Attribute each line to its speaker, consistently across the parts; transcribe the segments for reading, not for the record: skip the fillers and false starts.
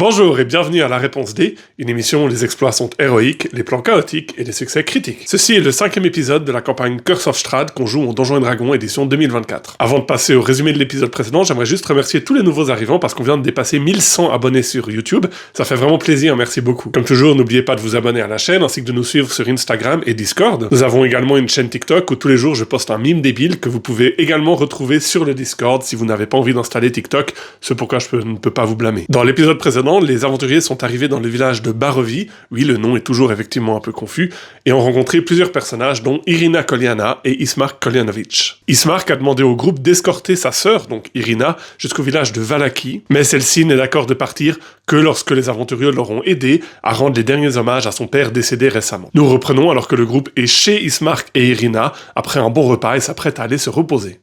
Speaker 1: Bonjour et bienvenue à La Réponse D, une émission où les exploits sont héroïques, les plans chaotiques et les succès critiques. Ceci est le 5e épisode de la campagne Curse of Strahd qu'on joue en Donjons & Dragons édition 2024. Avant de passer au résumé de l'épisode précédent, j'aimerais juste remercier tous les nouveaux arrivants parce qu'on vient de dépasser 1100 abonnés sur YouTube. Ça fait vraiment plaisir, merci beaucoup. Comme toujours, n'oubliez pas de vous abonner à la chaîne ainsi que de nous suivre sur Instagram et Discord. Nous avons également une chaîne TikTok où tous les jours je poste un mime débile que vous pouvez également retrouver sur le Discord si vous n'avez pas envie d'installer TikTok, ce pourquoi je ne peux pas vous blâmer. Dans l'épisode précédent, les aventuriers sont arrivés dans le village de Barovie, oui le nom est toujours effectivement un peu confus, et ont rencontré plusieurs personnages dont Irina Koliana et Ismark Koljanovic. Ismark a demandé au groupe d'escorter sa sœur, donc Irina, jusqu'au village de Vallaki, mais celle-ci n'est d'accord de partir que lorsque les aventuriers l'auront aidé à rendre les derniers hommages à son père décédé récemment. Nous reprenons alors que le groupe est chez Ismark et Irina, après un bon repas et s'apprête à aller se reposer.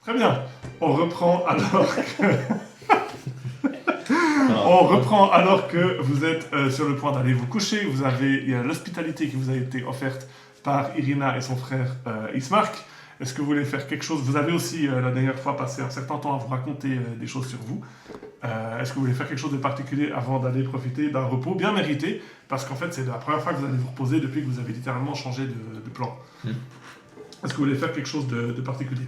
Speaker 1: Très bien, on reprend alors que vous êtes sur le point d'aller vous coucher. Il y a l'hospitalité qui vous a été offerte par Irina et son frère Ismark. Est-ce que vous voulez faire quelque chose? Vous avez aussi la dernière fois passé un certain temps à vous raconter des choses sur vous. Est-ce que vous voulez faire quelque chose de particulier avant d'aller profiter d'un repos bien mérité? Parce qu'en fait c'est la première fois que vous allez vous reposer depuis que vous avez littéralement changé de plan. Est-ce que vous voulez faire quelque chose de particulier?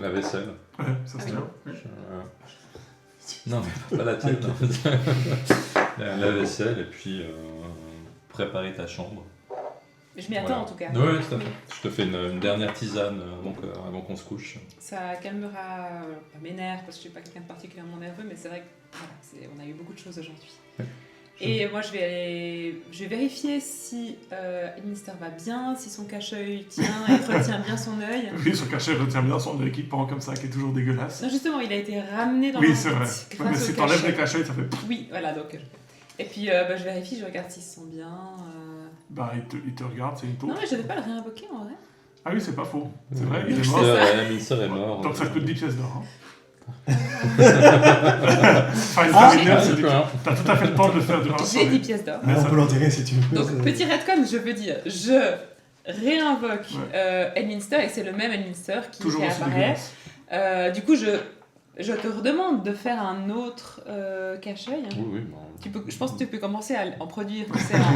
Speaker 2: La vaisselle.
Speaker 1: Ouais, ça c'est bien.
Speaker 2: Non, mais pas la tienne. La vaisselle et puis préparer ta chambre.
Speaker 3: Je m'y attends en tout cas.
Speaker 2: Oui, tout à fait. Je te fais une dernière tisane avant qu'on se couche.
Speaker 3: Ça calmera pas mes nerfs parce que je suis pas quelqu'un de particulièrement nerveux, mais c'est vrai que voilà, on a eu beaucoup de choses aujourd'hui.
Speaker 2: Ouais.
Speaker 3: Et moi je vais vérifier si Elminster va bien, si son cache-œil tient et retient bien son œil.
Speaker 1: Oui, son cache-œil retient bien son œil qui pend comme ça, qui est toujours dégueulasse.
Speaker 3: Non, justement, il a été ramené dans
Speaker 1: oui,
Speaker 3: la
Speaker 1: c'est vrai.
Speaker 3: grâce
Speaker 1: Mais
Speaker 3: au
Speaker 1: si t'enlèves
Speaker 3: cache-œil.
Speaker 1: les cache-œils, ça fait...
Speaker 3: Oui, voilà, donc... Et puis je vérifie, je regarde s'il se sent bien.
Speaker 1: Bah, il te regarde, c'est une taupe.
Speaker 3: Non, mais je vais pas le réinvoquer en vrai.
Speaker 1: Ah oui, c'est pas faux. C'est vrai, il est
Speaker 3: C'est
Speaker 1: mort.
Speaker 3: ça.
Speaker 2: Elminster est mort.
Speaker 1: Donc ça coûte 10 pièces d'or. Hein. T'as tout à fait le temps de le faire durant la
Speaker 3: J'ai
Speaker 1: soirée.
Speaker 3: 10 pièces d'or.
Speaker 4: On peut l'enterrer si tu veux.
Speaker 3: Donc, petit retcon, je veux dire, je réinvoque Elminster et c'est le même Elminster qui
Speaker 1: Toujours aussi
Speaker 3: apparaît.
Speaker 1: dégueulasse.
Speaker 3: Du coup, je te redemande de faire un autre cache-œil.
Speaker 2: Oui,
Speaker 3: Je pense que tu peux commencer à en produire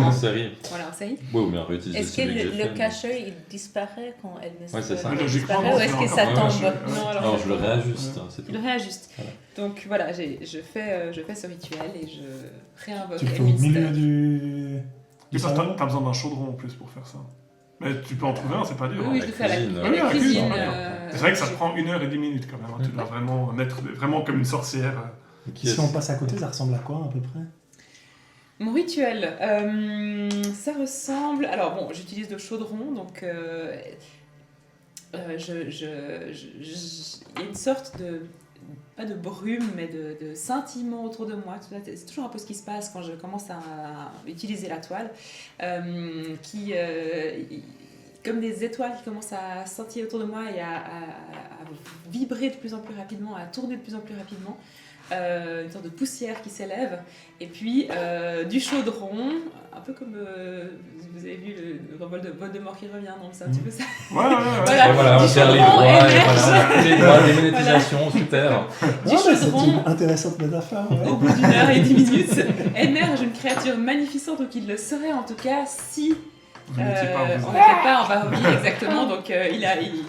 Speaker 2: en série.
Speaker 3: Voilà, en série.
Speaker 2: Oui, ou bien réutiliser
Speaker 5: Est-ce que le cache-œil il disparaît quand elle ne
Speaker 2: Ouais, c'est ça.
Speaker 1: Logiquement,
Speaker 5: disparaît ou est-ce que ça tombe?
Speaker 3: Non,
Speaker 2: Alors je le réajuste, c'est tout.
Speaker 3: Il le réajuste.
Speaker 2: Voilà.
Speaker 3: Donc voilà, je fais ce rituel et je réinvoque
Speaker 4: Tu le fais au milieu
Speaker 3: Elminster.
Speaker 4: du
Speaker 1: Mais ça,
Speaker 4: salon.
Speaker 1: t'as besoin d'un chaudron en plus pour faire ça. Mais tu peux en trouver un, c'est pas dur.
Speaker 3: Oui,
Speaker 1: hein.
Speaker 3: je le fais à
Speaker 2: cuisine,
Speaker 3: la
Speaker 1: Oui, la
Speaker 3: cuisine.
Speaker 1: cuisine, C'est vrai que ça te prend 1h10 quand même. Hein. Tu dois vraiment mettre vraiment comme une sorcière.
Speaker 4: Si on passe à côté, ça ressemble à quoi à peu près?
Speaker 3: Mon rituel, ça ressemble... Alors bon, j'utilise le chaudron, donc il y a une sorte de... pas de brume, mais de scintillement autour de moi. C'est toujours un peu ce qui se passe quand je commence à utiliser la toile. comme des étoiles qui commencent à sortir autour de moi et à vibrer de plus en plus rapidement, à tourner de plus en plus rapidement. Une sorte de poussière qui s'élève, et puis du chaudron, un peu comme vous avez vu le Voldemort qui revient, donc c'est un petit peu ça.
Speaker 2: Voilà, on
Speaker 3: du
Speaker 2: serre les
Speaker 3: chaudron
Speaker 2: doigts,
Speaker 3: émerge.
Speaker 2: les doigts, des monétisations sous terre.
Speaker 3: Du chaudron,
Speaker 4: c'est une intéressante métaphore. Ouais.
Speaker 3: au bout d'une heure et 10 minutes, émerge une créature magnificente, ou qu'il le serait en tout cas si
Speaker 1: Vous n'étiez pas
Speaker 3: on n'était pas en Barovie exactement, donc il arrive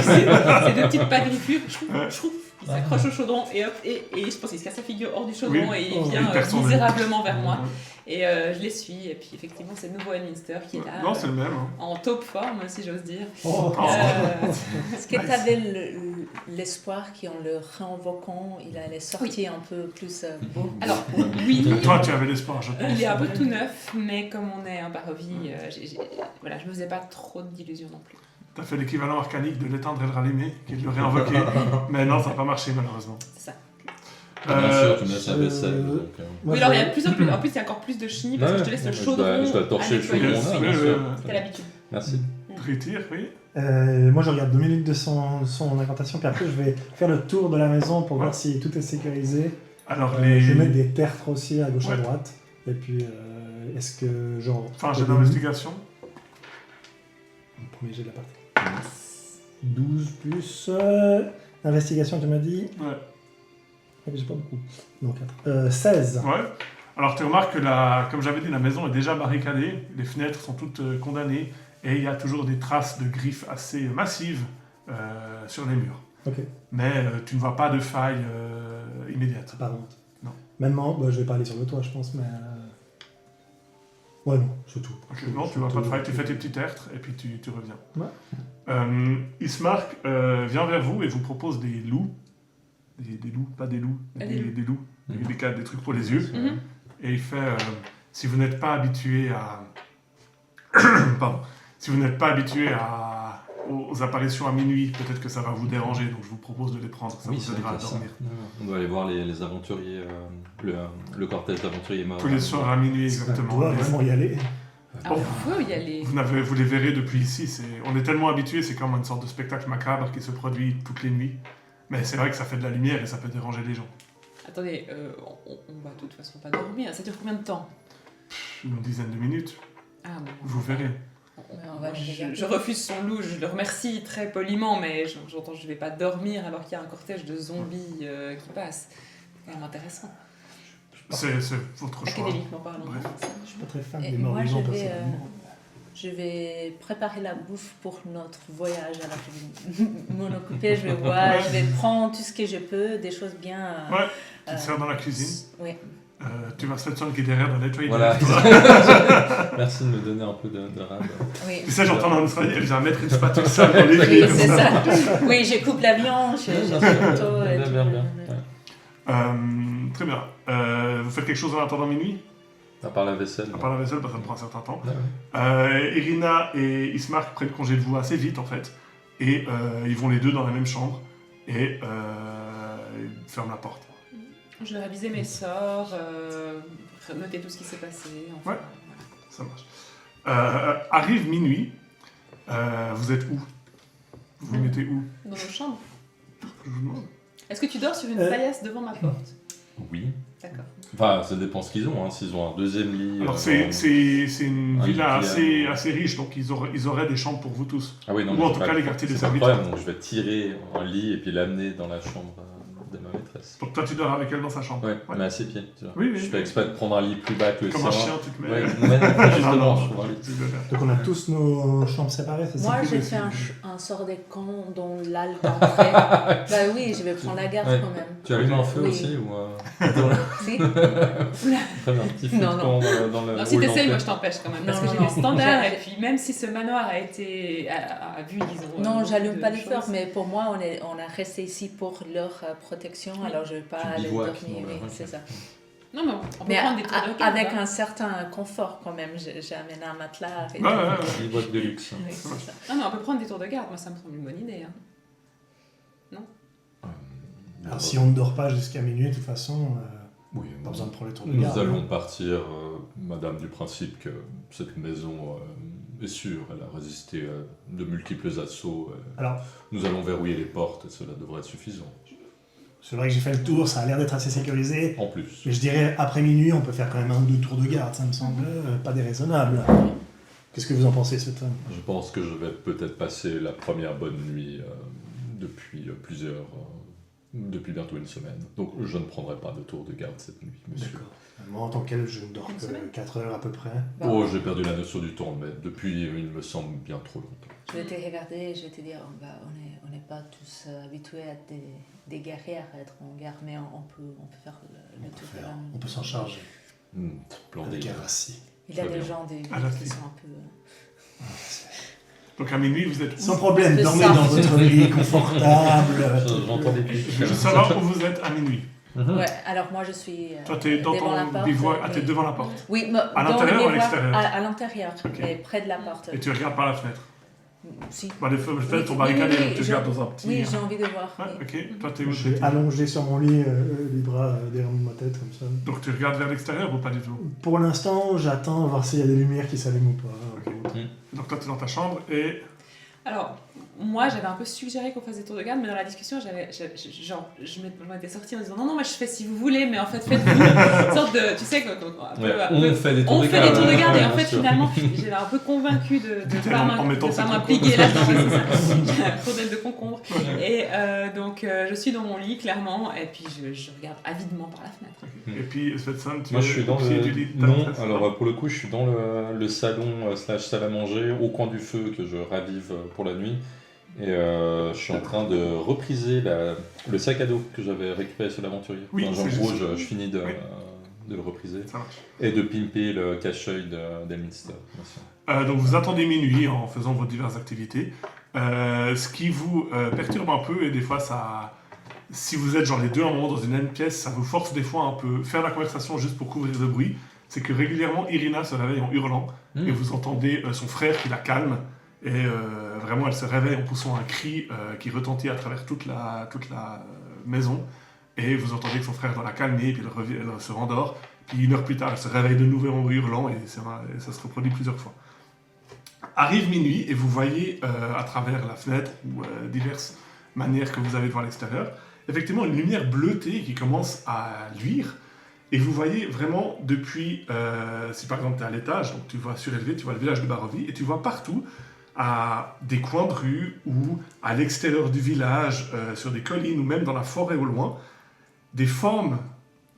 Speaker 3: ces deux petites pattes griffures, chrouf, il s'accroche au chaudron et hop, et je pense qu'il se casse la figure hors du chaudron,
Speaker 1: Oui.
Speaker 3: et il vient
Speaker 1: il perd son
Speaker 3: misérablement vers moi. Et je les suis, et puis effectivement c'est le nouveau Elminster qui est là,
Speaker 1: Non, c'est le même. Hein.
Speaker 3: en taupe forme si j'ose dire.
Speaker 5: Est-ce que tu avais l'espoir qu'en le réinvoquant, il allait sortir un peu plus beau?
Speaker 3: Alors oui,
Speaker 1: Toi, tu avais l'espoir, je pense.
Speaker 3: il est un peu tout neuf, mais comme on est en Barovie, voilà, je me faisais pas trop d'illusions non plus.
Speaker 1: T'as fait l'équivalent arcanique de l'éteindre et le rallumer, qui est de le réinvoquer. Mais non, ça n'a pas marché, malheureusement.
Speaker 3: C'est ça.
Speaker 2: Bien sûr, tu me laisses la vaisselle. Donc,
Speaker 3: Oui, alors il y a de plus en plus, en plus il y a encore plus de chenilles parce que je te laisse le chaudron.
Speaker 2: Je dois torcher le
Speaker 3: à nettoyer.
Speaker 2: chaudron,
Speaker 3: Oui,
Speaker 2: bien sûr.
Speaker 3: C'était l'habitude.
Speaker 2: Merci.
Speaker 1: Tritir, oui.
Speaker 4: Moi, je regarde 2 minutes de son incantation, puis après, je vais faire le tour de la maison pour voir si tout est sécurisé.
Speaker 1: Alors,
Speaker 4: Je vais mettre des tertres aussi à gauche à droite. Et puis, est-ce que, genre...
Speaker 1: Enfin, j'ai d'investigation.
Speaker 4: Le premier jet de la partie. 12 plus... investigation, tu m'as dit?
Speaker 1: Ouais.
Speaker 4: J'ai pas beaucoup. Non, 4. 16.
Speaker 1: Ouais. Alors, tu remarques que, comme j'avais dit, la maison est déjà barricadée. Les fenêtres sont toutes condamnées. Et il y a toujours des traces de griffes assez massives sur les murs.
Speaker 4: Ok.
Speaker 1: Mais tu ne vois pas de faille immédiate.
Speaker 4: Apparente.
Speaker 1: Non.
Speaker 4: Même je vais pas aller sur le toit, je pense, mais... Ouais, non, c'est tout.
Speaker 1: Ok, non, tu vois pas de faille. Tu fais tes petits tertres et puis tu reviens.
Speaker 4: Ouais.
Speaker 1: Ismark vient vers vous et vous propose des loups. Des loups, pas des loups.
Speaker 3: Des
Speaker 1: loups. Des trucs pour les yeux.
Speaker 3: Mhm.
Speaker 1: Et il fait, si vous n'êtes pas habitué à... Pardon. Si vous n'êtes pas habitué aux apparitions à minuit, peut-être que ça va vous déranger, donc je vous propose de les prendre, ça
Speaker 2: Oui,
Speaker 1: vous
Speaker 2: c'est
Speaker 1: aidera à
Speaker 2: vrai,
Speaker 1: dormir.
Speaker 2: on doit aller voir les aventuriers, le cortège d'aventuriers morts.
Speaker 1: Tous les soirs à minuit,
Speaker 4: On
Speaker 1: exactement.
Speaker 4: doit vraiment y aller.
Speaker 3: Ah, faut y aller.
Speaker 1: Vous les verrez depuis ici, on est tellement habitués, c'est comme une sorte de spectacle macabre qui se produit toutes les nuits. Mais c'est vrai que ça fait de la lumière et ça peut déranger les gens.
Speaker 3: Attendez, on va de toute façon pas dormir. Ça dure combien de temps?
Speaker 1: Une dizaine de minutes,
Speaker 3: Ah bon.
Speaker 1: vous verrez.
Speaker 5: On va
Speaker 3: Je refuse son loup, je le remercie très poliment, mais j'entends que je vais pas dormir alors qu'il y a un cortège de zombies qui passe. C'est quand même intéressant.
Speaker 1: C'est votre choix.
Speaker 3: Académiquement parlant.
Speaker 1: Bref.
Speaker 4: Je suis pas très fan
Speaker 5: Et
Speaker 4: des morts
Speaker 5: moi,
Speaker 4: vivants,
Speaker 5: je vais,
Speaker 4: personnellement.
Speaker 5: Je vais préparer la bouffe pour notre voyage. Alors, je vais m'en occuper, je vais voir, je vais prendre tout ce que je peux, des choses bien...
Speaker 1: Ouais, tu te sers dans la cuisine.
Speaker 5: Oui.
Speaker 1: Tu vas se mettre qui est derrière dans nettoyer.
Speaker 2: Voilà. Merci de me donner un peu de rade.
Speaker 5: Oui.
Speaker 1: Tu sais, j'entends dans l'Australie, elle vient mettre une spatule sale dans les
Speaker 5: Oui,
Speaker 1: filles.
Speaker 5: c'est ça. Oui, je coupe la viande, je
Speaker 2: Bien sûr.
Speaker 5: photo et
Speaker 2: Bien,
Speaker 5: tout.
Speaker 2: bien, bien. Ouais.
Speaker 1: Très bien. Vous faites quelque chose en attendant minuit?
Speaker 2: À part la vaisselle.
Speaker 1: À part la vaisselle, ça me prend un certain temps.
Speaker 2: Ouais, ouais.
Speaker 1: Irina et Ismark prennent congé de vous assez vite, en fait. Et ils vont les deux dans la même chambre. Et ils ferment la porte.
Speaker 3: Je vais réviser mes sorts, noter tout ce qui s'est passé. Enfin,
Speaker 1: Ouais. Ça marche. Arrive minuit. Vous êtes où? Vous vous mettez où?
Speaker 3: Dans nos chambres.
Speaker 1: Je vous demande.
Speaker 3: Est-ce que tu dors sur une paillasse devant ma porte?
Speaker 2: Oui.
Speaker 3: D'accord.
Speaker 2: Enfin, ça dépend ce qu'ils ont. Hein. S'ils ont un deuxième lit.
Speaker 1: Alors, c'est une
Speaker 2: un
Speaker 1: villa
Speaker 2: lit
Speaker 1: assez riche, donc ils auraient des chambres pour vous tous.
Speaker 2: Ah oui, non,
Speaker 1: Ou
Speaker 2: mais
Speaker 1: en
Speaker 2: c'est
Speaker 1: tout
Speaker 2: pas
Speaker 1: cas,
Speaker 2: le-
Speaker 1: les quartiers des
Speaker 2: c'est pas le
Speaker 1: serviteurs.
Speaker 2: problème, donc je vais tirer un lit et puis l'amener dans la chambre de ma maîtresse.
Speaker 1: Donc toi, tu dors avec elle dans sa chambre.
Speaker 2: Ouais, mais à ses pieds. Tu vois.
Speaker 1: Oui, oui,
Speaker 2: Je
Speaker 1: oui.
Speaker 2: fais exprès de prendre un lit plus bas que le
Speaker 1: Comme un
Speaker 2: sien.
Speaker 1: chien, tu te mets.
Speaker 2: Ouais, mais justement, je trouve un lit.
Speaker 1: Tu le fais.
Speaker 4: Donc on a tous nos chambres séparées, c'est ça?
Speaker 5: Moi, j'ai fait un sort des camps dans l'âle d'entrée. Bah oui, je vais prendre la garde
Speaker 2: Ouais.
Speaker 5: quand même.
Speaker 2: Tu allumes un feu
Speaker 5: Oui.
Speaker 2: aussi ou
Speaker 5: Si.
Speaker 2: Très bien, un petit feu
Speaker 5: Non,
Speaker 2: de
Speaker 5: non.
Speaker 2: camp dans le
Speaker 3: Non, si
Speaker 2: hall
Speaker 3: t'essayes,
Speaker 2: d'entrée.
Speaker 3: moi je t'empêche quand même. Parce
Speaker 5: Non,
Speaker 3: que
Speaker 5: non,
Speaker 3: j'ai des
Speaker 5: non.
Speaker 3: standards,
Speaker 5: J'ai-
Speaker 3: et puis même si ce manoir a vu, disons.
Speaker 5: Non,
Speaker 3: beaucoup
Speaker 5: j'allume
Speaker 3: de
Speaker 5: pas les feux,
Speaker 3: choses.
Speaker 5: mais pour moi, on a resté ici pour leur protection, alors je vais pas
Speaker 2: Tu
Speaker 5: aller
Speaker 2: bivouacs
Speaker 5: dormir.
Speaker 2: dans le-
Speaker 5: Oui,
Speaker 2: ok.
Speaker 5: c'est ça.
Speaker 3: Non, mais on peut
Speaker 5: Mais
Speaker 3: prendre des tours de garde.
Speaker 5: avec
Speaker 3: hein.
Speaker 5: un certain confort quand même. J'ai amené un matelas. Et
Speaker 1: Ouais,
Speaker 5: tout.
Speaker 1: ouais, ouais.
Speaker 2: Des boîtes de luxe.
Speaker 5: Oui, c'est ça.
Speaker 3: Non, mais on peut prendre des tours de garde. Moi, ça me semble une bonne idée. Hein.
Speaker 4: Alors si on ne dort pas jusqu'à minuit, de toute façon,
Speaker 2: Oui,
Speaker 4: pas besoin de prendre les tours de
Speaker 2: nous
Speaker 4: garde.
Speaker 2: allons partir, madame, du principe que cette maison est sûre. Elle a résisté à de multiples assauts.
Speaker 4: Alors,
Speaker 2: Nous allons verrouiller les portes et cela devrait être suffisant.
Speaker 4: c'est vrai que j'ai fait le tour, ça a l'air d'être assez sécurisé.
Speaker 2: En plus.
Speaker 4: Mais je dirais, après minuit, on peut faire quand même 1 ou 2 tours de garde, ça me semble pas déraisonnable. Qu'est-ce que vous en pensez, Sutton?
Speaker 2: Je pense que je vais peut-être passer la première bonne nuit depuis depuis bientôt une semaine. Donc je ne prendrai pas de tour de garde cette nuit, monsieur.
Speaker 4: D'accord. Moi, en tant qu'elle, je ne dors
Speaker 3: Une
Speaker 4: que
Speaker 3: semaine
Speaker 4: 4 heures à peu près.
Speaker 5: Bah,
Speaker 2: Oh, j'ai perdu la notion du temps, mais depuis, il me semble bien trop longtemps.
Speaker 5: Je vais te regarder et je vais te dire, on n'est pas tous habitués à être des guerrières, à être en guerre, mais on peut faire le tour de la nuit.
Speaker 4: On peut s'en charger.
Speaker 2: Plan
Speaker 4: Avec
Speaker 2: délire.
Speaker 4: Arassi.
Speaker 5: Il y a
Speaker 2: Très
Speaker 5: des
Speaker 2: bien.
Speaker 5: gens des
Speaker 1: Ah, là,
Speaker 5: villes qui
Speaker 1: c'est-
Speaker 5: sont un peu...
Speaker 1: Donc à minuit, vous êtes
Speaker 4: Sans
Speaker 1: où?
Speaker 4: problème,
Speaker 5: C'est
Speaker 4: dormez
Speaker 5: ça.
Speaker 4: dans votre lit confortable.
Speaker 2: J'entends des pics.
Speaker 1: Je veux savoir où vous êtes à minuit.
Speaker 5: Ouais, alors moi je suis
Speaker 1: Toi, t'es dans
Speaker 5: devant la
Speaker 1: ton
Speaker 5: porte.
Speaker 1: bivouac,
Speaker 5: mais-
Speaker 1: t'es devant la porte.
Speaker 5: Oui,
Speaker 1: À
Speaker 5: dans
Speaker 1: l'intérieur
Speaker 5: le
Speaker 1: ou à
Speaker 5: bivouac,
Speaker 1: l'extérieur?
Speaker 5: à l'intérieur,
Speaker 1: Ok.
Speaker 5: mais près de la porte.
Speaker 1: Et tu regardes par la fenêtre.
Speaker 5: Si.
Speaker 1: Bah, les fenêtres sont
Speaker 5: Oui,
Speaker 1: barricadées,
Speaker 5: oui,
Speaker 1: donc tu
Speaker 5: j'ai-
Speaker 1: regardes dans un petit...
Speaker 5: Oui, j'ai envie de voir.
Speaker 1: Ouais,
Speaker 5: oui.
Speaker 1: ok. Toi, t'es où?
Speaker 4: Je suis allongé sur mon lit, les bras derrière ma tête, comme ça.
Speaker 1: Donc tu regardes vers l'extérieur ou pas du tout?
Speaker 4: Pour l'instant, j'attends voir s'il y a des lumières qui s'allument ou pas.
Speaker 1: Donc toi, t'es dans ta chambre et...
Speaker 3: Alors, moi, j'avais un peu suggéré qu'on fasse des tours de garde, mais dans la discussion, je m'étais sortie en disant non, moi je fais si vous voulez, mais en fait, faites une sorte de. Tu sais,
Speaker 2: On fait des tours
Speaker 3: on
Speaker 2: de
Speaker 3: fait
Speaker 2: garde.
Speaker 3: des tours de garde, et en
Speaker 2: bien
Speaker 3: fait,
Speaker 2: sûr.
Speaker 3: finalement, j'étais un peu convaincue de
Speaker 1: Dit-elle en mettant ses
Speaker 3: m'impliquer là-dedans.
Speaker 1: concombres.
Speaker 3: C'est ça. Rondelle de concombre. Et donc, je suis dans mon lit, clairement, et puis je regarde avidement par la fenêtre.
Speaker 1: Et puis, Svetsson, tu
Speaker 2: Moi, je suis dans
Speaker 1: au pied du
Speaker 2: le...
Speaker 1: lit.
Speaker 2: Non, alors pour le coup, je suis dans le salon slash salle à manger, au coin du feu que je ravive pour la nuit. Et je suis en train de repriser le sac à dos que j'avais récupéré sur l'aventurier.
Speaker 1: Oui,
Speaker 2: en
Speaker 1: c'est
Speaker 2: gros,
Speaker 1: juste.
Speaker 2: je finis de le repriser.
Speaker 1: Ça marche.
Speaker 2: Et de pimper le cache-œil d'Elminster. bien sûr.
Speaker 1: Donc vous attendez minuit en faisant vos diverses activités. Ce qui vous perturbe un peu, et des fois ça... Si vous êtes genre les deux à un moment dans une même pièce, ça vous force des fois un peu faire la conversation juste pour couvrir le bruit. C'est que régulièrement Irina se réveille en hurlant et vous entendez son frère qui la calme. Et vraiment, elle se réveille en poussant un cri qui retentit à travers toute la maison. Et vous entendez que son frère doit la calmer, et puis elle se rendort. Puis 1 heure plus tard, elle se réveille de nouveau en hurlant, et ça se reproduit plusieurs fois. Arrive minuit, et vous voyez à travers la fenêtre, ou diverses manières que vous avez de voir l'extérieur, effectivement une lumière bleutée qui commence à luire. Et vous voyez vraiment depuis, si par exemple tu es à l'étage, donc tu vois surélevé, tu vois le village de Barovie, et tu vois partout, à des coins de rue ou à l'extérieur du village, sur des collines ou même dans la forêt au loin, des formes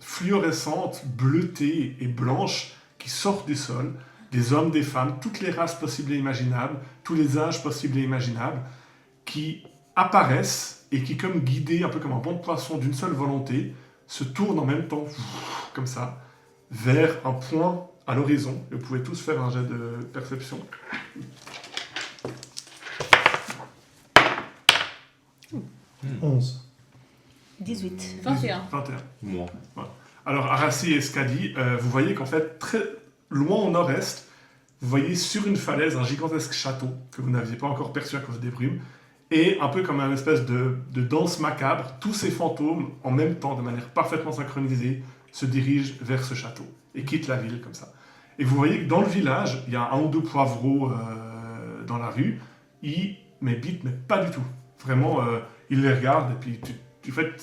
Speaker 1: fluorescentes, bleutées et blanches qui sortent du sol, des hommes, des femmes, toutes les races possibles et imaginables, tous les âges possibles et imaginables, qui apparaissent et qui, comme guidés, un peu comme un banc de poissons d'une seule volonté, se tournent en même temps, comme ça, vers un point à l'horizon. Et vous pouvez tous faire un jet de perception.
Speaker 4: 11.
Speaker 5: 18.
Speaker 3: 21.
Speaker 1: 21.
Speaker 2: Moi.
Speaker 1: Alors, Arassi et Skadi, vous voyez qu'en fait, très loin au nord-est, vous voyez sur une falaise un gigantesque château que vous n'aviez pas encore perçu à cause des brumes, et un peu comme une espèce de danse macabre, tous ces fantômes, en même temps, de manière parfaitement synchronisée, se dirigent vers ce château et quittent la ville comme ça. Et vous voyez que dans le village, il y a 1 ou 2 poivreaux dans la rue, ils bitent, mais pas du tout. Vraiment, ils les regardent, et puis en fait,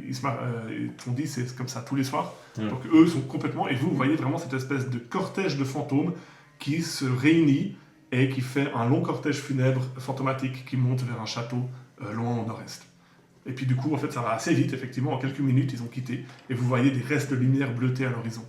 Speaker 1: ils t'ont dit c'est comme ça tous les soirs. Donc eux sont complètement... Et vous voyez vraiment cette espèce de cortège de fantômes qui se réunit et qui fait un long cortège funèbre fantomatique qui monte vers un château loin au nord-est. Et puis du coup, en fait, ça va assez vite, effectivement. En quelques minutes, ils ont quitté. Et vous voyez des restes de lumière bleutée à l'horizon.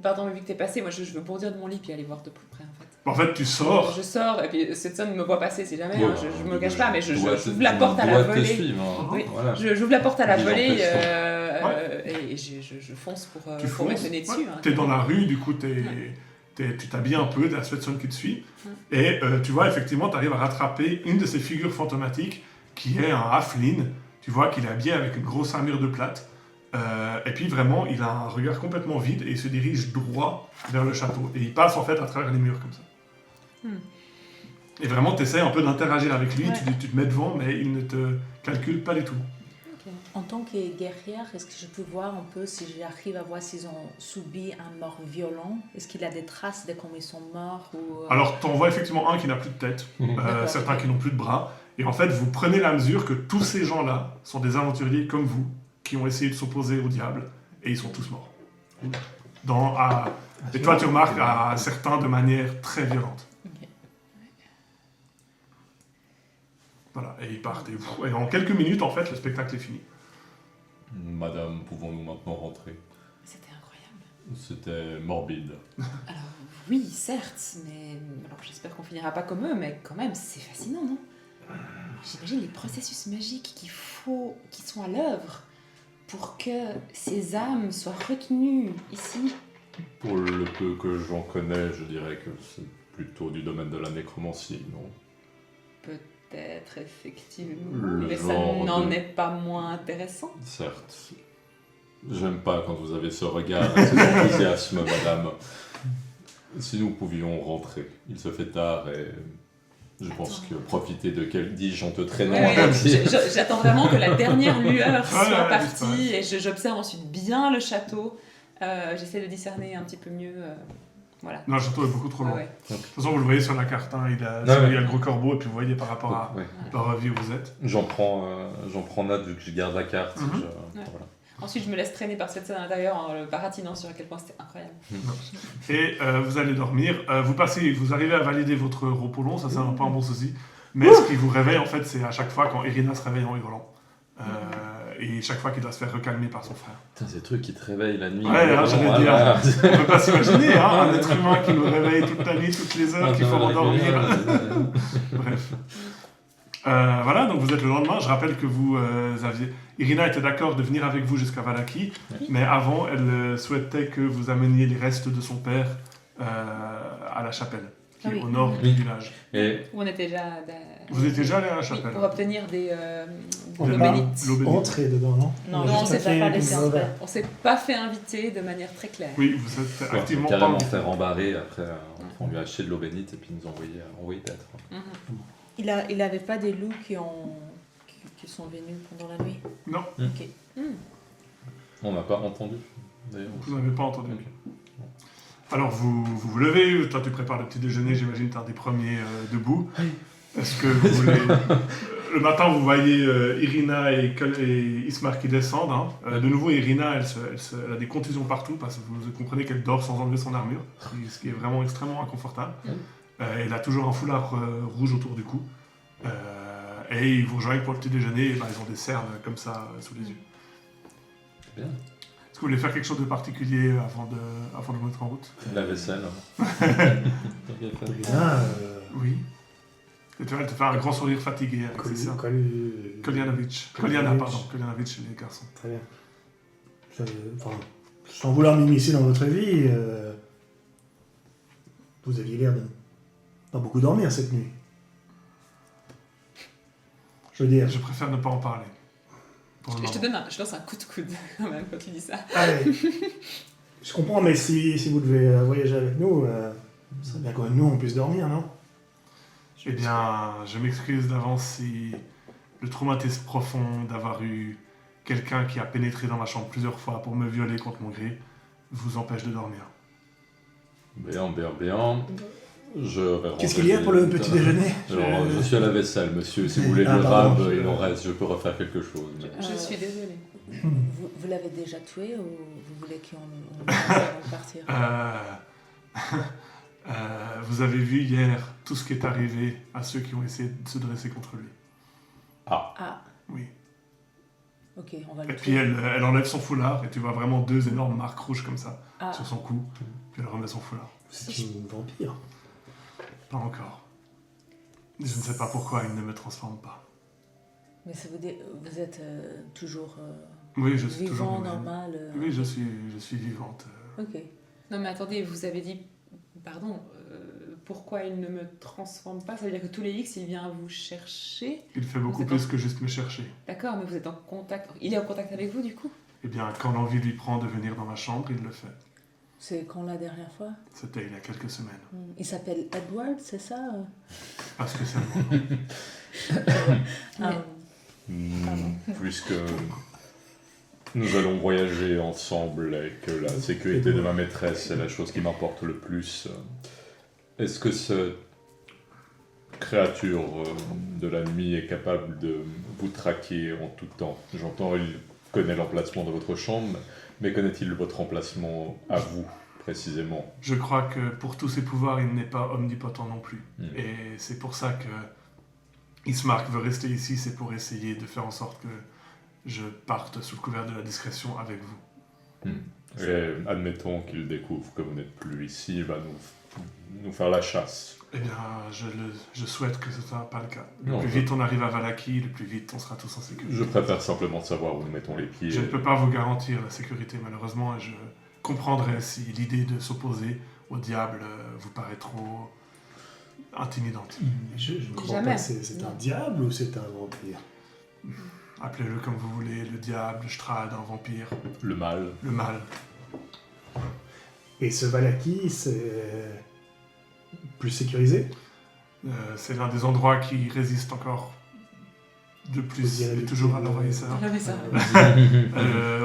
Speaker 3: Pardon, mais vu que t'es passé, moi je veux bondir de mon lit puis aller voir de plus près en fait.
Speaker 1: En fait, tu sors...
Speaker 3: Je sors et puis cette sonne me voit passer si jamais,
Speaker 2: Ouais,
Speaker 3: hein, je me cache pas, mais j'ouvre la
Speaker 2: tu
Speaker 3: porte à la
Speaker 2: dois te
Speaker 3: volée.
Speaker 2: suivre, hein.
Speaker 3: Oui.
Speaker 2: Voilà.
Speaker 3: J'ouvre la porte à la
Speaker 2: Les
Speaker 3: volée
Speaker 2: empêches
Speaker 3: et je fonce pour
Speaker 1: Tu
Speaker 3: mettre
Speaker 1: fonces,
Speaker 3: le nez dessus.
Speaker 1: ouais.
Speaker 3: Hein.
Speaker 1: T'es dans la rue, du coup, tu t'habilles un peu, t'as la Svetson qui te suit, et tu vois, effectivement, tu arrives à rattraper une de ces figures fantomatiques, qui est un halfling. Tu vois qu'il est habillé avec une grosse armure de plate, et puis vraiment, il a un regard complètement vide, et il se dirige droit vers le château. Et il passe, en fait, à travers les murs, comme ça. Et vraiment, tu essaies un peu d'interagir avec lui,
Speaker 3: Ouais.
Speaker 1: tu te mets devant, mais il ne te calcule pas du tout.
Speaker 5: En tant que guerrière, est-ce que je peux voir un peu si j'arrive à voir s'ils ont subi un mort violent? Est-ce qu'il y a des traces de comment ils sont morts ou...
Speaker 1: Alors, t'en vois effectivement un qui n'a plus de tête,
Speaker 5: D'accord,
Speaker 1: certains
Speaker 5: ok.
Speaker 1: qui n'ont plus de bras, et en fait, vous prenez la mesure que tous ces gens-là sont des aventuriers comme vous, qui ont essayé de s'opposer au diable, et ils sont tous morts. Et toi, tu remarques à certains de manière très violente.
Speaker 5: Ok.
Speaker 1: Voilà, et ils partent. Et en quelques minutes, en fait, le spectacle est fini.
Speaker 2: Madame, pouvons-nous maintenant rentrer?
Speaker 3: C'était incroyable.
Speaker 2: C'était morbide.
Speaker 3: Alors, oui, certes, mais alors, j'espère qu'on finira pas comme eux, mais quand même, c'est fascinant, non? J'imagine les processus magiques qui sont à l'œuvre pour que ces âmes soient retenues ici.
Speaker 2: Pour le peu que j'en connais, je dirais que c'est plutôt du domaine de la nécromancie, non?
Speaker 3: Peut-être, effectivement,
Speaker 2: Le
Speaker 3: mais ça
Speaker 2: genre
Speaker 3: n'en
Speaker 2: de-
Speaker 3: est pas moins intéressant.
Speaker 2: Certes. J'aime pas quand vous avez ce regard, cet enthousiasme, madame. Si nous pouvions rentrer, il se fait tard et je pense
Speaker 3: Attends.
Speaker 2: que profiter de quel dis-je en te traînant
Speaker 3: Ouais,
Speaker 2: à pied.
Speaker 3: j'attends vraiment que la dernière lueur soit
Speaker 1: Ouais,
Speaker 3: partie et j'observe ensuite bien le château. J'essaie de discerner un petit peu mieux. Voilà.
Speaker 1: Non, le château est beaucoup trop loin.
Speaker 3: Ouais, ouais.
Speaker 1: De toute façon, vous le voyez sur la carte, hein, il y a le gros corbeau, et puis vous voyez par rapport à
Speaker 2: Ouais.
Speaker 1: la vie où vous êtes.
Speaker 2: J'en prends note vu que je garde la carte.
Speaker 1: Mhm.
Speaker 3: Ouais.
Speaker 2: Voilà.
Speaker 3: Ensuite, je me laisse traîner par cette scène à l'intérieur en le baratinant sur à quel point c'était incroyable.
Speaker 1: Et vous allez dormir. Vous arrivez à valider votre repos long, ça c'est un peu un bon souci. Mais ce qui vous réveille, en fait, c'est à chaque fois quand Irina se réveille en hurlant. Et chaque fois qu'il doit se faire recalmer par son frère.
Speaker 2: Putain, ces trucs qui te réveillent la nuit.
Speaker 1: Ouais, hein, j'allais dire.
Speaker 2: Voilà.
Speaker 1: On peut pas s'imaginer, hein, un être humain qui nous réveille toute la nuit, toutes les heures, qu'il faut endormir. Bref. Voilà, donc vous êtes le lendemain. Je rappelle que vous aviez... Irina était d'accord de venir avec vous jusqu'à Valaki, mais avant, elle souhaitait que vous ameniez les restes de son père à la chapelle, qui
Speaker 5: Ah
Speaker 1: est
Speaker 5: oui.
Speaker 1: au nord du
Speaker 2: Oui.
Speaker 1: village.
Speaker 2: Et
Speaker 3: On était déjà.
Speaker 1: Vous étiez déjà allé à la
Speaker 3: Oui,
Speaker 1: chapelle?
Speaker 3: pour obtenir des
Speaker 4: On
Speaker 3: de
Speaker 4: peut pas
Speaker 3: l'obénite.
Speaker 1: l'eau bénite.
Speaker 4: entrer dedans, non?
Speaker 5: Non,
Speaker 4: a
Speaker 3: non,
Speaker 4: juste
Speaker 3: c'est
Speaker 4: un
Speaker 5: pas
Speaker 4: pied
Speaker 5: laissé
Speaker 4: qui nous
Speaker 5: entrer.
Speaker 4: ouvert.
Speaker 3: On s'est pas fait inviter de manière très claire.
Speaker 1: Oui, vous êtes
Speaker 2: ouais,
Speaker 1: activement
Speaker 2: carrément
Speaker 1: pas...
Speaker 2: faire embarrer après, on lui a acheté de l'eau bénite et puis nous envoyer peut-être.
Speaker 3: Mhm.
Speaker 5: Il n'avait pas des loups qui sont venus pendant la nuit?
Speaker 1: Non,
Speaker 5: Ok.
Speaker 2: On n'a pas entendu d'ailleurs.
Speaker 1: vous n'avez pas entendu.
Speaker 2: Ok.
Speaker 1: Alors vous levez, toi tu prépares le petit déjeuner, j'imagine tu es un des premiers debout. Est-ce que vous voulez... le matin vous voyez Irina et Ismar qui descendent. Hein. De nouveau Irina elle a des contusions partout parce que vous comprenez qu'elle dort sans enlever son armure, ce qui est vraiment extrêmement inconfortable. Elle a toujours un foulard rouge autour du cou. Et ils vous rejoignent pour le petit déjeuner, et ben, ils ont des cernes comme ça sous les yeux.
Speaker 2: Bien.
Speaker 1: Est-ce que vous voulez faire quelque chose de particulier avant de vous mettre en route?
Speaker 2: La vaisselle.
Speaker 4: Irina,
Speaker 1: Oui. Et tu vois, elle te fait un grand sourire fatigué avec ses cernes. Koljanovic, Koljanovic, les garçons.
Speaker 4: Très bien. Enfin, sans vouloir m'immiscer dans votre vie, vous aviez l'air de pas beaucoup dormir cette nuit. Je veux dire,
Speaker 1: Je préfère ne pas en parler. Pour le
Speaker 3: Je
Speaker 1: moment.
Speaker 3: je lance un coup de coude quand même quand tu dis ça.
Speaker 4: allez, je comprends, mais si vous devez voyager avec nous, ça serait bien quand même nous on puisse dormir, non?
Speaker 1: Eh bien, je m'excuse d'avance si le traumatisme profond d'avoir eu quelqu'un qui a pénétré dans ma chambre plusieurs fois pour me violer contre mon gré vous empêche de dormir.
Speaker 2: Bien. Je vais
Speaker 4: Qu'est-ce qu'il y a pour le petit déjeuner?
Speaker 2: Alors, je suis à la vaisselle, monsieur. Si vous voulez
Speaker 4: Ah,
Speaker 2: le
Speaker 4: pardon,
Speaker 2: rab, il en reste. Je peux refaire quelque chose. mais-
Speaker 3: Je suis désolée.
Speaker 5: Vous l'avez déjà tué ou vous voulez qu'on on partir?
Speaker 1: Vous avez vu hier tout ce qui est arrivé à ceux qui ont essayé de se dresser contre lui.
Speaker 5: Ah,
Speaker 1: Oui.
Speaker 5: ok, on va
Speaker 1: Et
Speaker 5: le
Speaker 1: puis
Speaker 5: tuer.
Speaker 1: elle enlève son foulard et tu vois vraiment 2 énormes marques rouges comme ça
Speaker 5: Ah,
Speaker 1: sur son cou. Puis elle remet son foulard.
Speaker 4: C'est une vampire.
Speaker 1: Pas encore. Je ne sais pas pourquoi il ne me transforme pas.
Speaker 5: mais ça veut dire vous êtes toujours
Speaker 1: Oui, je suis toujours
Speaker 5: vivant,
Speaker 1: lui-même.
Speaker 5: normal?
Speaker 1: Oui, je suis vivante.
Speaker 5: Ok.
Speaker 3: Non mais attendez, vous avez dit, pardon, pourquoi il ne me transforme pas? Ça veut dire que tous les X, il vient vous chercher?
Speaker 1: Il fait beaucoup
Speaker 3: C'est
Speaker 1: plus
Speaker 3: pas-
Speaker 1: que juste me chercher.
Speaker 3: D'accord, mais vous êtes en contact. Il est en contact avec vous du coup?
Speaker 1: Eh bien, quand l'envie lui prend de venir dans ma chambre, il le fait.
Speaker 5: C'est quand la dernière fois?
Speaker 1: C'était il y a quelques semaines.
Speaker 5: Il s'appelle Edward, c'est ça?
Speaker 1: Pas spécialement.
Speaker 5: Ah,
Speaker 2: Plus que Nous allons voyager ensemble et que la sécurité de ma maîtresse est la chose qui m'importe le plus. Est-ce que cette créature de la nuit est capable de vous traquer en tout temps? J'entends, il connaît l'emplacement de votre chambre, mais connaît-il votre emplacement à vous, précisément?
Speaker 1: Je crois que pour tous ses pouvoirs, il n'est pas omnipotent non plus. Et c'est pour ça que Ismark veut rester ici, c'est pour essayer de faire en sorte que je parte sous le couvert de la discrétion avec vous.
Speaker 2: Et admettons qu'il découvre que vous n'êtes plus ici, il va nous faire la chasse.
Speaker 1: Eh bien, je souhaite que ce ne soit pas le cas. Le
Speaker 2: Non,
Speaker 1: plus vite on arrive à Valaki, le plus vite on sera tous en sécurité.
Speaker 2: Je préfère simplement savoir où nous mettons les pieds.
Speaker 1: Je ne peux pas vous garantir la sécurité, malheureusement, et je comprendrais si l'idée de s'opposer au diable vous paraît trop intimidante.
Speaker 4: Je ne crois
Speaker 3: Jamais.
Speaker 4: pas. C'est un diable ou c'est un vampire?
Speaker 1: Appelez-le comme vous voulez, le diable, le Strahd, un vampire,
Speaker 2: Le mal.
Speaker 1: le mal.
Speaker 4: Et ce Valaki, c'est plus sécurisé?
Speaker 1: C'est l'un des endroits qui résiste encore de plus et toujours à l'envahisseur.
Speaker 3: Ah, mais ça.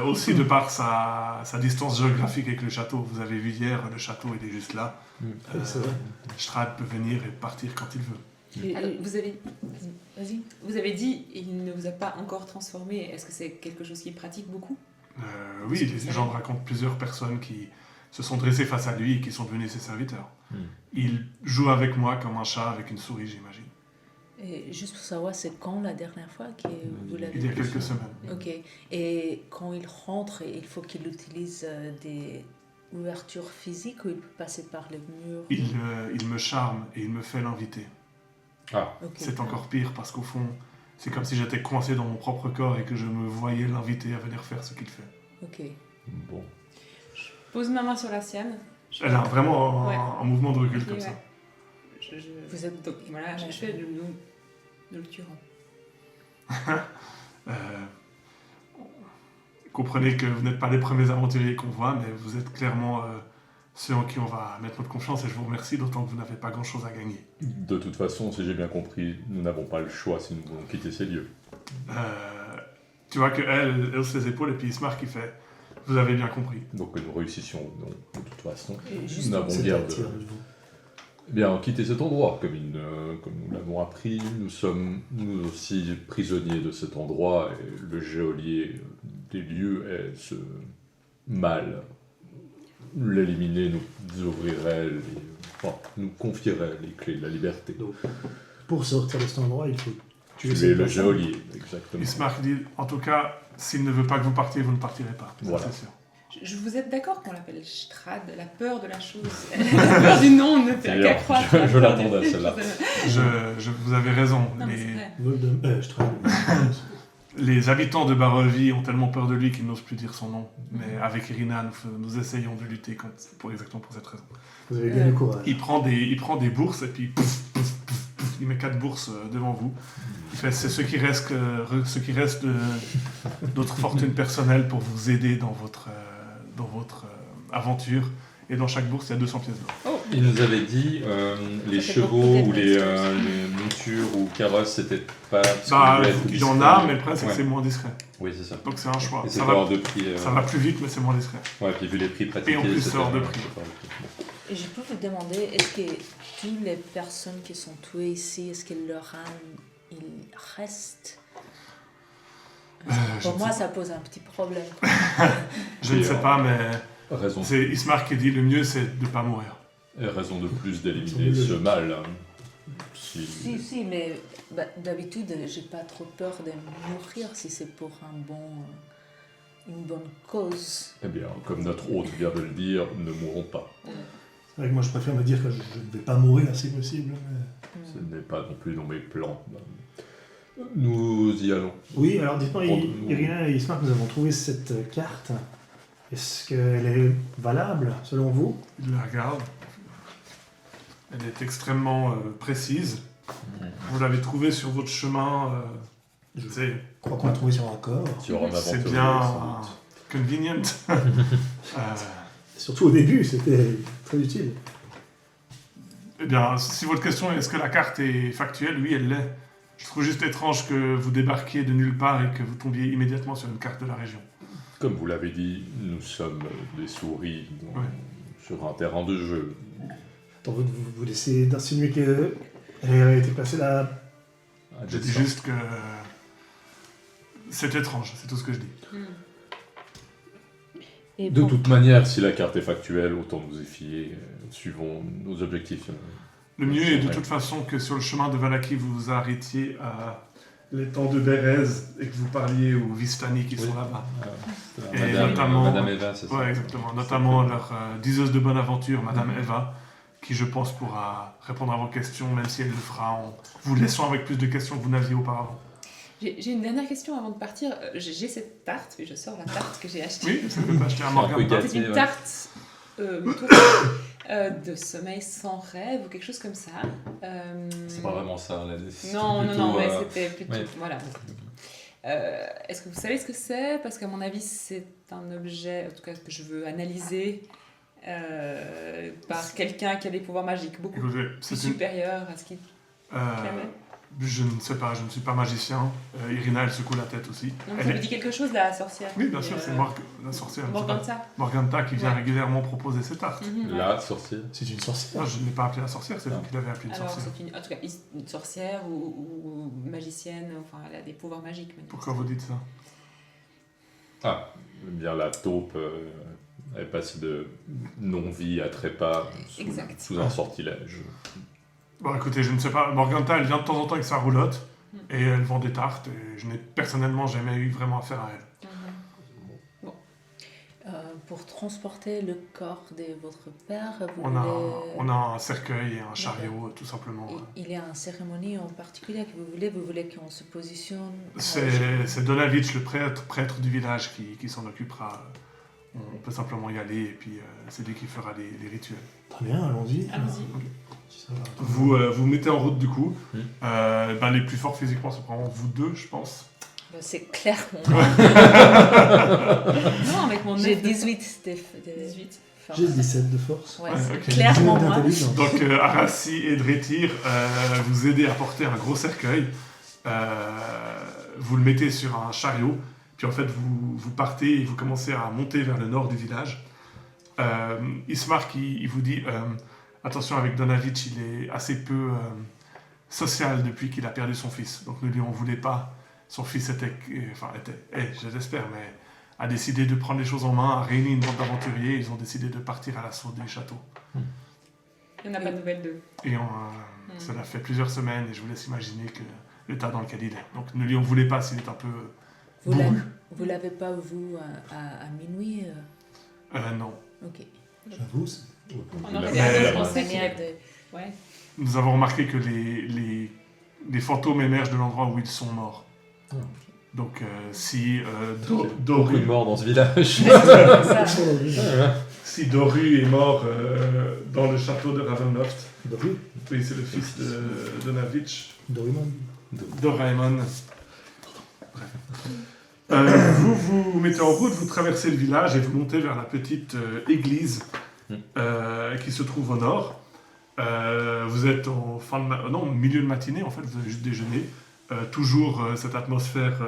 Speaker 1: Aussi de par sa distance géographique avec le château. Vous avez vu hier, le château il est juste là.
Speaker 4: Oui, c'est vrai.
Speaker 1: Strahd peut venir et partir quand il veut.
Speaker 3: Alors, vous avez
Speaker 5: Vas-y.
Speaker 3: Vous avez dit il ne vous a pas encore transformé. Est-ce que c'est quelque chose qu'il pratique beaucoup?
Speaker 1: Oui, les légendes racontent plusieurs personnes qui se sont dressées face à lui et qui sont devenus ses serviteurs. Il joue avec moi comme un chat avec une souris, j'imagine.
Speaker 5: Et juste pour savoir, c'est quand la dernière fois que vous l'avez
Speaker 1: Il y a
Speaker 5: vu?
Speaker 1: quelques semaines.
Speaker 5: Ok. Et quand il rentre, il faut qu'il utilise des ouvertures physiques ou il peut passer par les murs?
Speaker 1: Il me charme et il me fait l'inviter.
Speaker 2: Ah,
Speaker 5: Ok.
Speaker 1: C'est encore pire parce qu'au fond, c'est comme si j'étais coincé dans mon propre corps et que je me voyais l'inviter à venir faire ce qu'il fait.
Speaker 5: Ok.
Speaker 2: bon.
Speaker 3: Pose ma main sur la sienne.
Speaker 1: Elle a vraiment
Speaker 3: Ouais.
Speaker 1: un mouvement de recul
Speaker 3: Ok,
Speaker 1: comme
Speaker 3: ouais.
Speaker 1: ça.
Speaker 3: Vous êtes donc voilà, je fais nous le tuerons.
Speaker 1: Comprenez que vous n'êtes pas les premiers aventuriers qu'on voit, mais vous êtes clairement ceux en qui on va mettre notre confiance et je vous remercie, d'autant que vous n'avez pas grand-chose à gagner.
Speaker 2: De toute façon, si j'ai bien compris, nous n'avons pas le choix si nous voulons quitter ces lieux.
Speaker 1: Tu vois qu'elle hausse les épaules et puis Ismark il fait « Vous avez bien compris ».
Speaker 2: Donc que nous réussissions ou non, de toute façon,
Speaker 5: Et juste
Speaker 2: nous n'avons
Speaker 4: C'est
Speaker 2: guère
Speaker 4: à
Speaker 2: de...
Speaker 4: tirer de vous.
Speaker 2: Eh bien, quitter cet endroit, comme nous l'avons appris, nous sommes nous aussi prisonniers de cet endroit, et le geôlier des lieux est ce mal. L'éliminer nous ouvrirait, nous confierait les clés de la liberté.
Speaker 4: Donc, pour sortir de cet endroit, il faut tuer
Speaker 2: Tu es
Speaker 4: cette
Speaker 2: le
Speaker 4: personne.
Speaker 2: geôlier, exactement.
Speaker 1: Ismark dit « En tout cas, s'il ne veut pas que vous partiez, vous ne partirez pas. Ça,
Speaker 2: Voilà.
Speaker 1: c'est sûr.
Speaker 3: Vous êtes d'accord qu'on l'appelle Strahd, la peur de la chose, la peur du nom ne fait
Speaker 2: D'ailleurs,
Speaker 3: qu'accroître.
Speaker 2: je
Speaker 3: la peur
Speaker 2: l'attendais,
Speaker 3: des-
Speaker 2: celle-là.
Speaker 1: Vous avez raison.
Speaker 3: Non, mais c'est vrai.
Speaker 4: Je travaille.
Speaker 1: Les habitants de Barolvi ont tellement peur de lui qu'ils n'osent plus dire son nom. Mais avec Irina, nous essayons de lutter exactement pour cette raison.
Speaker 4: Vous avez bien du courage.
Speaker 1: Il prend des bourses et puis pouf, pouf, pouf, pouf, il met 4 bourses devant vous. Il fait c'est ce qui reste d'autres fortunes personnelles pour vous aider dans votre aventure. Et dans chaque bourse, il y a 200 pièces d'or.
Speaker 2: Il nous avait dit les
Speaker 5: Ça fait
Speaker 2: chevaux
Speaker 5: beaucoup
Speaker 2: ou les
Speaker 5: d'administration.
Speaker 2: montures ou carrosses, c'était pas... parce
Speaker 1: Bah,
Speaker 2: qu'il voulait être
Speaker 1: il y en a,
Speaker 2: discret.
Speaker 1: mais le problème c'est que
Speaker 2: Ouais.
Speaker 1: c'est moins discret.
Speaker 2: Oui, c'est ça.
Speaker 1: Donc c'est un choix.
Speaker 2: Et c'est
Speaker 1: Ça
Speaker 2: hors
Speaker 1: va,
Speaker 2: de prix.
Speaker 1: ça va plus vite, mais c'est moins discret.
Speaker 2: Ouais, puis vu les prix pratiqués,
Speaker 1: Et en plus,
Speaker 2: c'était-
Speaker 1: c'est hors de prix.
Speaker 2: c'était hors de prix.
Speaker 5: Et je peux vous demander, est-ce que toutes les personnes qui sont tuées ici, est-ce que leur âme, il reste?
Speaker 1: je
Speaker 5: Pour
Speaker 1: ne
Speaker 5: moi,
Speaker 1: sais
Speaker 5: ça pose un petit problème.
Speaker 1: Je ne sais pas, mais
Speaker 2: Raison,
Speaker 1: c'est Ismark qui dit le mieux c'est de ne pas mourir.
Speaker 2: raison de plus d'éliminer ce mal. Hein.
Speaker 5: Si, mais d'habitude, j'ai pas trop peur de mourir si c'est pour une bonne cause.
Speaker 2: Eh bien, comme notre hôte vient de le dire, ne mourrons pas.
Speaker 4: C'est vrai que moi, je préfère me dire que je ne vais pas mourir si possible. mais-
Speaker 2: Ce n'est pas non plus dans mes plans. Nous y allons.
Speaker 4: Oui, alors dites-moi,
Speaker 2: On-
Speaker 4: Irina et Ismark, nous avons trouvé cette carte. Est-ce qu'elle est valable, selon vous?
Speaker 1: Il la regarde. Elle est extrêmement précise. Vous l'avez trouvée sur votre chemin.
Speaker 4: Je
Speaker 1: C'est
Speaker 4: Je crois qu'on l'a trouvé sur un corps.
Speaker 2: Sur un
Speaker 1: c'est
Speaker 2: aventurier,
Speaker 1: bien
Speaker 2: sans doute.
Speaker 1: convenient.
Speaker 4: Surtout au début, c'était très utile.
Speaker 1: Eh bien, si votre question est est-ce que la carte est factuelle, oui, elle l'est. Je trouve juste étrange que vous débarquiez de nulle part et que vous tombiez immédiatement sur une carte de la région.
Speaker 2: Comme vous l'avez dit, nous sommes des souris sur un terrain de jeu.
Speaker 4: Attends, vous laissez d'insinuer qu'elle a été placée là.
Speaker 1: Je dis juste que c'est étrange, c'est tout ce que je dis.
Speaker 5: Et
Speaker 2: De
Speaker 5: bon,
Speaker 2: toute manière, si la carte est factuelle, autant nous y fier. Suivons nos objectifs.
Speaker 1: Le mieux est de toute façon que sur le chemin de Valaki, vous vous arrêtiez à l'étang de Bérez et que vous parliez aux Vistani qui sont là-bas. Et notamment-
Speaker 2: Madame Eva, c'est ça.
Speaker 1: Ouais, exactement. Notamment leur diseuse de bonne aventure, Madame Eva, qui je pense pourra répondre à vos questions, même si elle le fera en vous laissant avec plus de questions que vous n'aviez auparavant.
Speaker 3: J'ai une dernière question avant de partir. J'ai cette tarte, mais je sors la tarte que j'ai achetée.
Speaker 1: Oui, ça ne peut pas acheter un
Speaker 2: Un peu
Speaker 1: Morgan.
Speaker 2: gâté.
Speaker 3: C'est une
Speaker 2: ouais.
Speaker 3: tarte de sommeil sans rêve ou quelque chose comme ça.
Speaker 2: C'est pas vraiment ça. Là. C'est
Speaker 3: Non,
Speaker 2: plutôt,
Speaker 3: non, mais c'était plutôt...
Speaker 2: ouais.
Speaker 3: Voilà. Est-ce que vous savez ce que c'est? Parce qu'à mon avis, c'est un objet, en tout cas, que je veux analyser par quelqu'un qui a des pouvoirs magiques beaucoup
Speaker 1: Écoutez,
Speaker 3: plus
Speaker 1: c'est une...
Speaker 3: supérieurs à ce qu'il avait.
Speaker 1: Je ne sais pas, je ne suis pas magicien. Irina, elle secoue la tête aussi.
Speaker 3: Donc
Speaker 1: Elle
Speaker 3: ça
Speaker 1: est-
Speaker 3: vous dit quelque chose, la sorcière?
Speaker 1: Oui, bien sûr, c'est la sorcière.
Speaker 3: Morganta.
Speaker 1: Morganta qui vient
Speaker 3: Ouais.
Speaker 1: régulièrement proposer ses tartes.
Speaker 3: Mhm,
Speaker 2: La sorcière.
Speaker 4: C'est une sorcière.
Speaker 1: Non, je ne l'ai pas appelée la sorcière, c'est
Speaker 2: Non.
Speaker 1: vous qui l'avez appelée une
Speaker 3: Alors,
Speaker 1: sorcière.
Speaker 3: c'est en tout cas une sorcière ou magicienne, enfin, elle a des pouvoirs magiques. maintenant.
Speaker 1: Pourquoi vous dites ça?
Speaker 2: Ah, bien la taupe, elle passe de non-vie à trépas
Speaker 3: Exact.
Speaker 2: sous un sortilège.
Speaker 1: Bon, écoutez, je ne sais pas. Morganta, elle vient de temps en temps avec sa roulotte et elle vend des tartes. Et je n'ai personnellement jamais eu vraiment affaire à elle.
Speaker 3: Mhm.
Speaker 5: pour transporter le corps de votre père, vous
Speaker 1: On
Speaker 5: voulez...
Speaker 1: a un cercueil et un chariot, tout simplement.
Speaker 5: Il y a une cérémonie en particulier que vous voulez qu'on se positionne à-
Speaker 1: C'est Donavitch, le prêtre du village, qui s'en occupera. On peut simplement y aller et puis c'est lui qui fera les rituels.
Speaker 4: Très bien, allons-y.
Speaker 3: Allons-y.
Speaker 4: Ça va.
Speaker 1: Vous mettez en route du coup.
Speaker 2: Mm.
Speaker 1: Les plus forts physiquement, c'est probablement vous deux, je pense.
Speaker 5: C'est clairement...
Speaker 3: Non, avec mon
Speaker 5: J'ai
Speaker 3: 9 de
Speaker 5: 18 de
Speaker 3: 18.
Speaker 5: force.
Speaker 4: J'ai 17 de force.
Speaker 5: Ouais,
Speaker 1: Ouais,
Speaker 5: c'est
Speaker 1: ok.
Speaker 5: clairement moi.
Speaker 4: D'intelligence.
Speaker 1: Donc Arassi et Dretir vous aidez à porter un gros cercueil. Vous le mettez sur un chariot. Puis en fait, vous partez et vous commencez à monter vers le nord du village. Ismark, il vous dit attention, avec Donavitch, il est assez peu social depuis qu'il a perdu son fils. Donc ne lui en voulez pas. Son fils était, je l'espère, mais a décidé de prendre les choses en main, a réuni une bande d'aventuriers. Ils ont décidé de partir à l'assaut du château.
Speaker 3: Il n'y en a pas de nouvelles d'eux.
Speaker 1: Et cela fait plusieurs semaines et je vous laisse imaginer que l'état dans lequel il est. Donc ne lui en voulez pas s'il est un peu bourru.
Speaker 5: Vous l'avez pas, vous, à minuit
Speaker 1: Non.
Speaker 5: Ok.
Speaker 4: J'avoue, c'est-
Speaker 3: On
Speaker 2: La-
Speaker 3: aurait
Speaker 1: Mais-
Speaker 3: bien
Speaker 5: Une
Speaker 3: pensé qu'il
Speaker 5: manière
Speaker 3: avait...
Speaker 5: de...
Speaker 3: Ouais.
Speaker 1: Nous avons remarqué que les fantômes émergent de l'endroit où ils sont morts.
Speaker 2: Ah.
Speaker 1: Donc si
Speaker 2: Beaucoup de
Speaker 1: Doru,
Speaker 2: morts dans ce village.
Speaker 5: Ça.
Speaker 1: si Doru est mort dans le château de Ravenloft,
Speaker 4: Doru.
Speaker 1: oui, c'est le fils de Donavitch,
Speaker 4: Dorimon.
Speaker 1: Doraemon. Vous vous mettez en route, vous traversez le village et vous montez vers la petite église qui se trouve au nord. Vous êtes en au milieu de matinée, en fait, vous avez juste déjeuné. Toujours cette atmosphère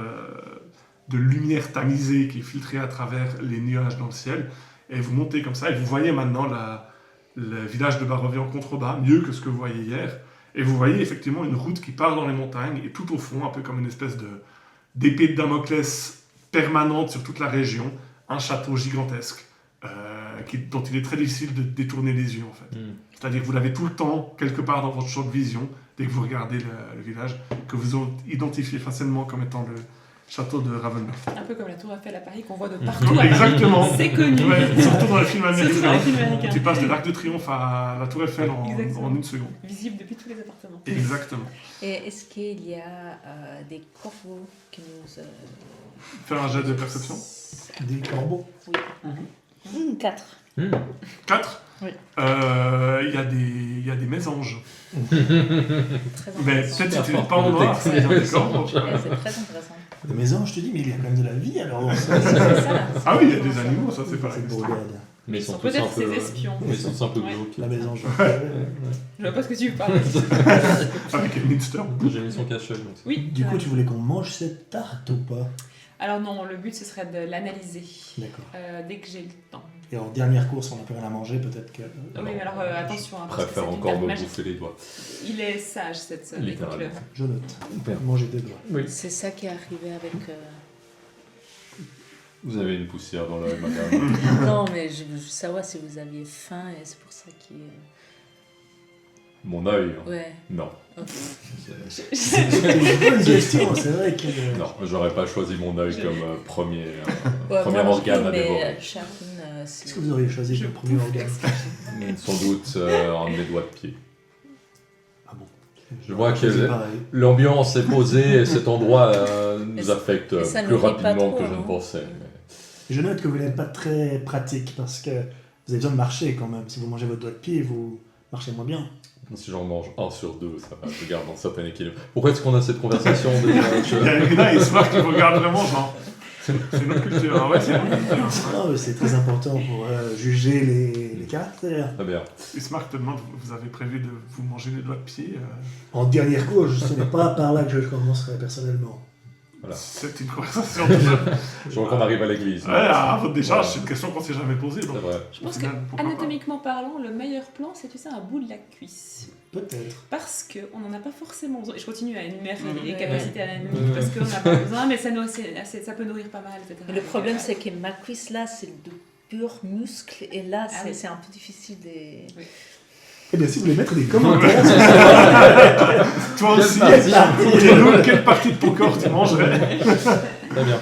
Speaker 1: de lumière tamisée qui est filtrée à travers les nuages dans le ciel. Et vous montez comme ça et vous voyez maintenant le village de Barovie en contrebas, mieux que ce que vous voyez hier. Et vous voyez effectivement une route qui part dans les montagnes et tout au fond, un peu comme une espèce d'épée de Damoclès permanente sur toute la région, un château gigantesque dont il est très difficile de détourner les yeux en fait. C'est-à-dire que vous l'avez tout le temps, quelque part dans votre champ de vision, dès que vous regardez le village, que vous identifiez facilement comme étant le château de Ravenloft.
Speaker 3: Un peu comme la tour Eiffel à Paris qu'on voit de partout.
Speaker 1: Exactement.
Speaker 3: C'est connu.
Speaker 1: Ouais, surtout dans les films
Speaker 3: Surtout dans les
Speaker 1: américains.
Speaker 3: films américains.
Speaker 1: Tu passes de l'Arc de Triomphe à la tour Eiffel
Speaker 3: Exactement.
Speaker 1: en une seconde.
Speaker 3: Visible depuis tous les appartements.
Speaker 1: Exactement.
Speaker 5: Et est-ce qu'il y a des corbeaux qui nous...
Speaker 1: Faire un jet de perception.
Speaker 4: Des corbeaux.
Speaker 5: Oui. 4.
Speaker 1: 4.
Speaker 5: Oui.
Speaker 1: Il y a des mésanges.
Speaker 5: Très
Speaker 1: Mais
Speaker 5: intéressant.
Speaker 1: peut-être si tu
Speaker 2: fort
Speaker 1: n'es pas en noir,
Speaker 2: pour
Speaker 1: c'est
Speaker 5: détecter.
Speaker 1: des corbeaux.
Speaker 5: Ouais, c'est très intéressant.
Speaker 4: Des maisons, je te dis, mais il y a quand même de la vie alors.
Speaker 5: C'est ça.
Speaker 1: Ah oui, il y a des animaux, ça c'est pas
Speaker 4: C'est
Speaker 1: la
Speaker 4: beau,
Speaker 1: question.
Speaker 4: regarde.
Speaker 2: Mais ils
Speaker 3: Ils
Speaker 2: sont
Speaker 3: sont
Speaker 2: tous un
Speaker 3: peut-être
Speaker 2: peu.
Speaker 3: ses espions.
Speaker 2: Mais ils sont un peu
Speaker 3: Ouais.
Speaker 2: glauques.
Speaker 4: La maison, je
Speaker 3: Je vois pas ce que tu parles.
Speaker 1: Avec Elminster.
Speaker 2: J'ai mis son cache-œil. donc c'est-
Speaker 3: Oui.
Speaker 4: Du coup, tu voulais qu'on mange cette tarte ou pas?
Speaker 3: Alors non, le but ce serait de l'analyser
Speaker 4: D'accord.
Speaker 3: dès que j'ai le temps.
Speaker 4: Et en dernière course, on n'a plus rien à manger, peut-être que...
Speaker 3: Oui, mais alors attention.
Speaker 2: Je
Speaker 3: parce que
Speaker 2: préfère
Speaker 3: c'est une
Speaker 2: encore
Speaker 3: carte
Speaker 2: me
Speaker 3: magique.
Speaker 2: bouffer les doigts.
Speaker 3: Il est sage cette
Speaker 2: Littéralement.
Speaker 3: écoute-le.
Speaker 4: Je note.
Speaker 2: Bien.
Speaker 4: Manger des doigts.
Speaker 5: C'est ça qui est arrivé avec...
Speaker 2: Vous avez une poussière dans l'œil, madame.
Speaker 5: Non, mais je veux savoir si vous aviez faim et c'est pour ça qu'il...
Speaker 2: Mon œil,
Speaker 5: Ouais.
Speaker 2: non.
Speaker 5: Ok.
Speaker 4: C'est une bonne question, c'est vrai que...
Speaker 2: Non, j'aurais pas choisi mon œil comme premier
Speaker 5: Ouais,
Speaker 2: premier
Speaker 5: moi,
Speaker 2: organe à
Speaker 5: mais
Speaker 2: dévorer.
Speaker 5: Chacune,
Speaker 4: Qu'est-ce que vous auriez choisi
Speaker 3: Je
Speaker 4: le premier
Speaker 3: bouffe
Speaker 4: organe?
Speaker 2: Sans doute un de mes doigts de pied.
Speaker 4: Ah bon.
Speaker 2: Je vois
Speaker 4: C'est
Speaker 2: que
Speaker 4: pareil.
Speaker 2: l'ambiance est posée et cet endroit nous affecte
Speaker 5: et ça
Speaker 2: plus
Speaker 5: nourrit pas
Speaker 2: rapidement
Speaker 5: trop,
Speaker 2: que je ne
Speaker 5: non
Speaker 2: pensais.
Speaker 4: Je note que vous n'êtes pas très pratique parce que vous avez besoin de marcher quand même. Si vous mangez votre doigt de pied, vous marchez moins bien.
Speaker 2: Si j'en mange 1 sur 2, ça va, je garde un certain équilibre. Pourquoi est-ce qu'on a cette conversation déjà
Speaker 1: Il y a Irina et Smart qui vous regardent vraiment, genre. C'est notre culture, hein, ouais, c'est notre culture.
Speaker 4: Non, mais c'est très important pour juger les caractères.
Speaker 2: Très bien.
Speaker 1: Et Smart te demande, vous avez prévu de vous manger les doigts de pied
Speaker 4: En dernière course, ce n'est pas par là que je commencerai personnellement.
Speaker 2: Voilà.
Speaker 1: C'est une conversation déjà.
Speaker 2: Je vois qu'on arrive à l'église.
Speaker 1: Ouais, à votre décharge,
Speaker 2: Ouais.
Speaker 1: c'est une question qu'on s'est jamais posée.
Speaker 2: C'est
Speaker 1: Donc,
Speaker 2: vrai.
Speaker 3: Je
Speaker 1: au
Speaker 3: pense
Speaker 1: final, pourquoi pas.
Speaker 3: qu'anatomiquement parlant, le meilleur plan, c'est tu sais, un bout de la cuisse.
Speaker 4: Peut-être.
Speaker 3: Parce qu'on n'en a pas forcément besoin. Et je continue à énumérer les
Speaker 5: Ouais.
Speaker 3: capacités anatomiques parce qu'on n'a pas besoin, mais ça peut nourrir pas mal, etc.
Speaker 5: Mais le problème, c'est que ma cuisse là, c'est de purs muscles et là,
Speaker 3: Ah oui.
Speaker 5: c'est un peu difficile de.
Speaker 4: Eh bien, si vous voulez mettre des commentaires sur ça,
Speaker 1: Toi aussi, quelle partie de ton corps tu mangerais?
Speaker 2: Très bien.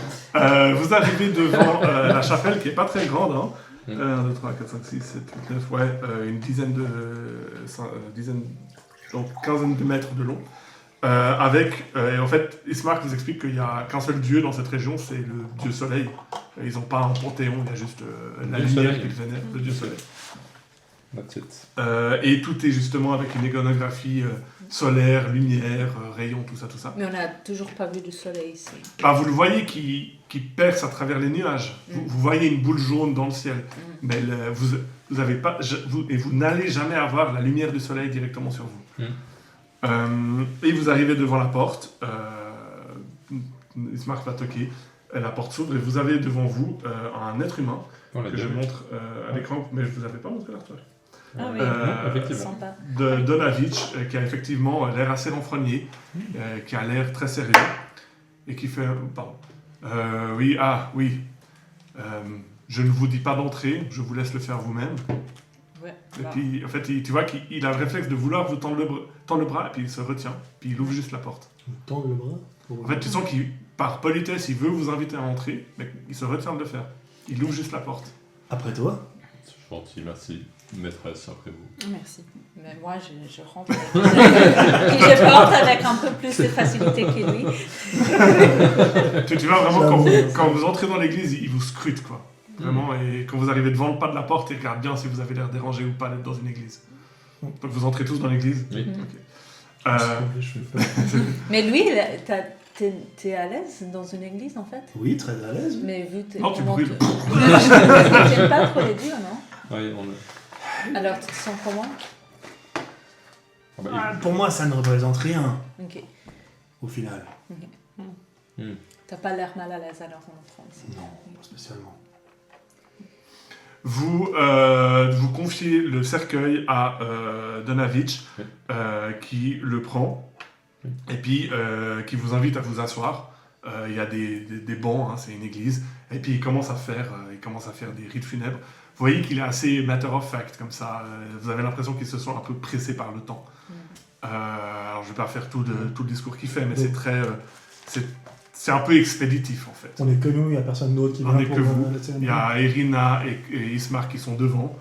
Speaker 1: Vous arrivez devant la chapelle qui est pas très grande. Hein.
Speaker 2: Mm.
Speaker 1: 1, 2, 3, 4, 5, 6, 7, 8, 9, ouais, une dizaine de. Donc quinzaine de mètres de long. Et en fait, Ismark nous explique qu'il n'y a qu'un seul dieu dans cette région, c'est le dieu soleil. Ils n'ont pas un panthéon, il y a juste la
Speaker 2: Dieu
Speaker 1: lumière
Speaker 2: soleil.
Speaker 1: qu'ils vénèrent, le dieu soleil.
Speaker 2: That's it.
Speaker 1: Et tout est justement avec une iconographie solaire, lumière, rayons, tout ça, tout ça.
Speaker 5: Mais on n'a toujours pas vu du soleil ici.
Speaker 1: Bah, vous le voyez qui perce à travers les nuages. Vous voyez une boule jaune dans le ciel. Mais vous avez pas, vous n'allez jamais avoir la lumière du soleil directement sur vous. Et vous arrivez devant la porte. Ismark va toquer. La porte s'ouvre et vous avez devant vous un être humain
Speaker 2: On l'a
Speaker 1: que
Speaker 2: déjà
Speaker 1: je
Speaker 2: vu.
Speaker 1: montre à l'écran, mais je vous avais pas montré l'artwork.
Speaker 5: Ah oui,
Speaker 2: Effectivement.
Speaker 5: sympa.
Speaker 1: De Donavitch, qui a effectivement l'air assez renfrogné, qui a l'air très sérieux, et qui fait... Pardon. Oui, je ne vous dis pas d'entrer, je vous laisse le faire vous-même.
Speaker 5: Ouais.
Speaker 1: Et puis, en fait, tu vois qu'il a le réflexe de vouloir vous tendre le bras, et puis il se retient, puis il ouvre juste la porte.
Speaker 4: tendre le bras. Pour...
Speaker 1: En fait, tu sens qu'il, par politesse, il veut vous inviter à entrer, mais il se retient de le faire. Il ouvre juste la porte.
Speaker 4: Après toi.
Speaker 2: C'est gentil, merci. Maîtresse, après vous.
Speaker 3: Merci.
Speaker 5: Mais moi, je rentre avec qui je porte avec un peu plus de facilité que lui.
Speaker 1: Tu vois vraiment,
Speaker 4: J'avoue.
Speaker 1: quand vous entrez dans l'église, il vous scrute, quoi. Vraiment, et quand vous arrivez devant le pas de la porte, il regarde bien si vous avez l'air dérangé ou pas d'être dans une église. Donc vous entrez tous dans l'église.
Speaker 2: Oui.
Speaker 1: Ok.
Speaker 5: Mais lui, t'es à l'aise dans une église en fait?
Speaker 4: Oui, très à l'aise.
Speaker 5: Mais vu
Speaker 1: Non, tu
Speaker 5: comment
Speaker 1: brûles.
Speaker 5: T'aimes pas trop les durs, non?
Speaker 2: Oui,
Speaker 5: Alors tu te sens comment?
Speaker 2: Ah bah,
Speaker 4: Ah, pour moi, ça ne représente rien,
Speaker 5: Ok.
Speaker 4: au final.
Speaker 5: T'as pas l'air mal à l'aise alors en entrant ici?
Speaker 4: Non, pas spécialement.
Speaker 1: Vous confiez le cercueil à Donavitch,
Speaker 2: Oui.
Speaker 1: qui le prend, et puis qui vous invite à vous asseoir. Il y a des bancs, hein, c'est une église, et puis il commence à faire des rites funèbres. Vous voyez qu'il est assez matter of fact, comme ça. Vous avez l'impression qu'il se sent un peu pressé par le temps. Alors je vais pas faire tout le discours qu'il fait, mais c'est très... c'est un peu expéditif, en fait.
Speaker 4: On est que nous, il n'y a personne d'autre qui
Speaker 1: On
Speaker 4: vient
Speaker 1: est
Speaker 4: pour
Speaker 1: que vous.
Speaker 4: la
Speaker 1: Il
Speaker 4: cérémonie.
Speaker 1: y a Irina et Ismark qui sont devant.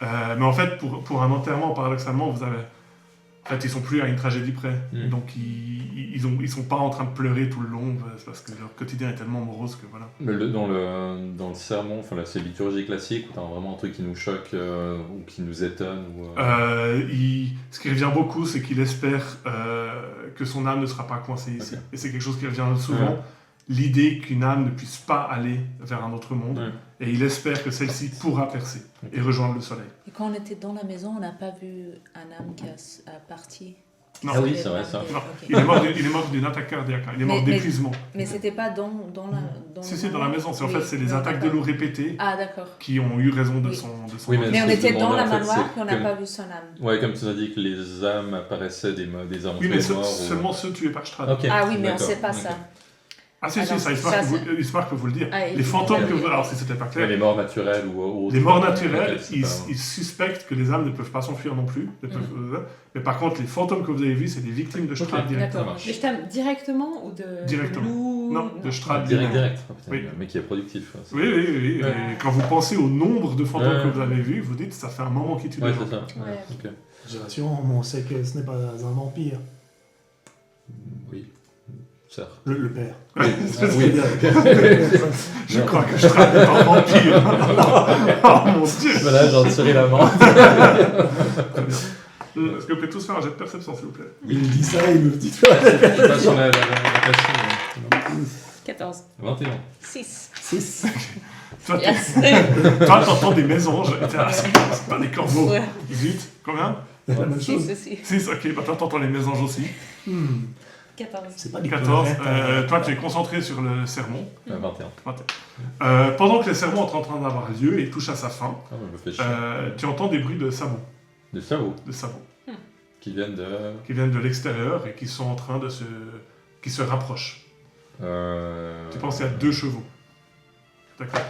Speaker 1: Mais en fait, pour un enterrement, paradoxalement, en fait, ils sont plus à une tragédie près. Donc, ils sont pas en train de pleurer tout le long, parce que leur quotidien est tellement morose que voilà.
Speaker 2: Mais dans le sermon, enfin la liturgie classique, où t'as vraiment un truc qui nous choque ou qui nous étonne ou,
Speaker 1: Ce qui revient beaucoup, c'est qu'il espère que son âme ne sera pas coincée ici.
Speaker 2: Ok.
Speaker 1: Et c'est quelque chose qui revient souvent.
Speaker 2: Ouais.
Speaker 1: L'idée qu'une âme ne puisse pas aller vers un autre monde.
Speaker 2: Ouais.
Speaker 1: Et il espère que celle-ci pourra percer et rejoindre le soleil.
Speaker 5: Et quand on était dans la maison, on n'a pas vu un âme qui a parti.
Speaker 1: Non.
Speaker 2: Ah oui, c'est vrai, ça.
Speaker 1: Non.
Speaker 5: Ok.
Speaker 1: Il est mort d'une attaque cardiaque. Il est mort
Speaker 5: Mais-
Speaker 1: d'épuisement.
Speaker 5: Mais c'était pas dans la...
Speaker 1: Si, dans la maison. En
Speaker 5: Oui,
Speaker 1: fait, c'est les
Speaker 5: non,
Speaker 1: attaques de
Speaker 5: d'accord.
Speaker 1: l'eau répétées
Speaker 5: Ah, d'accord.
Speaker 1: qui ont eu raison de
Speaker 5: Oui.
Speaker 1: son
Speaker 2: Oui, mais
Speaker 5: Mais on
Speaker 2: ce que je
Speaker 5: était dans
Speaker 2: demandais,
Speaker 5: la
Speaker 2: en fait,
Speaker 5: manoir,
Speaker 2: c'est
Speaker 5: puis on n'a
Speaker 2: que-
Speaker 5: pas vu son âme.
Speaker 2: Ouais, comme tu as dit que les âmes apparaissaient des âmes
Speaker 1: Oui, mais
Speaker 2: morts. ou-
Speaker 1: seulement ceux tués par Strahd.
Speaker 2: Ok,
Speaker 5: Ah oui, mais on
Speaker 2: d'accord,
Speaker 5: sait pas
Speaker 2: ok.
Speaker 5: ça.
Speaker 1: Ah si,
Speaker 5: Alors,
Speaker 1: ça,
Speaker 5: ça,
Speaker 1: Ismark peut vous le dire.
Speaker 5: Ah,
Speaker 1: les
Speaker 5: il-
Speaker 1: fantômes
Speaker 5: il-
Speaker 1: que vous...
Speaker 5: il-
Speaker 1: Alors, si c'était pas
Speaker 2: Mais
Speaker 1: clair,
Speaker 2: les morts naturelles ou autres.
Speaker 1: les morts naturels,
Speaker 2: Ok, c'est
Speaker 1: ils
Speaker 2: pas-
Speaker 1: suspectent que les âmes ne peuvent pas s'enfuir non plus. Mais par contre, les fantômes que vous avez vus, c'est des victimes de Strahd
Speaker 2: Ok.
Speaker 1: directement.
Speaker 3: D'accord.
Speaker 2: marche.
Speaker 3: Mais je t'aime directement ou de
Speaker 1: Directement.
Speaker 3: loup
Speaker 1: Non, de Strahd
Speaker 2: Direct.
Speaker 1: direct.
Speaker 2: Oh, putain,
Speaker 1: Oui.
Speaker 2: le mec qui est productif.
Speaker 1: Oui. Et
Speaker 2: Ouais.
Speaker 1: quand vous pensez au nombre de fantômes
Speaker 2: Ouais.
Speaker 1: que vous avez vus, vous dites ça fait un moment qu'ils tuent
Speaker 2: Ouais,
Speaker 1: des gens.
Speaker 2: c'est ça.
Speaker 3: Ouais.
Speaker 2: Ok.
Speaker 4: J'ai rassure, mais on sait que ce n'est pas un vampire.
Speaker 2: Oui. Certes.
Speaker 4: Le père.
Speaker 1: Ouais,
Speaker 2: Ah,
Speaker 1: c'est-
Speaker 2: oui.
Speaker 1: Je crois que Strahd est un vampire. Oh mon dieu.
Speaker 2: Voilà, j'en tirais la main.
Speaker 1: Est-ce que vous pouvez tous faire un jet de perception, s'il vous plaît?
Speaker 4: Il me dit ça, il me dit
Speaker 2: Je suis pas sur la passion.
Speaker 3: 14.
Speaker 2: 21.
Speaker 5: 6.
Speaker 4: 6.
Speaker 1: Toi,
Speaker 3: Yes.
Speaker 1: toi, t'entends des mésanges. C'est pas des corbeaux.
Speaker 5: Ouais.
Speaker 1: Zut, combien?
Speaker 4: La même
Speaker 5: 6
Speaker 4: chose.
Speaker 5: aussi.
Speaker 1: 6, ok. Bah toi, t'entends les mésanges aussi.
Speaker 3: 14.
Speaker 4: C'est pas des
Speaker 1: 14.
Speaker 4: pleurettes,
Speaker 1: Toi, tu es concentré sur le sermon.
Speaker 2: 21.
Speaker 1: Pendant que le sermon est en train d'avoir lieu et touche à sa fin,
Speaker 2: Ah, me fait chier.
Speaker 1: tu entends des bruits de sabots,
Speaker 2: Des sabots qui viennent de.
Speaker 1: qui viennent de l'extérieur et qui sont en train de qui se rapprochent. Tu penses qu'il y a 2 chevaux. D'accord.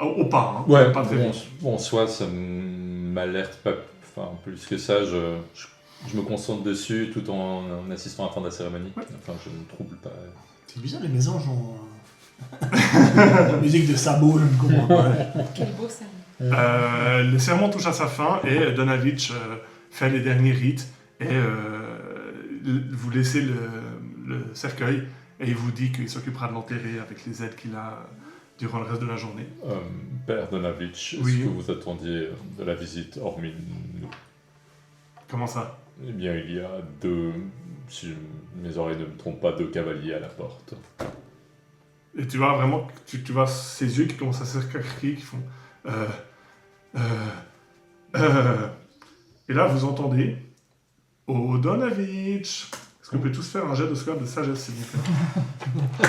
Speaker 1: Au pas, hein.
Speaker 2: Ouais,
Speaker 1: Pas très
Speaker 2: bon,
Speaker 1: vite.
Speaker 2: bon, soit ça m'alerte pas, enfin plus que ça, je me concentre dessus tout en assistant à la fin de la cérémonie.
Speaker 1: Ouais.
Speaker 2: Enfin, je ne trouble pas.
Speaker 4: C'est bizarre, les mésanges ont. Musique de sabot, je ne comprends pas.
Speaker 3: Quel beau ça.
Speaker 1: Le sermon touche à sa fin et Donavitch fait les derniers rites et vous laissez le cercueil et il vous dit qu'il s'occupera de l'enterrer avec les aides qu'il a durant le reste de la journée.
Speaker 2: Père Donavitch,
Speaker 1: Oui.
Speaker 2: est-ce que vous attendiez de la visite hormis nous?
Speaker 1: Comment ça?
Speaker 2: Eh bien, il y a 2, si mes oreilles ne me trompent pas, 2 cavaliers à la porte.
Speaker 1: Et tu vois vraiment, tu vois ses yeux qui commencent à s'écarquiller, qui font... Et là, vous entendez... Oh, Donavitch! Est-ce que vous pouvez tous faire un jet de score de sagesse, s'il vous plaît?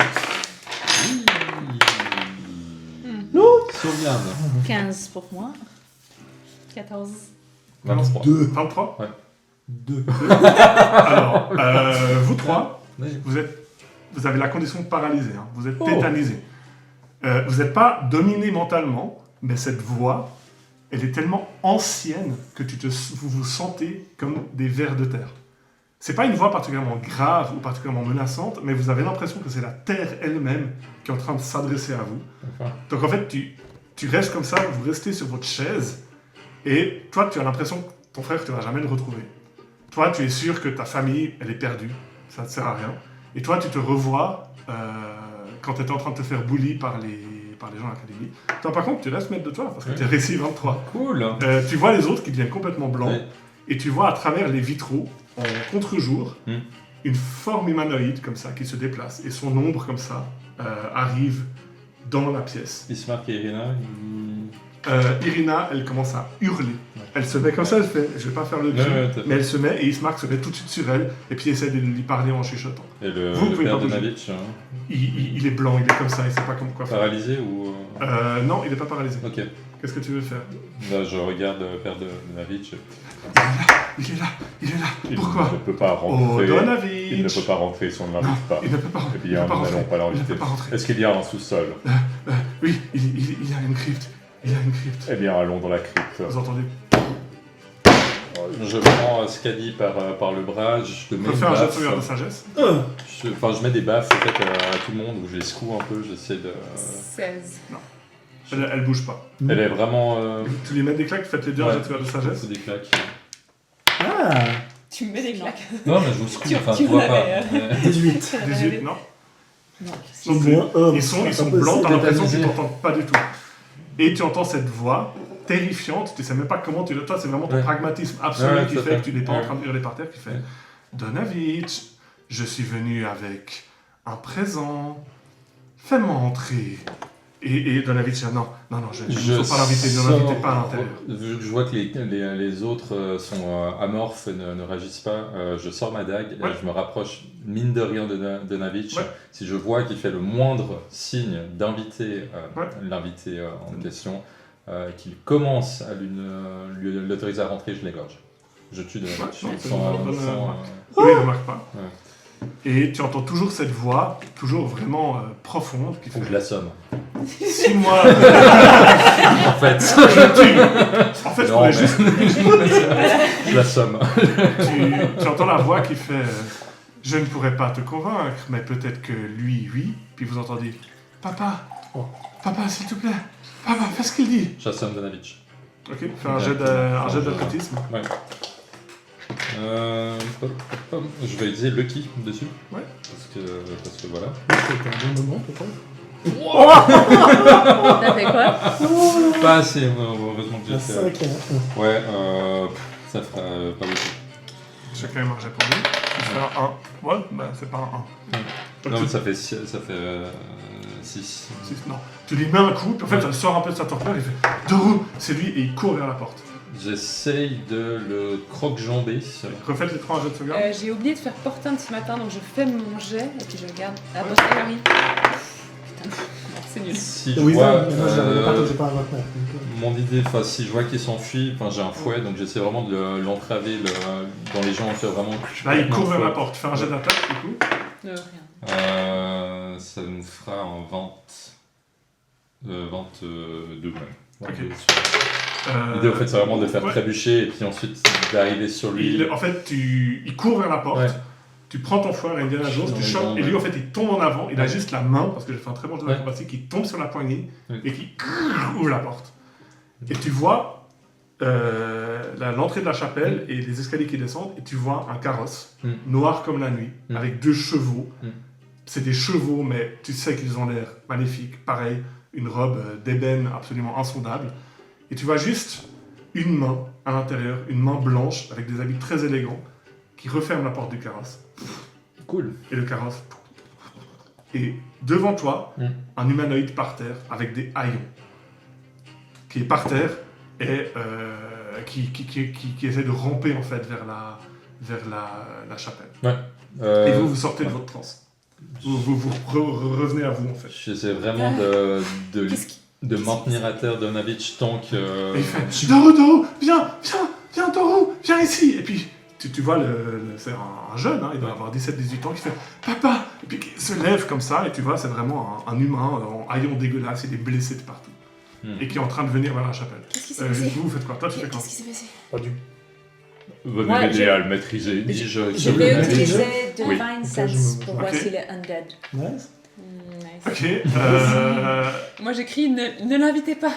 Speaker 2: Sauvegarde.
Speaker 5: 15 pour moi.
Speaker 3: 14.
Speaker 2: 23.
Speaker 4: 2.
Speaker 1: 23?
Speaker 4: 2.
Speaker 1: Alors, vous trois,
Speaker 2: Oui.
Speaker 1: vous avez la condition paralysée, hein. Vous êtes
Speaker 2: Oh.
Speaker 1: tétanisé. Vous n'êtes pas dominé mentalement, mais cette voix, elle est tellement ancienne que vous vous sentez comme des vers de terre. C'est pas une voix particulièrement grave ou particulièrement menaçante, mais vous avez l'impression que c'est la terre elle-même qui est en train de s'adresser à vous.
Speaker 2: Enfin,
Speaker 1: Donc en fait, tu restes comme ça, vous restez sur votre chaise, et toi, tu as l'impression que ton frère, tu ne vas jamais le retrouver. Toi, tu es sûr que ta famille, elle est perdue, ça ne sert à rien. Et toi, tu te revois quand tu étais en train de te faire bully par les gens à l'académie. Toi, par contre, tu restes maître de toi, parce que tu es réussi 23.
Speaker 2: cool.
Speaker 1: Tu vois les autres qui deviennent complètement blancs,
Speaker 2: Ouais.
Speaker 1: et tu vois à travers les vitraux, en contre-jour,
Speaker 2: Hmm.
Speaker 1: une forme humanoïde comme ça, qui se déplace, et son ombre comme ça arrive dans la pièce.
Speaker 2: Ismark et Irina,
Speaker 1: Irina, elle commence à hurler. Elle se met comme ça, elle fait, je vais pas faire le cri, mais elle se met, et Ismark se met tout de suite sur elle, et puis essaie de lui parler en chuchotant.
Speaker 2: Et le
Speaker 1: Vous pouvez
Speaker 2: père
Speaker 1: pas bouger.
Speaker 2: Donavitch,
Speaker 1: Il est blanc, il est comme ça, il sait pas quoi faire.
Speaker 2: paralysé ou...
Speaker 1: Non, il est pas paralysé.
Speaker 2: Ok.
Speaker 1: Qu'est-ce que tu veux faire?
Speaker 2: Là, je regarde père Donavitch.
Speaker 1: Il est là,
Speaker 2: Il
Speaker 1: Pourquoi?
Speaker 2: ne peut pas
Speaker 1: Oh,
Speaker 2: rentrer. Il ne
Speaker 1: Donavitch!
Speaker 2: peut pas rentrer si on ne l'invite pas.
Speaker 1: Il ne peut pas
Speaker 2: Eh
Speaker 1: rentrer.
Speaker 2: bien, nous n'allons pas
Speaker 1: Il ne
Speaker 2: l'inviter.
Speaker 1: peut pas rentrer.
Speaker 2: Est-ce qu'il y a un sous-sol?
Speaker 1: Oui, il y a une crypte. Il y a une crypte.
Speaker 2: Eh bien, allons dans la crypte.
Speaker 1: Vous entendez?
Speaker 2: Je prends Skadi par le bras, je te mets
Speaker 1: On
Speaker 2: une
Speaker 1: fait un jet de
Speaker 2: baffe.
Speaker 1: sauvegarde de sagesse.
Speaker 2: Je mets des baffes en fait, à tout le monde où je les secoue un peu, j'essaie de...
Speaker 3: 16.
Speaker 1: Elle bouge pas.
Speaker 2: Elle est vraiment...
Speaker 1: Tu lui mets des claques, faites les deux un jet de sauvegarde de sagesse.
Speaker 2: C'est des claques.
Speaker 4: Ah,
Speaker 3: Tu me mets des claques.
Speaker 2: Non, mais je vous secoue,
Speaker 3: Tu-
Speaker 2: enfin,
Speaker 3: tu
Speaker 2: tu vois pas.
Speaker 3: l'avais,
Speaker 4: 18.
Speaker 1: 18, non?
Speaker 5: Non.
Speaker 1: Non plus.
Speaker 4: Moins un.
Speaker 1: Ils sont
Speaker 4: C'est pas
Speaker 1: blancs, t'as
Speaker 4: possible.
Speaker 1: l'impression qu'ils
Speaker 2: tétanisé.
Speaker 1: t'entendent pas du tout. Et tu entends cette voix terrifiante, tu sais même pas comment tu le... Toi, c'est vraiment ton
Speaker 2: Ouais.
Speaker 1: pragmatisme absolu
Speaker 2: Ouais,
Speaker 1: qui
Speaker 2: tout à
Speaker 1: fait
Speaker 2: fait.
Speaker 1: que tu n'es pas en
Speaker 2: Ouais.
Speaker 1: train de hurler par terre, qui fait
Speaker 2: Ouais.
Speaker 1: Donavitch, je suis venu avec un présent. Fais-moi entrer. Et Donavitch dit non, il ne faut pas l'inviter, ne l'invitez pas à l'intérieur.
Speaker 2: Vu que je vois que les autres sont amorphes et ne réagissent pas, je sors ma dague, et je me rapproche mine de rien de Donavitch. Si je vois qu'il fait le moindre signe d'inviter l'invité en question, qu'il commence à l'autoriser à rentrer, je l'égorge. Je tue Donavitch.
Speaker 1: Oui, il ne remarque pas. Ouais. Et tu entends toujours cette voix, toujours vraiment profonde, qui fait...
Speaker 2: Faut que je l'assomme.
Speaker 1: 6 mois...
Speaker 2: En fait,
Speaker 1: je pourrais juste...
Speaker 2: Je l'assomme.
Speaker 1: Tu entends la voix qui fait je ne pourrais pas te convaincre, mais peut-être que lui, oui. Puis vous entendez papa, s'il te plaît, papa, fais ce qu'il dit.
Speaker 2: J'assomme Donavitch.
Speaker 1: Ok, fais un jet d'athlétisme.
Speaker 2: Ouais. Je vais utiliser Lucky dessus.
Speaker 1: Ouais.
Speaker 2: Parce que voilà.
Speaker 4: C'était un bon moment, peut-être.
Speaker 5: T'as fait quoi?
Speaker 2: Pas assez, heureusement que j'ai fait.
Speaker 4: 5.
Speaker 2: Ouais, ça fera pas beaucoup.
Speaker 1: J'ai quand même un jet pour lui. Tu fais un 1. Ouais, bah c'est pas un 1.
Speaker 2: Non, mais ça fait 6.
Speaker 1: 6, non. Tu lui mets un coup, puis en fait ça sort un peu de sa torpeur, il fait Doru, c'est lui, et il court vers la porte.
Speaker 2: J'essaye de le croque-jamber.
Speaker 1: Refaites les 3 jets de sauvegarde.
Speaker 3: J'ai oublié de faire porter un petit matin, donc je fais mon jet et puis je regarde à la posteriori. Putain, c'est nul.
Speaker 2: Si je
Speaker 4: Oui,
Speaker 2: vois,
Speaker 4: moi j'avais pas à 29.
Speaker 2: mon idée, si je vois qu'il s'enfuit, j'ai un fouet, donc j'essaie vraiment de l'entraver dans les jambes, vraiment.
Speaker 1: Là, il court vers la porte. Fais un jet d'attaque, du coup.
Speaker 3: Rien.
Speaker 2: Ça nous fera un 22 même.
Speaker 1: Ok.
Speaker 2: L'idée, en fait, c'est vraiment de faire trébucher et puis ensuite d'arriver sur lui.
Speaker 1: En fait, il court vers la porte. Ouais. Tu prends ton fouet à Indiana Jones, tu chopes, et lui, en fait, il tombe en avant. Il a juste la main, parce que j'ai fait un très bon jeu d'acrobatie, qui tombe sur la poignée et qui ouvre la porte. Et tu vois l'entrée de la chapelle et les escaliers qui descendent, et tu vois un carrosse, noir comme la nuit, avec 2 chevaux. C'est des chevaux, mais tu sais qu'ils ont l'air magnifiques. Pareil, une robe d'ébène absolument insondable. Et tu vois juste une main à l'intérieur, une main blanche, avec des habits très élégants, qui referme la porte du carrosse.
Speaker 2: Cool.
Speaker 1: Et le carrosse. Et devant toi, un humanoïde par terre, avec des haillons, qui est par terre et qui essaie de ramper en fait vers la chapelle.
Speaker 2: Ouais.
Speaker 1: Et vous sortez de votre transe. Vous revenez à vous en fait.
Speaker 2: J'essaie vraiment de maintenir à terre Donavitch tant que...
Speaker 1: Et il fait Doru, viens, Doru, viens ici. Et puis tu vois, c'est un jeune, il doit avoir 17-18 ans, qui fait Papa. Et puis qui se lève comme ça, et tu vois, c'est vraiment un humain en haillons dégueulasses, il est blessé de partout. Et qui est en train de venir vers la chapelle.
Speaker 3: Qu'est-ce qui s'est passé?
Speaker 1: Vous faites quoi? Toi, tu fais quoi?
Speaker 3: Qu'est-ce qui s'est passé?
Speaker 1: Pas du.
Speaker 2: Venez m'aider à le maîtriser.
Speaker 5: Je vais utiliser Divine Sense pour voir s'il est undead.
Speaker 4: Nice.
Speaker 1: Ok.
Speaker 3: Moi j'écris ne l'invitez pas.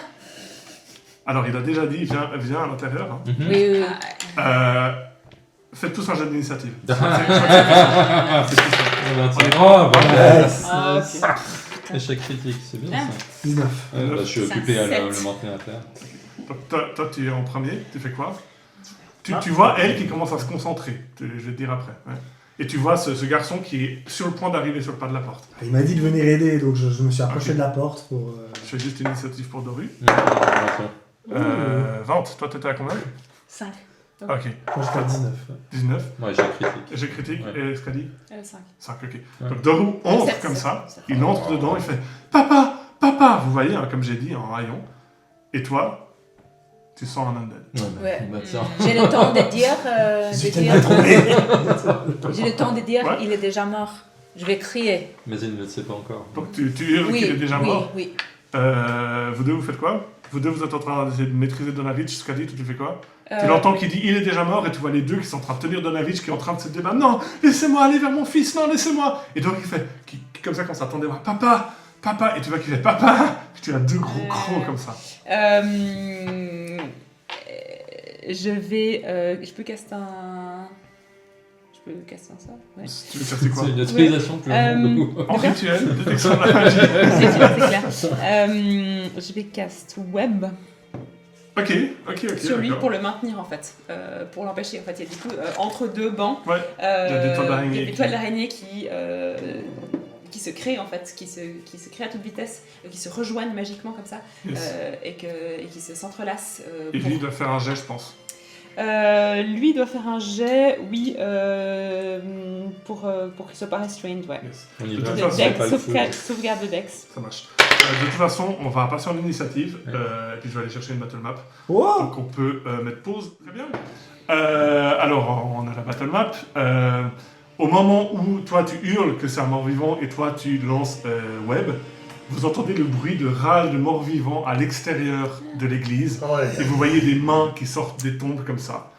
Speaker 1: Alors il a déjà dit viens à l'intérieur. Hein.
Speaker 5: Oui.
Speaker 1: Faites tous un jet d'initiative.
Speaker 2: Échec critique, c'est bien ça.
Speaker 4: 19.
Speaker 2: Je suis occupé à le maintenir à terre.
Speaker 1: Donc toi tu es en premier, tu fais quoi? Tu vois elle qui commence à se concentrer, je vais te dire après. Ouais. Et tu vois ce garçon qui est sur le point d'arriver sur le pas de la porte.
Speaker 4: Il m'a dit de venir aider, donc je me suis approché de la porte pour...
Speaker 1: Je fais juste une initiative pour Doru. 20, toi t'étais à combien?
Speaker 5: 5.
Speaker 1: Ok.
Speaker 4: Moi j'étais à 19.
Speaker 1: 19.
Speaker 2: Ouais, j'ai critique.
Speaker 1: J'ai critique,
Speaker 2: ouais.
Speaker 1: Et Scali
Speaker 3: 5.
Speaker 1: 5, ok.
Speaker 2: Ouais.
Speaker 1: Donc Doru entre
Speaker 3: 7,
Speaker 1: comme
Speaker 3: 7,
Speaker 1: ça,
Speaker 3: 7.
Speaker 1: il entre dedans, il fait Papa, vous voyez, comme j'ai dit, en rayon. Et toi, tu sens un undead.
Speaker 5: Ouais.
Speaker 2: Bah, tiens.
Speaker 5: J'ai le temps de dire... J'ai le temps de dire
Speaker 1: Ouais.
Speaker 5: il est déjà mort. Je vais crier.
Speaker 2: Mais il ne le sait pas encore.
Speaker 1: Donc tu hurles qu'il est déjà mort.
Speaker 5: Oui.
Speaker 1: Vous deux, vous faites quoi? Vous deux, vous êtes en train d'essayer de maîtriser Donavitch, Scali, tu fais quoi? Tu l'entends qui dit il est déjà mort et tu vois les deux qui sont en train de tenir Donavitch qui est en train de se débattre. Non, laissez-moi aller vers mon fils, non, laissez-moi. Et donc il fait, comme ça quand ça attendait, papa, et tu vois qu'il fait papa. Et tu as 2 gros crocs comme ça.
Speaker 3: Je peux caster un. Je peux caster un sort? Ouais.
Speaker 1: Tu veux caster quoi?
Speaker 2: C'est une utilisation plus longue.
Speaker 1: En rituel, détection de la magie.
Speaker 3: C'est clair. Je vais cast web
Speaker 1: Ok.
Speaker 3: sur lui
Speaker 1: d'accord.
Speaker 3: pour le maintenir en fait, pour l'empêcher. En fait, il y a du coup entre 2 bancs.
Speaker 1: Ouais. Il y a des toiles d'araignée
Speaker 3: il y a des toiles d'araignée qui se se créent en fait, qui se créent à toute vitesse, qui se rejoignent magiquement comme ça,
Speaker 1: Yes.
Speaker 3: et qui se s'entrelacent.
Speaker 1: Et lui, il doit faire un jet, je pense.
Speaker 3: Lui doit faire un jet, oui, pour qu'il soit pas restrained, ouais.
Speaker 1: Yes.
Speaker 2: On y
Speaker 1: De
Speaker 2: va,
Speaker 1: toute
Speaker 3: De
Speaker 1: façon,
Speaker 3: Dex,
Speaker 2: pas le feu.
Speaker 3: sauvegarde de Dex.
Speaker 1: Ça marche. De toute façon, on va passer en initiative,
Speaker 2: Ouais.
Speaker 1: et puis je vais aller chercher une battle map.
Speaker 4: Wow.
Speaker 1: Donc on peut mettre pause. Très bien. Alors, on a la battle map. Au moment où toi tu hurles que c'est un mort-vivant et toi tu lances Web, vous entendez le bruit de râle de mort-vivant à l'extérieur de l'église. Et vous voyez des mains qui sortent des tombes comme ça.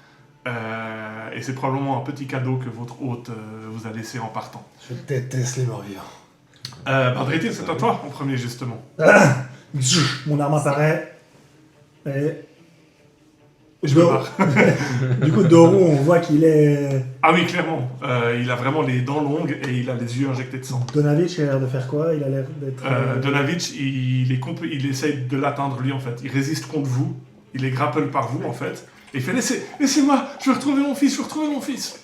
Speaker 1: Et c'est probablement un petit cadeau que votre hôte vous a laissé en partant.
Speaker 4: Je déteste les morts-vivants.
Speaker 1: Bardrétil, c'est à toi en premier justement.
Speaker 4: Mon arme apparaît. Et... Je
Speaker 1: Me
Speaker 4: me...
Speaker 1: barre.
Speaker 4: Du coup, Doru, on voit qu'il est...
Speaker 1: Ah oui, clairement. Il a vraiment les dents longues et il a les yeux injectés de sang.
Speaker 4: Donavitch, il a l'air de faire quoi? Il a l'air d'être...
Speaker 1: Donavitch, il essaye de l'atteindre lui en fait. Il résiste contre vous. Il est grapple par vous en fait. Et il fait laissez-moi, je veux retrouver mon fils.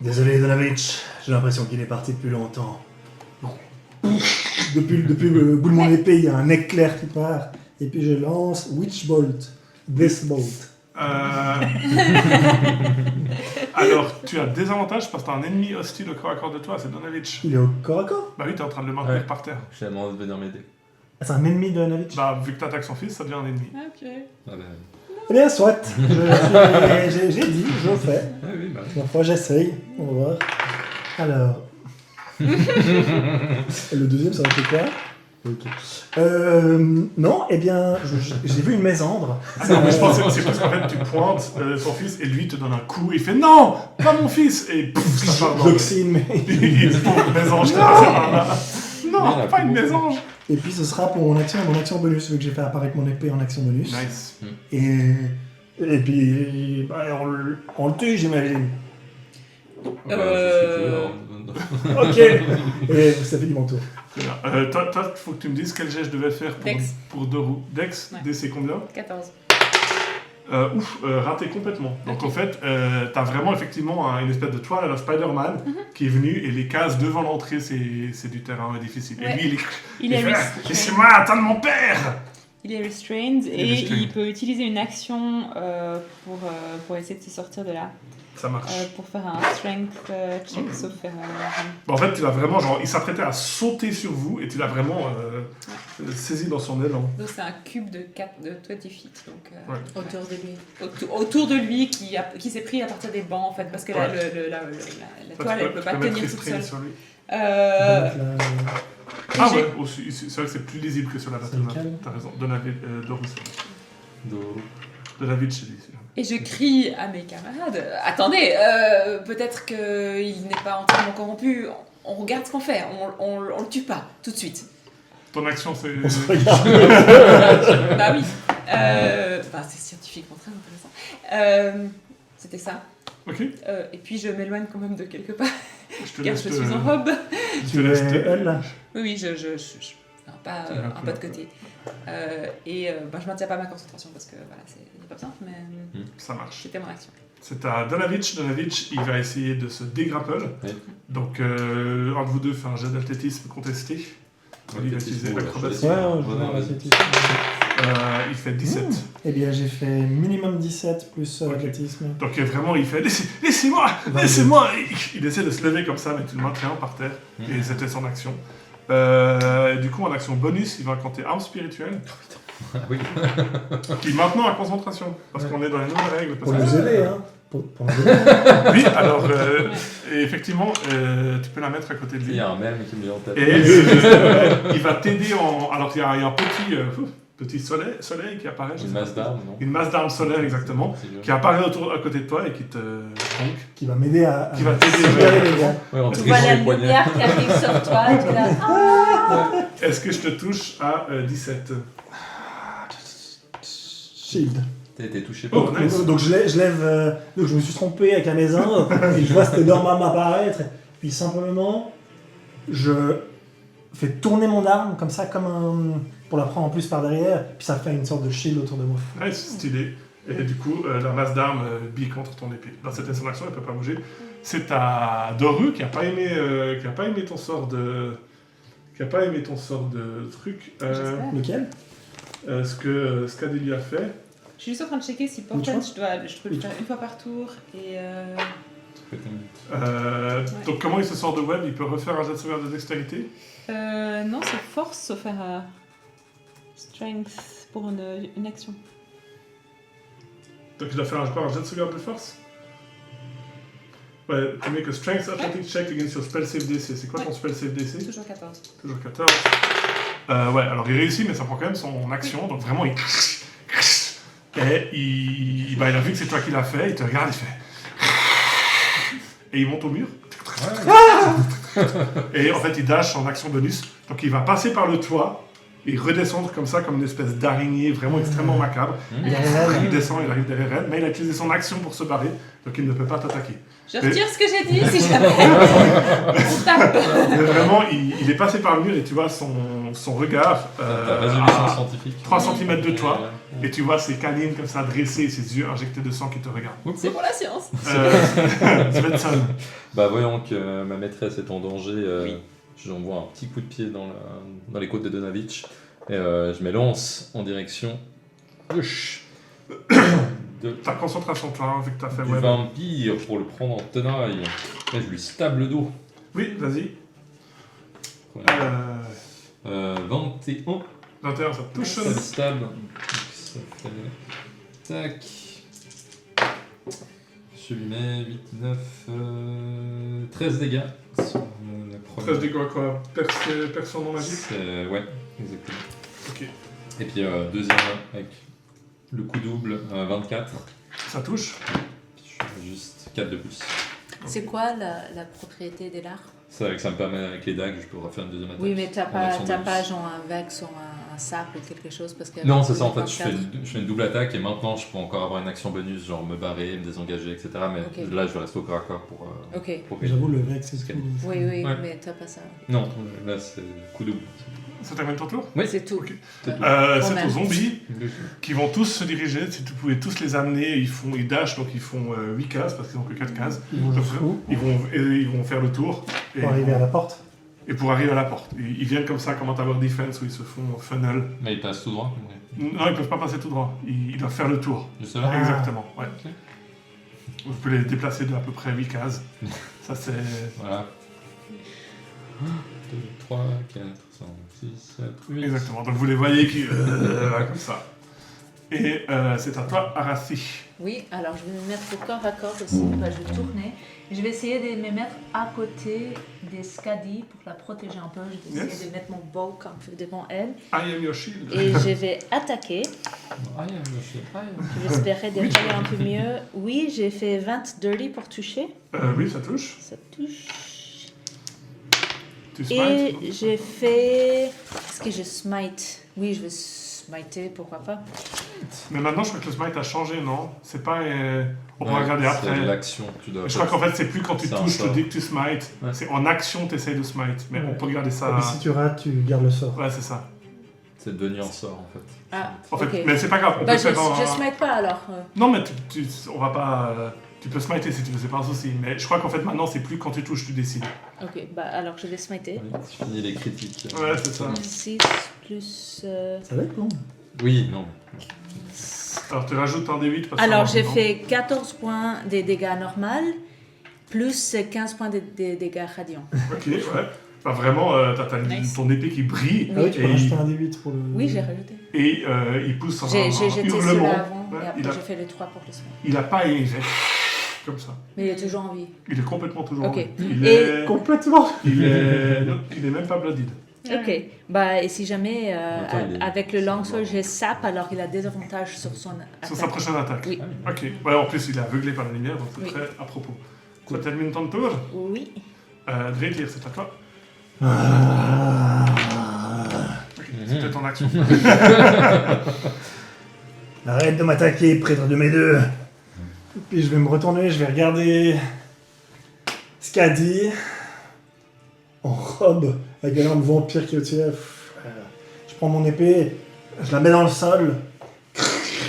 Speaker 4: Désolé, Donavitch. J'ai l'impression qu'il est parti depuis longtemps. Depuis le bout de mon épée, il y a un éclair qui part. Et puis je lance Witch Bolt. This Bolt.
Speaker 1: Alors, tu as des avantages parce que tu as un ennemi hostile au corps à corps de toi, c'est Donavitch.
Speaker 4: Il est au corps à corps?
Speaker 1: Bah oui, t'es en train de le maintenir
Speaker 2: Ouais.
Speaker 1: par terre.
Speaker 2: Je demandé de venir m'aider.
Speaker 4: Ah, c'est un ennemi de Donavitch?
Speaker 1: Bah, vu que t'attaques son fils, ça devient un ennemi.
Speaker 3: Ok.
Speaker 2: Ah bah,
Speaker 4: Eh bien, soit. J'ai dit, je le fais.
Speaker 2: ah oui, bah.
Speaker 4: La fois, j'essaye. On va voir. Alors. Et le deuxième, ça va être quoi? Ok. Non, eh bien, j'ai vu une mésandre.
Speaker 1: Ah non, mais je pense que c'est parce qu'en fait, tu pointes son fils et lui te donne un coup et il fait non, pas mon fils et pouf, ça part dans le...
Speaker 4: J'oxine, mais.
Speaker 1: Il tombe une mésange qui
Speaker 4: Non.
Speaker 1: passe par là.
Speaker 2: Il y
Speaker 1: Non,
Speaker 2: en a
Speaker 1: pas
Speaker 2: plus
Speaker 1: une
Speaker 2: beaucoup.
Speaker 1: mésange.
Speaker 4: Et puis ce sera pour mon action bonus, vu que j'ai fait apparaître mon épée en action bonus.
Speaker 1: Nice.
Speaker 4: Et puis, bah, on le tue, j'imagine.
Speaker 2: Bah, je sais plus,
Speaker 4: Ok. Et ça fait du mon tour.
Speaker 1: Très bien. Toi, il faut que tu me dises quel jet je devais faire
Speaker 3: Dex.
Speaker 1: pour deux roues. Dex,
Speaker 3: Ouais.
Speaker 1: DC combien
Speaker 3: 14.
Speaker 1: Raté complètement. Donc
Speaker 3: Ok.
Speaker 1: en fait, t'as vraiment effectivement une espèce de toile à la Spider-Man qui est venue et les cases devant l'entrée, c'est du terrain difficile. Et
Speaker 3: Ouais.
Speaker 1: lui,
Speaker 3: Il est
Speaker 1: fait,
Speaker 3: restrained.
Speaker 1: laissez-moi atteindre mon père.
Speaker 3: Il est restrained
Speaker 1: Il est
Speaker 3: et
Speaker 1: restrained.
Speaker 3: il peut utiliser une action pour essayer de se sortir de là.
Speaker 1: Ça marche.
Speaker 3: Pour faire un strength check, sauf faire
Speaker 1: En fait, tu l'as vraiment, genre, il s'apprêtait à sauter sur vous et tu l'as vraiment saisi dans son élan.
Speaker 3: Donc c'est un cube de 20 feet. Donc,
Speaker 1: Ouais.
Speaker 5: Autour de lui.
Speaker 3: autour de lui qui s'est pris à partir des bancs en fait. Parce que là,
Speaker 1: Ouais.
Speaker 3: la
Speaker 1: Toi,
Speaker 3: toile
Speaker 1: tu
Speaker 3: elle peut
Speaker 1: tu
Speaker 3: pas
Speaker 1: mettre
Speaker 3: tenir toute
Speaker 1: restraint
Speaker 3: seule.
Speaker 1: sur lui.
Speaker 3: Euh,
Speaker 1: Ah
Speaker 3: j'ai-
Speaker 1: ouais, aussi, c'est vrai que c'est plus lisible que sur la battle map.
Speaker 4: lequel
Speaker 1: T'as raison. Dorus.
Speaker 2: Do-
Speaker 1: Donavitch, j'ai dit.
Speaker 3: Et je crie à mes camarades, attendez, peut-être qu'il n'est pas entièrement corrompu, on regarde ce qu'on fait, on le tue pas, tout de suite.
Speaker 1: Ton action, c'est...
Speaker 4: On se regarde.
Speaker 3: Bah oui, c'est scientifiquement très intéressant. C'était ça.
Speaker 1: Ok,
Speaker 3: Et puis je m'éloigne quand même de quelque part,
Speaker 1: je te
Speaker 3: car
Speaker 1: laisse
Speaker 3: je
Speaker 1: te-
Speaker 3: suis en robe.
Speaker 1: Je te
Speaker 4: Tu
Speaker 1: laisse
Speaker 4: es
Speaker 1: te-
Speaker 4: elle, là?
Speaker 3: Oui, je un pas de côté. Je maintiens pas ma concentration parce que voilà, il n'y a pas besoin, mais
Speaker 1: Ça marche.
Speaker 3: c'était mon action.
Speaker 1: C'est à Donavitch. Donavitch, il va essayer de se dégrapple.
Speaker 2: Oui.
Speaker 1: Donc, un de vous deux fait un jet d'athlétisme contesté. Il va utiliser l'acrobatie.
Speaker 4: Ouais,
Speaker 2: Ouais,
Speaker 4: je
Speaker 2: ouais,
Speaker 4: vois,
Speaker 2: ouais.
Speaker 4: c'est-
Speaker 1: Il fait 17.
Speaker 4: Eh bien, j'ai fait minimum 17 plus
Speaker 1: Ok.
Speaker 4: athlétisme.
Speaker 1: Donc vraiment, il fait laissez-moi, laissez-moi. Il essaie de se lever comme ça, mais tu le maintiens par terre. Et c'était son action. Du coup, en action bonus, il va compter arme spirituelle.
Speaker 2: Ah oui.
Speaker 1: Qui maintenant a concentration, parce qu'on est dans les nouvelles règles.
Speaker 4: Pour
Speaker 1: parce
Speaker 4: nous
Speaker 1: que-
Speaker 4: aider, hein. Pour nous aider.
Speaker 1: Oui, alors et effectivement, tu peux la mettre à côté de
Speaker 2: Il
Speaker 1: lui.
Speaker 2: y a un mème qui me vient en tête.
Speaker 1: Et il va t'aider en. Alors il y a un petit soleil qui apparaît. je
Speaker 2: Une
Speaker 1: sais pas.
Speaker 2: masse d'armes, non?
Speaker 1: Une masse d'armes solaires, exactement.
Speaker 2: C'est dur.
Speaker 1: Qui apparaît à côté de toi et qui te tronque.
Speaker 4: Qui va m'aider à
Speaker 1: Qui va t'aider,
Speaker 4: libérer
Speaker 1: ouais.
Speaker 4: les gars.
Speaker 2: Ouais, en
Speaker 5: Tu
Speaker 2: trichant
Speaker 5: vois la
Speaker 2: les poignets.
Speaker 5: lumière qui arrive sur toi, et tu es là. Ah.
Speaker 1: Est-ce que je te touche à 17?
Speaker 4: Shield.
Speaker 2: T'as été touché
Speaker 1: Oh,
Speaker 2: par
Speaker 1: nice.
Speaker 4: Donc je lève. Donc je me suis trompé avec la maison, et je vois cette énorme arme apparaître, puis simplement, je fais tourner mon arme comme ça, comme un. Pour la prendre en plus par derrière, puis ça fait une sorte de shield autour de moi.
Speaker 1: Nice, stylé. Et du coup, la masse d'armes bille contre ton épée. Dans cette son action, elle peut pas bouger. C'est à Doru qui a pas aimé ton sort de qui n'a pas aimé ton sort de truc.
Speaker 3: J'espère.
Speaker 4: Lequel?
Speaker 1: Ce que Scadi lui a fait.
Speaker 3: Je suis juste en train de checker si Portent, je peux le faire une fois par tour. Et
Speaker 1: Donc comment il se sort de web? Il peut refaire un jet de sauvegarde de dextérité?
Speaker 3: non, c'est force sauf un strength pour une action.
Speaker 1: Donc il doit faire un jet de sauvegarde de force? Ouais, tu mets que Strength Athletic Check against your spell save DC. C'est quoi ton spell save DC?
Speaker 3: Toujours 14.
Speaker 1: Toujours 14. Ouais, alors il réussit, mais ça prend quand même son action, donc vraiment il... Et il a vu que c'est toi qui l'as fait, il te regarde, il fait... Et il monte au mur. Et en fait il dash en action bonus, donc il va passer par le toit et redescendre comme ça, comme une espèce d'araignée vraiment extrêmement macabre. Il descend, il arrive derrière elle, mais il a utilisé son action pour se barrer, donc il ne peut pas t'attaquer.
Speaker 3: Je retire ce que j'ai dit si jamais on tape.
Speaker 1: Mais vraiment, il est passé par le mur et tu vois son regard
Speaker 2: Ta résolution scientifique.
Speaker 1: 3 cm de toi, et tu vois ses canines comme ça dressées, ses yeux injectés de sang qui te regardent.
Speaker 3: C'est pour la science.
Speaker 1: Svensson.
Speaker 2: Bah voyant que ma maîtresse est en danger,
Speaker 3: Oui.
Speaker 2: j'envoie un petit coup de pied dans les côtes de Donavitch et je m'élance en direction
Speaker 1: Ta concentration, toi, vu que t'as fait
Speaker 2: du
Speaker 1: web.
Speaker 2: vampire pour le prendre en tenaille. Là, je lui stable le dos.
Speaker 1: Oui, vas-y.
Speaker 2: Voilà. 21.
Speaker 1: 21, ça te touche.
Speaker 2: Ça le stab. Donc, ça fait... Tac. Je lui mets 8, 9, 13 dégâts sur la première.
Speaker 1: 13 dégâts quoi? Perçant non magique?
Speaker 2: Ouais, exactement.
Speaker 1: Ok.
Speaker 2: Et puis deuxième avec le coup double, 24.
Speaker 1: Ça touche?
Speaker 2: Je fais juste 4 de plus.
Speaker 5: C'est quoi la propriété des larves?
Speaker 2: Ça me permet avec les dagues, je peux refaire une deuxième attaque.
Speaker 5: Oui, mais t'as
Speaker 2: en action
Speaker 5: pas
Speaker 2: bonus.
Speaker 5: genre un vex ou un sape ou quelque chose parce que
Speaker 2: Non, c'est ça en fait, je fais une double attaque et maintenant je peux encore avoir une action bonus, genre me barrer, me désengager, etc. Mais
Speaker 5: Ok.
Speaker 2: là je vais rester au corps à corps pour.
Speaker 5: Ok.
Speaker 2: pour
Speaker 4: J'avoue, le Vex, c'est
Speaker 2: Scan.
Speaker 4: tout.
Speaker 5: Oui, oui,
Speaker 2: Ouais.
Speaker 5: mais t'as pas ça.
Speaker 2: Non, là c'est coup double.
Speaker 1: Ça termine ton tour?
Speaker 2: Oui.
Speaker 5: C'est tout.
Speaker 1: Ok.
Speaker 5: Quand
Speaker 1: C'est
Speaker 5: même.
Speaker 1: aux zombies qui vont tous se diriger. Si tu pouvais tous les amener, ils dashent, donc ils font 8 cases parce qu'ils n'ont que 4 cases.
Speaker 4: Ils vont
Speaker 1: Donc,
Speaker 4: jusqu'où?
Speaker 1: ils vont faire le tour. Et
Speaker 4: Pour arriver à la porte.
Speaker 1: Et pour arriver à la porte. Ils viennent comme ça, comme en Tower Defense, où ils se font funnel.
Speaker 2: Mais il passe tout droit. Ouais.
Speaker 1: Non, ils peuvent pas passer tout droit. Ils doivent faire le tour.
Speaker 2: Juste là.
Speaker 4: Ah.
Speaker 1: Exactement, ouais.
Speaker 2: Ok.
Speaker 1: Vous pouvez les déplacer de à peu près 8 cases. Ça, c'est...
Speaker 2: Voilà. 2, 3, 4, 5, 6, 7, 8.
Speaker 1: Exactement. Donc vous les voyez qui... comme ça. Et c'est à toi, Arathi.
Speaker 5: Oui, alors je vais me mettre au corps à corps aussi. Bah, je vais tourner. Je vais essayer de me mettre à côté des Scadi pour la protéger un peu. Je vais essayer de mettre mon bulk un peu devant elle.
Speaker 1: I am your shield.
Speaker 5: Et je vais attaquer.
Speaker 2: Ah, il y a un chien. Ah, il y a un chien.
Speaker 5: J'espérais détailler un peu mieux. Oui, j'ai fait 20 dirty pour toucher.
Speaker 1: Oui, ça touche.
Speaker 5: Ça touche.
Speaker 1: Tu smites.
Speaker 5: Et j'ai fait... Est-ce que je smite? Oui, je vais smiter, pourquoi pas.
Speaker 1: Mais maintenant, je crois que le smite a changé, non? C'est pas... on pourra
Speaker 2: Ouais,
Speaker 1: regarder
Speaker 2: c'est
Speaker 1: après.
Speaker 2: l'action que tu dois
Speaker 1: Je crois qu'en fait, c'est plus quand tu
Speaker 2: C'est un
Speaker 1: touches,
Speaker 2: sort.
Speaker 1: dès que tu smites.
Speaker 2: Ouais.
Speaker 1: C'est en action, tu essayes de smite. Mais
Speaker 4: Ouais.
Speaker 1: on peut regarder ça...
Speaker 4: Et si tu rates, tu gardes le sort.
Speaker 1: Ouais, c'est ça.
Speaker 2: C'est devenu un sort en fait.
Speaker 5: Ah,
Speaker 1: En fait,
Speaker 5: ok.
Speaker 1: mais c'est pas grave. On
Speaker 5: Bah,
Speaker 1: peut
Speaker 5: je
Speaker 1: faire un-
Speaker 5: smite pas alors.
Speaker 1: Non, mais on va pas... tu peux smiter si tu veux, c'est pas un souci. Mais je crois qu'en fait, maintenant, c'est plus quand tu touches, tu décides.
Speaker 5: Ok, bah alors je vais smiter.
Speaker 2: Tu finis les critiques.
Speaker 1: Ouais, c'est ça.
Speaker 5: 6 plus...
Speaker 4: Ça va être long.
Speaker 2: Oui, non.
Speaker 1: Alors, tu rajoutes un D8 parce que
Speaker 5: Alors
Speaker 1: c'est
Speaker 5: j'ai
Speaker 1: un
Speaker 5: fait 14 points de dégâts normaux, plus 15 points de dégâts radiants.
Speaker 1: Ok, ouais. Bah, vraiment, t'as
Speaker 5: Nice.
Speaker 1: ton épée qui brille.
Speaker 4: Ah oui, tu peux
Speaker 1: Et
Speaker 4: rajouter un D8 pour le...
Speaker 5: Oui, j'ai rajouté.
Speaker 1: Et il pousse un
Speaker 5: J'ai jeté
Speaker 1: hurlement.
Speaker 5: celui-là avant
Speaker 1: Ouais,
Speaker 5: et après
Speaker 1: il, a,
Speaker 5: j'ai fait le 3 pour le smite.
Speaker 1: il a pas aimé, il fait comme ça.
Speaker 5: Mais il est toujours en vie.
Speaker 1: Il est complètement toujours.
Speaker 5: Ok.
Speaker 1: Il
Speaker 5: Et-
Speaker 1: est,
Speaker 4: Complètement.
Speaker 1: il est, non, il est même pas bloodied.
Speaker 5: Ok, bah et si jamais
Speaker 2: Attends, il est-
Speaker 5: avec le longsword j'ai sap, alors il a des avantages sur son attaque.
Speaker 1: Sur sa prochaine attaque.
Speaker 5: Oui.
Speaker 1: Ok. Ouais, en plus, il est aveuglé par la lumière, donc c'est
Speaker 5: Oui.
Speaker 1: très à propos. Ça termine ton tour.
Speaker 5: Oui.
Speaker 1: Dreitir, c'est à toi.
Speaker 4: Ah.
Speaker 1: Ok, c'était ton action.
Speaker 4: Arrête de m'attaquer, prêtre de mes deux. Puis je vais me retourner, je vais regarder Scadi en robe avec un vampire qui est au-dessus. Je prends mon épée, je la mets dans le sol.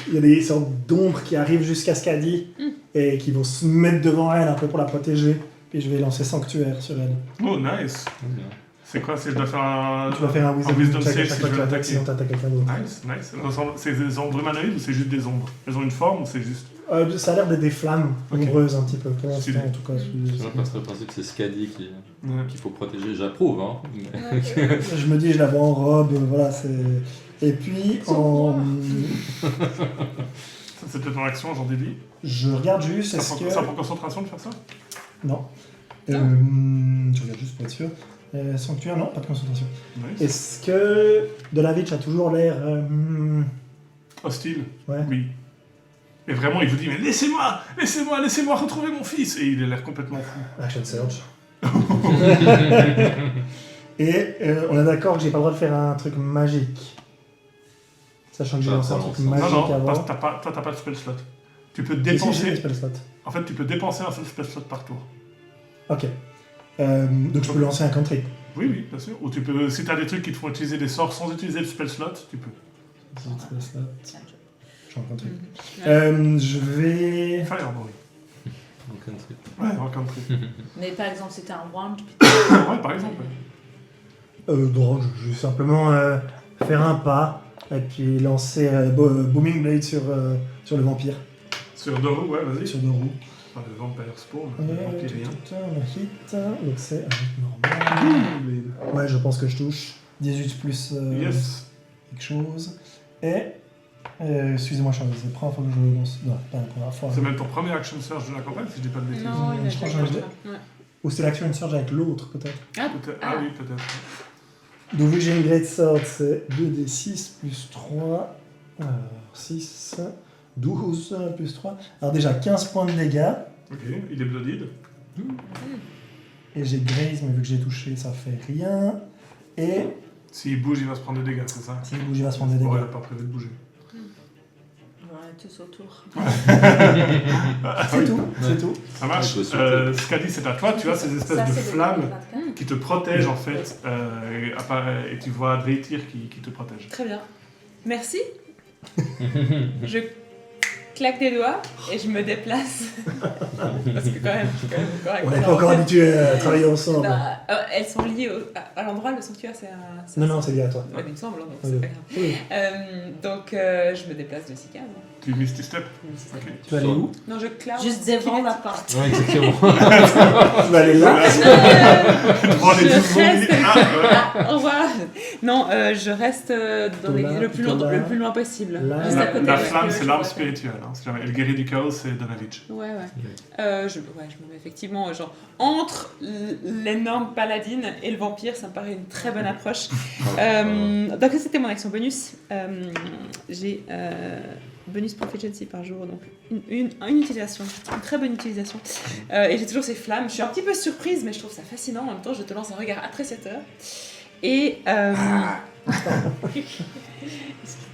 Speaker 4: Il y a des sortes d'ombres qui arrivent jusqu'à Scadi et qui vont se mettre devant elle un peu pour la protéger. Puis je vais lancer Sanctuaire sur elle.
Speaker 1: Oh, nice. C'est quoi? C'est je dois faire un...
Speaker 4: Tu vas faire un
Speaker 1: wisdom
Speaker 4: check à
Speaker 1: save
Speaker 4: chaque
Speaker 1: si
Speaker 4: fois
Speaker 1: je
Speaker 4: que tu
Speaker 1: veux
Speaker 4: attaques,
Speaker 1: attaquer.
Speaker 4: sinon t'attaques quelqu'un d'autre.
Speaker 1: Nice. C'est des ombres humanoïdes ou c'est juste des ombres? Elles ont une forme ou c'est juste...
Speaker 4: Ça a l'air d'être des flammes
Speaker 1: Ok.
Speaker 4: nombreuses un petit peu, pour
Speaker 1: Stylé.
Speaker 4: l'instant en tout cas.
Speaker 2: Je sais pas le principe, c'est Skadi
Speaker 1: Ouais.
Speaker 2: qu'il faut protéger. J'approuve, hein. mais-
Speaker 4: Je me dis, je la vois en robe, voilà, c'est... Et puis,
Speaker 1: Ça, c'est peut-être en action, j'en déduis.
Speaker 4: je regarde juste,
Speaker 1: Ça
Speaker 4: est-ce
Speaker 1: prend,
Speaker 4: que...
Speaker 1: ça prend concentration de faire ça?
Speaker 4: Non. Je regarde juste pour être sûr. Sanctuaire, non, pas de concentration.
Speaker 1: Nice.
Speaker 4: Est-ce que Donavitch a toujours l'air...
Speaker 1: Hostile?
Speaker 4: Ouais.
Speaker 1: Oui. Et vraiment, il vous dit, mais laissez-moi retrouver mon fils! Et il a l'air complètement fou.
Speaker 4: Action Surge. Et on est d'accord que j'ai pas le droit de faire un truc magique. Sachant que j'ai
Speaker 2: Ah,
Speaker 4: lancé un
Speaker 2: pardon,
Speaker 4: truc
Speaker 2: ça.
Speaker 4: magique
Speaker 1: Non,
Speaker 4: avant.
Speaker 1: parce que toi, t'as pas de spell slot. Tu peux
Speaker 4: Et si j'ai
Speaker 1: dépenser...
Speaker 4: des spell slots.
Speaker 1: En fait, tu peux dépenser un seul spell slot par tour.
Speaker 4: Ok. Donc je peux lancer un country.
Speaker 1: Oui, bien sûr. Ou tu peux, si t'as des trucs qui te font utiliser des sorts sans utiliser le spell slot, tu peux.
Speaker 4: Spell slot.
Speaker 5: Tiens,
Speaker 4: Je suis en country.
Speaker 3: Ouais.
Speaker 4: Je vais...
Speaker 1: Fireball.
Speaker 2: Donc, un truc.
Speaker 1: Ouais, en country.
Speaker 5: Mais par exemple, c'était un wand,
Speaker 1: Ouais, par exemple.
Speaker 4: Non, je vais simplement faire un pas et puis lancer Booming Blade sur le vampire,
Speaker 1: Sur deux roues, ouais, vas-y.
Speaker 4: sur deux roues.
Speaker 1: Enfin, le vampire spawn, le vampirien.
Speaker 4: Un hit, donc c'est un hit normal. Ouais, je pense que je touche. 18 plus
Speaker 1: Yes.
Speaker 4: quelque chose. Et, excusez-moi, je suis c'est la première fois que je lance. Non, pas la première fois.
Speaker 1: C'est même ton premier action surge de la campagne, si je dis pas de bêtises.
Speaker 3: Non, il a
Speaker 4: Je crois
Speaker 3: déjà
Speaker 4: que j'en ai
Speaker 3: fait ça. Ouais.
Speaker 4: Ou c'est l'action surge avec l'autre, peut-être.
Speaker 1: Peut-être- Ah oui, peut-être.
Speaker 4: Donc, vu que j'ai une Great Sword, c'est 2d6 plus 3. 6, 12 plus 3. Alors, déjà 15 points de dégâts.
Speaker 1: Ok, il est bloodied.
Speaker 4: Et j'ai Graze, mais vu que j'ai touché, ça fait rien. Et
Speaker 1: S'il bouge, il va se prendre des dégâts, c'est ça?
Speaker 4: s'il bouge, il va se prendre des
Speaker 1: Bon, il
Speaker 4: dégâts.
Speaker 1: n'a pas prévu de bouger.
Speaker 5: voilà, tous autour.
Speaker 4: C'est tout, c'est tout.
Speaker 1: Ça marche.
Speaker 2: Il faut sauter.
Speaker 1: Skadi, c'est à toi. Tu as ces espèces
Speaker 5: Ça,
Speaker 1: de
Speaker 5: c'est le
Speaker 1: flammes
Speaker 5: 24.
Speaker 1: qui te protègent en fait. Et tu vois Dreitir qui te protège.
Speaker 3: Très bien. Merci. Je claque des doigts et je me déplace. Parce que quand même, je suis quand même encore avec
Speaker 4: On n'est
Speaker 3: la
Speaker 4: pas encore
Speaker 3: tête.
Speaker 4: habitué à travailler ensemble.
Speaker 3: Bah, elles sont liées à l'endroit, le sanctuaire, c'est un...
Speaker 4: Non, non, c'est lié à toi.
Speaker 3: Ouais, il me semble, donc
Speaker 4: Oui.
Speaker 3: c'est pas grave.
Speaker 4: Oui.
Speaker 3: Donc, je me déplace de 6 cases.
Speaker 1: Tu Misty Step. Ok.
Speaker 4: Tu vas aller où?
Speaker 3: Non, je claque.
Speaker 5: Juste devant la porte.
Speaker 2: Ouais, exactement.
Speaker 4: Tu vas aller là.
Speaker 1: Devant les
Speaker 3: Je
Speaker 1: 12 zombies.
Speaker 3: reste-
Speaker 1: Ah, ouais.
Speaker 3: Au revoir. Non, je reste dans
Speaker 4: Là,
Speaker 3: le plus loin possible.
Speaker 4: Là.
Speaker 3: Juste à côté.
Speaker 1: La
Speaker 3: parce
Speaker 1: flamme,
Speaker 3: que
Speaker 1: c'est
Speaker 3: je
Speaker 1: l'arme
Speaker 3: vois-
Speaker 1: spirituelle. Hein. Si jamais elle guérit du chaos, c'est Donavitch.
Speaker 3: Ouais. Je me mets effectivement genre entre l'énorme paladine et le vampire, ça me paraît une très bonne approche. Donc c'était mon action bonus. J'ai bonus proficiency par jour, donc une utilisation, une très bonne utilisation. Et j'ai toujours ces flammes. Je suis un petit peu surprise, mais je trouve ça fascinant. En même temps, je te lance un regard appréciateur. Et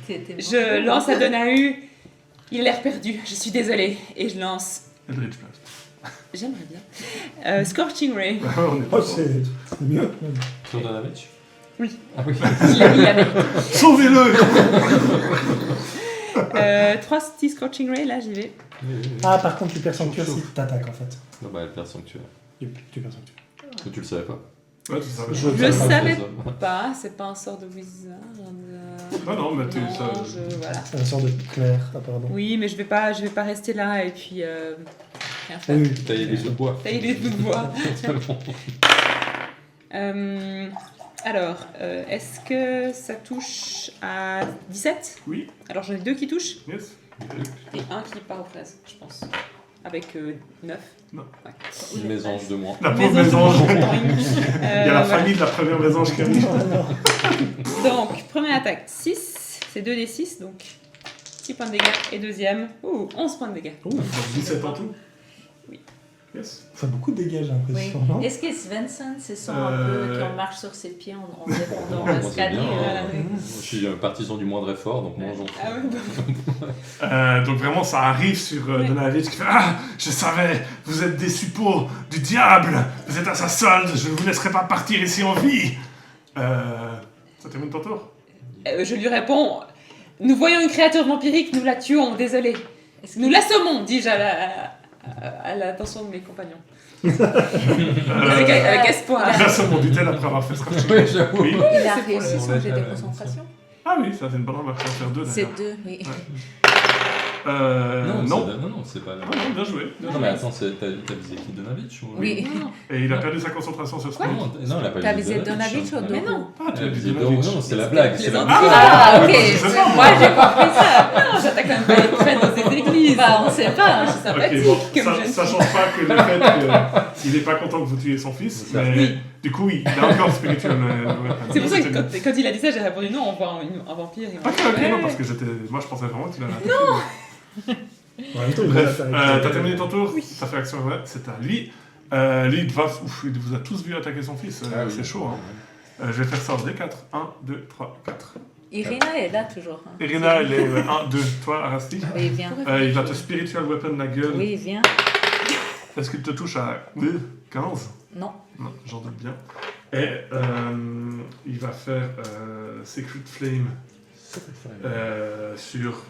Speaker 3: je lance à Donahue. Il a l'air perdu. Je suis désolée. Et je lance.
Speaker 1: Eldritch Blast.
Speaker 3: J'aimerais bien. Scorching Ray.
Speaker 1: On est
Speaker 4: Oh,
Speaker 1: pas
Speaker 4: c'est mieux.
Speaker 2: Sur Donavitch?
Speaker 3: Oui.
Speaker 2: Ah oui.
Speaker 3: Il avait
Speaker 1: Sauvez-le.
Speaker 3: 3 petits Scorching Ray, là j'y vais.
Speaker 4: Ah, par contre, tu perds sanctuaire si tu t'attaques en fait.
Speaker 2: Non, bah, elle perd sanctuaire.
Speaker 4: Tu perds sanctuaire.
Speaker 2: Mais tu le savais pas.
Speaker 1: Ouais, tu savais.
Speaker 3: Je
Speaker 2: savais
Speaker 3: savais
Speaker 2: pas.
Speaker 3: pas, c'est pas un sort de wizard.
Speaker 1: Non, mais tu
Speaker 3: Non,
Speaker 1: ça.
Speaker 3: voilà.
Speaker 4: C'est une sorte de clair, pardon.
Speaker 3: Oui, mais je vais pas rester là et puis rien faire.
Speaker 4: Oui,
Speaker 2: Tailler des sous-bois.
Speaker 3: Tailler les bouts de bois. Alors, est-ce que ça touche à 17?
Speaker 1: Oui.
Speaker 3: Alors j'en ai 2 qui touchent
Speaker 1: Yes.
Speaker 3: et un qui part aux fraises, je pense. Avec 9.
Speaker 1: Non.
Speaker 3: Ouais.
Speaker 2: Une mésange de moins.
Speaker 1: La pauvre mésange. Il y a la
Speaker 3: Voilà.
Speaker 1: famille de la première mésange qui arrive.
Speaker 3: Donc, première attaque, 6, c'est 2d6, donc 6 points de dégâts. Et deuxième, 11 points de dégâts.
Speaker 1: Oh, 17 en tout.
Speaker 3: Oui.
Speaker 1: Yes.
Speaker 4: Ça fait beaucoup de dégâts, j'ai
Speaker 5: Oui.
Speaker 4: l'impression. non
Speaker 5: Est-ce que Svensson, c'est son un peu qui en marche sur ses pieds en défendant
Speaker 2: Moi,
Speaker 5: le
Speaker 2: c'est
Speaker 5: Scadi
Speaker 2: bien,
Speaker 3: voilà.
Speaker 2: Moi, je suis un partisan du moindre effort, donc mangeons.
Speaker 3: Ah oui, bah,
Speaker 1: Donc vraiment, ça arrive sur
Speaker 3: Ouais.
Speaker 1: Donavitch qui fait Ah, je savais, vous êtes des suppôts du diable, vous êtes à sa solde, je ne vous laisserai pas partir ici en vie. Ça termine ton tour?
Speaker 3: je lui réponds, nous voyons une créature vampirique, nous la tuons, désolé.
Speaker 5: Est-ce
Speaker 3: Nous l'assommons, dis-je à à l'attention de mes compagnons. Avec espoir.
Speaker 1: Grâce à mon dit-elle après avoir fait ce rafting.
Speaker 2: Ouais, j'avoue.
Speaker 1: Oui.
Speaker 5: Il a
Speaker 3: C'est pour
Speaker 5: réussi
Speaker 2: le-
Speaker 5: son jet de concentration.
Speaker 1: Ah oui, ça c'est une bonne on va en faire 2
Speaker 5: C'est
Speaker 1: d'ailleurs.
Speaker 5: 2, oui.
Speaker 1: Non.
Speaker 2: Non, c'est pas là.
Speaker 1: Ah non, bien joué.
Speaker 2: Non, mais attends, t'as visé qui, Donavitch ou...
Speaker 5: Oui.
Speaker 1: Et il a perdu sa concentration sur ce coup.
Speaker 2: Non, elle a pas
Speaker 5: T'as
Speaker 2: visé
Speaker 5: visé Donavitch ou
Speaker 3: Mais
Speaker 5: Doru?
Speaker 3: non.
Speaker 1: Ah, tu
Speaker 2: Elle
Speaker 1: as
Speaker 2: a
Speaker 1: visé
Speaker 2: visé
Speaker 1: Donavitch.
Speaker 2: Non, c'est la blague. C'est la
Speaker 3: plaisante.
Speaker 2: blague.
Speaker 5: Ah, ok.
Speaker 1: je sais pas.
Speaker 3: Moi, j'ai compris ça. Non, j'attaque quand même pas les traînes dans cette église.
Speaker 5: Bah, on sait pas.
Speaker 3: Je suis sympathique.
Speaker 1: Ok, bon,
Speaker 3: comme
Speaker 1: ça,
Speaker 3: jeune
Speaker 1: ça
Speaker 3: fille.
Speaker 1: change pas que le fait qu'il n'est pas content que vous tuiez son fils,
Speaker 2: C'est ça.
Speaker 1: mais
Speaker 3: Oui.
Speaker 1: du coup, oui, il a encore spirituel.
Speaker 3: C'est pour ça que quand il a dit ça, j'ai répondu non, on voit un vampire. Et on-
Speaker 1: Ok,
Speaker 3: Ouais.
Speaker 1: non, parce que moi je pensais vraiment qu'il avait attaqué.
Speaker 4: En même temps, il
Speaker 1: Bref,
Speaker 4: va faire-
Speaker 1: t'as terminé ton tour, t'as fait action, ouais, c'est à lui. Lui, il vous a tous vu attaquer son fils,
Speaker 2: Ah oui.
Speaker 1: c'est chaud. Hein. Je vais faire ça en D4. 1, 2, 3, 4.
Speaker 5: Irina est là toujours. hein.
Speaker 1: Irina, elle est 1, 2. Toi, Arasti,
Speaker 5: Oui, viens.
Speaker 1: il va te spiritual weapon la gueule.
Speaker 5: Oui, viens.
Speaker 1: Est-ce qu'il te touche à 15?
Speaker 5: Non.
Speaker 1: Non, j'en doute bien. Et il va faire Secret Flame sur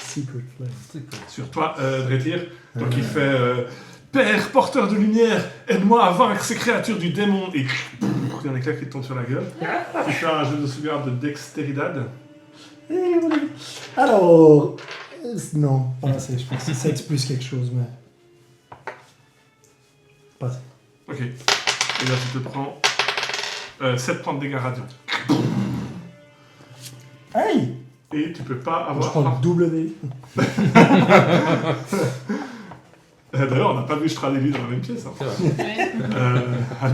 Speaker 4: Secret Flame.
Speaker 1: sur toi, Dretir. Donc il fait Père, porteur de lumière, aide-moi à vaincre ces créatures du démon. Et il y a un éclair qui te tombe sur la gueule. Tu fais un jeu de sauvegarde de dextéridad.
Speaker 4: Alors, non, voilà, je pense que c'est plus quelque chose, mais. Pas ça.
Speaker 1: Ok. Et là tu te prends 7 points de dégâts radiants.
Speaker 4: Hey!
Speaker 1: Et tu peux pas
Speaker 4: Je
Speaker 1: avoir.
Speaker 4: prends le W.
Speaker 1: D'ailleurs, on n'a pas vu Strahd et lui dans la même pièce. Hein.
Speaker 2: C'est vrai.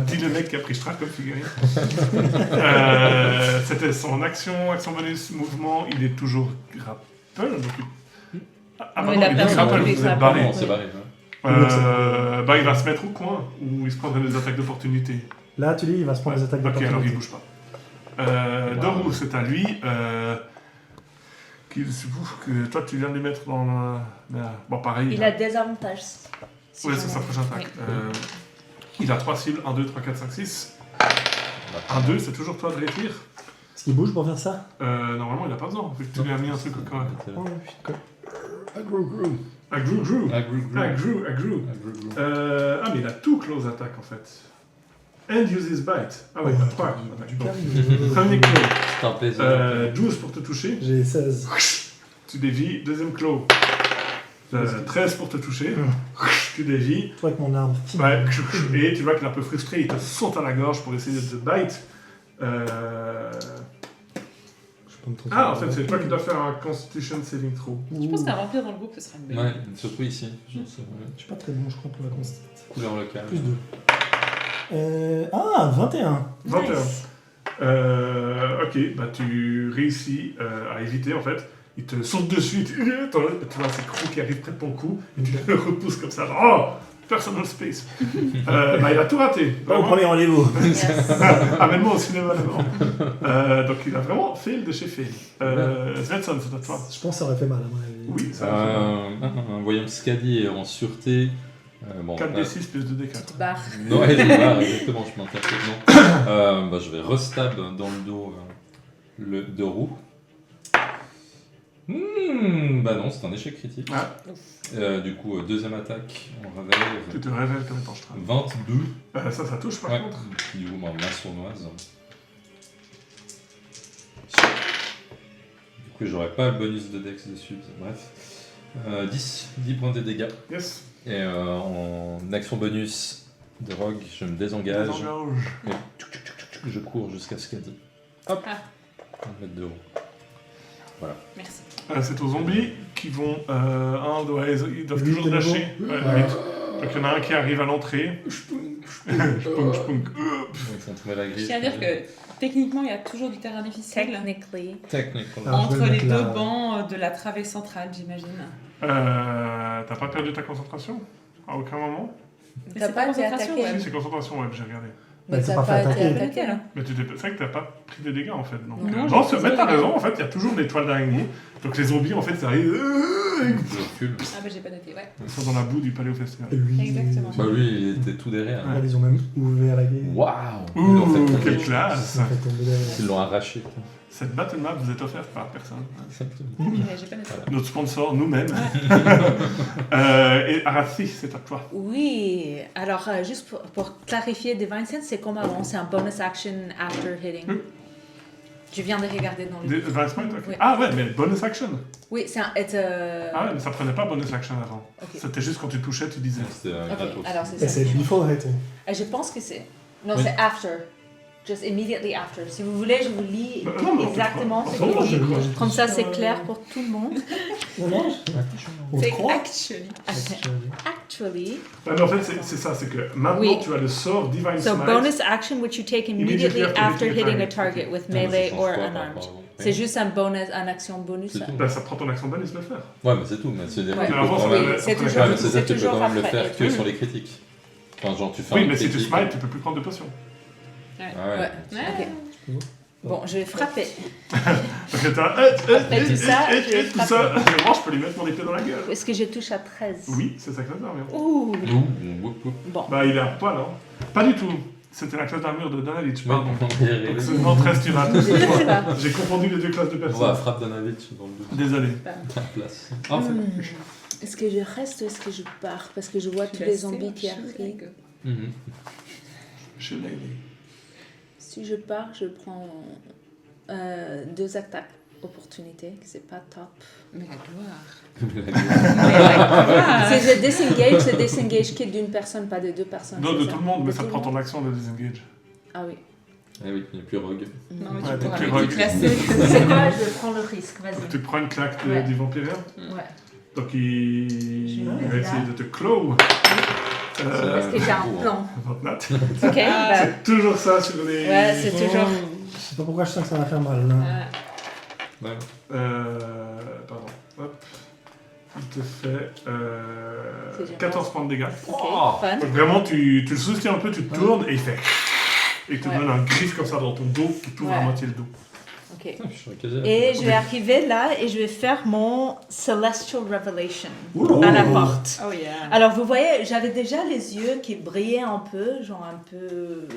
Speaker 1: Dis le mec qui a pris Strahd comme figurine. C'était son action bonus, mouvement. Il est toujours grapple. Donc Ah bah
Speaker 5: Oui,
Speaker 1: non,
Speaker 5: la
Speaker 1: il est
Speaker 5: personne
Speaker 1: grapple,
Speaker 5: qui
Speaker 1: vous
Speaker 5: grapple.
Speaker 1: êtes barré.
Speaker 2: Non, c'est barré. Ouais.
Speaker 1: Bah il va se mettre au coin où il se prendrait des attaques d'opportunité.
Speaker 4: Là, tu dis, il va se prendre des attaques
Speaker 1: Ok, alors il
Speaker 4: d'opportunité.
Speaker 1: bouge pas. Doru, c'est à lui. Que toi tu viens de lui mettre dans bon pareil.
Speaker 5: Il a des avantages. si
Speaker 1: Ouais,
Speaker 5: j'en
Speaker 1: c'est
Speaker 5: ai.
Speaker 1: sa prochaine attaque. Il a 3 cibles, 1, 2, 3, 4, 5, 6. 1, 2, c'est toujours toi de rétire.
Speaker 4: Est-ce qu'il bouge pour faire ça?
Speaker 1: Normalement il a pas besoin, vu que tu lui as mis un truc au corps.
Speaker 4: Oh, putain.
Speaker 1: Agrou.
Speaker 2: Agrou.
Speaker 1: Ah mais il a tout close attack en fait. And uses bite. Ah ouais, il a 3.
Speaker 4: Du calme.
Speaker 1: Premier claw.
Speaker 2: C'est un plaisir.
Speaker 1: 12 pour te toucher.
Speaker 4: J'ai 16.
Speaker 1: Tu dévis. Deuxième claw. 13 pour te toucher. Tu dévis.
Speaker 4: Toi avec mon arme.
Speaker 1: Ouais. Et tu vois qu'il est un peu frustré, il te saute à la gorge pour essayer de te bite.
Speaker 4: Je peux me tromper.
Speaker 1: Ah, en fait, c'est toi qui dois faire un Constitution Saving Throw.
Speaker 3: Je pense qu'un vampire dans le groupe, ce serait une bonne
Speaker 2: Ouais,
Speaker 3: idée.
Speaker 2: surtout ici. Je sais, ouais.
Speaker 4: Je suis pas très bon, je crois, pour la constante.
Speaker 2: Couleur locale.
Speaker 4: Plus 2. 21.
Speaker 1: 21.
Speaker 3: Nice.
Speaker 1: Ok, bah tu réussis à éviter en fait. Il te saute dessus, tu vois ses crocs qui arrivent près de ton cou, et tu le repousses comme ça, genre, oh, personal space. Bah il a tout raté.
Speaker 4: Pas au
Speaker 1: Vraiment.
Speaker 4: premier rendez-vous.
Speaker 5: Yes.
Speaker 1: Amène-moi au cinéma d'abord. Donc il a vraiment fail de chez fail. Svensson, c'est à toi.
Speaker 4: Je pense que ça aurait fait mal, à mon avis.
Speaker 1: Oui, ça va.
Speaker 2: Voyons Scadi est en sûreté. Bon,
Speaker 1: 4d6 plus 2d4.
Speaker 5: Tu te barres.
Speaker 2: Non, ouais, je barre, exactement, je m'interprète. Non. Bah, je vais restab dans le dos le de roue. Bah non, c'est un échec critique.
Speaker 1: Ah.
Speaker 2: Du coup, deuxième attaque, on réveille.
Speaker 1: Tu te révèles comme étant Strahd.
Speaker 2: 22.
Speaker 1: Ça touche par
Speaker 2: Ouais.
Speaker 1: contre.
Speaker 2: Du coup, main sournoise. Du coup, j'aurais pas le bonus de Dex dessus, bref. 10 points de dégâts.
Speaker 1: Yes.
Speaker 2: Et en action bonus de rogue, je me désengage.
Speaker 1: Désengage.
Speaker 2: Je cours jusqu'à Scadi. Hop.
Speaker 3: Ah.
Speaker 2: 1 mètre de haut.
Speaker 3: Merci.
Speaker 1: C'est aux zombies qui vont. Ils doivent
Speaker 4: Huit
Speaker 1: toujours
Speaker 4: de nouveau.
Speaker 1: dasher. Ouais, 8. Donc il y en a un qui arrive à l'entrée. Spunk.
Speaker 2: Ils font tomber la grille.
Speaker 3: Je tiens à dire que techniquement, il y a toujours du terrain difficile
Speaker 5: Technically.
Speaker 2: Technique.
Speaker 4: Ah, je
Speaker 3: entre
Speaker 4: vais
Speaker 3: les
Speaker 4: mettre
Speaker 3: deux
Speaker 4: la-
Speaker 3: bancs de la travée centrale, j'imagine.
Speaker 1: T'as pas perdu ta concentration à aucun moment?
Speaker 3: Mais
Speaker 5: T'as
Speaker 3: c'est
Speaker 5: pas été
Speaker 3: concentration,
Speaker 5: attaqué.
Speaker 3: ouais.
Speaker 1: Si, c'est concentration web, j'ai regardé.
Speaker 5: Mais
Speaker 4: t'es
Speaker 5: t'as
Speaker 4: pas
Speaker 5: pas
Speaker 4: fait
Speaker 5: été
Speaker 4: attaquer.
Speaker 5: attaqué là.
Speaker 1: Mais c'est vrai que t'as pas pris des dégâts en fait, non?
Speaker 3: Non,
Speaker 1: Non,
Speaker 3: j'ai
Speaker 1: mais
Speaker 3: pas
Speaker 1: t'as
Speaker 3: pris de
Speaker 1: raison, en fait, il y a toujours des toiles d'araignée. Donc les zombies, en fait, ça arrive.
Speaker 2: Je recule.
Speaker 3: Ah bah j'ai pas noté, ouais.
Speaker 1: Ils sont dans la boue du palais au festival.
Speaker 4: Et lui,
Speaker 3: Exactement.
Speaker 2: Bah lui, il était tout derrière.
Speaker 4: Ah, ils ont même ouvert la gueule.
Speaker 2: Waouh. Ils
Speaker 1: Ouh,
Speaker 2: l'ont fait tomber.
Speaker 1: quelle classe.
Speaker 4: Ils ont fait tomber derrière.
Speaker 2: Ils l'ont arraché.
Speaker 1: Cette battle map vous est offerte par personne.
Speaker 3: Ouais, j'ai pas noté.
Speaker 1: Notre sponsor, nous-mêmes. Et Arathi, c'est à toi.
Speaker 5: Oui, alors juste pour clarifier, Divine Sense, c'est comme avant, c'est un bonus action after hitting. Je viens de regarder dans le...
Speaker 1: Advanced Point, ok.
Speaker 5: Oui.
Speaker 1: Ah ouais, mais bonus action.
Speaker 5: Oui, c'est un...
Speaker 1: Ah ouais, mais ça prenait pas bonus action avant.
Speaker 5: Ok.
Speaker 1: C'était juste quand tu touchais, tu disais.
Speaker 2: C'était un
Speaker 5: Ok,
Speaker 2: gratos.
Speaker 5: alors c'est
Speaker 4: Et
Speaker 5: ça.
Speaker 4: c'est before hitting.
Speaker 5: Je pense que c'est... Non,
Speaker 2: Oui.
Speaker 5: c'est after. Just immediately after. Si vous voulez, je vous lis
Speaker 1: Bah, non, mais on
Speaker 5: exactement
Speaker 1: peut
Speaker 5: ce
Speaker 1: pas.
Speaker 5: qu'il dit.
Speaker 1: Moi,
Speaker 5: Comme ça, c'est clair pour tout le monde.
Speaker 4: Non, non, on te
Speaker 3: C'est
Speaker 4: croit.
Speaker 3: actually.
Speaker 5: Actually,
Speaker 1: Ouais, mais en fait, c'est ça, c'est que maintenant
Speaker 5: Oui.
Speaker 1: tu as le sort Divine
Speaker 5: so
Speaker 1: Smite.
Speaker 5: bonus action which you take immediately
Speaker 1: Immediately
Speaker 5: after
Speaker 1: after
Speaker 5: hitting a
Speaker 1: hitting a
Speaker 5: target with
Speaker 2: Ouais, mais ça
Speaker 5: melee
Speaker 2: change
Speaker 5: or
Speaker 2: quoi par
Speaker 5: unarmed.
Speaker 2: rapport à avant?
Speaker 5: C'est juste un bonus, un action bonus.
Speaker 2: C'est
Speaker 5: ça.
Speaker 2: tout.
Speaker 1: Ben, ça prend ton action bonus de le faire.
Speaker 2: Ouais, mais c'est tout. Mais c'est-à-dire
Speaker 5: Ouais.
Speaker 2: que tu peux
Speaker 1: Avant,
Speaker 2: quand
Speaker 1: ça
Speaker 2: même-
Speaker 1: va-
Speaker 5: Oui, c'est
Speaker 1: après,
Speaker 5: toujours,
Speaker 2: Ouais, mais c'est-à-dire que tu peux
Speaker 5: toujours
Speaker 2: quand même le
Speaker 5: après.
Speaker 2: faire que sur les critiques. Enfin, genre, tu fais
Speaker 1: Oui,
Speaker 2: un
Speaker 1: mais si tu
Speaker 2: critique.
Speaker 1: smite, tu peux plus prendre de potions.
Speaker 2: Ah
Speaker 5: Ouais.
Speaker 2: ouais.
Speaker 3: Ouais.
Speaker 5: Ok. Bon, je vais frapper.
Speaker 1: Parce que t'as.
Speaker 5: Après tout ça, je vais
Speaker 1: tout ça. Vraiment, je peux lui mettre mon épée dans la gueule.
Speaker 5: Est-ce que je touche à 13?
Speaker 1: Oui, c'est sa classe d'armure.
Speaker 5: Ouh.
Speaker 2: Ouh, oup, oup.
Speaker 5: Bon.
Speaker 1: Bah, il est à poil, hein. Pas du tout. C'était la classe d'armure de Donavitch, pardon.
Speaker 2: Ouais, on y est arrivé.
Speaker 1: Donc, seulement 13 tu rates.
Speaker 5: Je sais pas.
Speaker 1: J'ai confondu les deux classes de
Speaker 2: On va à
Speaker 1: personnes.
Speaker 2: frappe Danavitch dans le doute.
Speaker 1: Désolé.
Speaker 2: À place. Ah, en fait.
Speaker 5: Est-ce que je reste ou est-ce que je pars? Parce que je vois tous les zombies qui arrivent.
Speaker 2: Mhm.
Speaker 1: Chez Lady.
Speaker 5: Si je pars, je prends 2 attaques opportunités, que c'est pas top.
Speaker 3: Mais la gloire.
Speaker 5: Si je disengage, le disengage qui est d'une personne, pas de 2 personnes.
Speaker 1: Non,
Speaker 5: c'est
Speaker 1: de
Speaker 5: ça?
Speaker 1: tout le monde, mais
Speaker 5: De
Speaker 1: ça
Speaker 5: tout
Speaker 1: prend
Speaker 5: le
Speaker 1: ton
Speaker 5: monde?
Speaker 1: action de disengage.
Speaker 5: Ah oui.
Speaker 2: Ah oui, il n'y a plus rogue.
Speaker 3: Non, mais
Speaker 1: Ouais,
Speaker 3: tu pourras
Speaker 1: donc,
Speaker 3: le
Speaker 1: rogue.
Speaker 3: classer.
Speaker 5: C'est quoi? Je prends le risque, vas-y.
Speaker 1: Tu prends une claque
Speaker 5: Ouais.
Speaker 1: du vampire.
Speaker 5: Ouais.
Speaker 1: Donc il
Speaker 5: Je
Speaker 1: va
Speaker 5: vais
Speaker 1: essayer
Speaker 5: là.
Speaker 1: de te clow.
Speaker 5: Parce que j'ai un
Speaker 2: bon,
Speaker 5: plan.
Speaker 1: Nat.
Speaker 5: Ok, bah,
Speaker 1: C'est toujours ça sur les.
Speaker 5: ouais, c'est toujours...
Speaker 4: Je sais pas pourquoi je sens que ça va faire mal. Là.
Speaker 3: Ah,
Speaker 2: Ouais.
Speaker 1: Pardon. Hop. Il te fait
Speaker 5: C'est génial.
Speaker 1: 14 points de dégâts.
Speaker 5: Ok,
Speaker 2: Oh.
Speaker 5: fun.
Speaker 1: Donc vraiment, tu le soutiens un peu, tu te tournes et il fait. Et il te
Speaker 5: Ouais.
Speaker 1: donne un griffe comme ça dans ton dos qui t'ouvre à
Speaker 5: Ouais.
Speaker 1: moitié le dos.
Speaker 5: Ok.
Speaker 2: Putain, je suis quasi à
Speaker 5: Et
Speaker 2: la
Speaker 5: je vais arriver là et je vais faire mon Celestial Revelation
Speaker 1: Ouh.
Speaker 5: à la porte.
Speaker 3: Oh yeah.
Speaker 5: Alors vous voyez, j'avais déjà les yeux qui brillaient un peu, genre un peu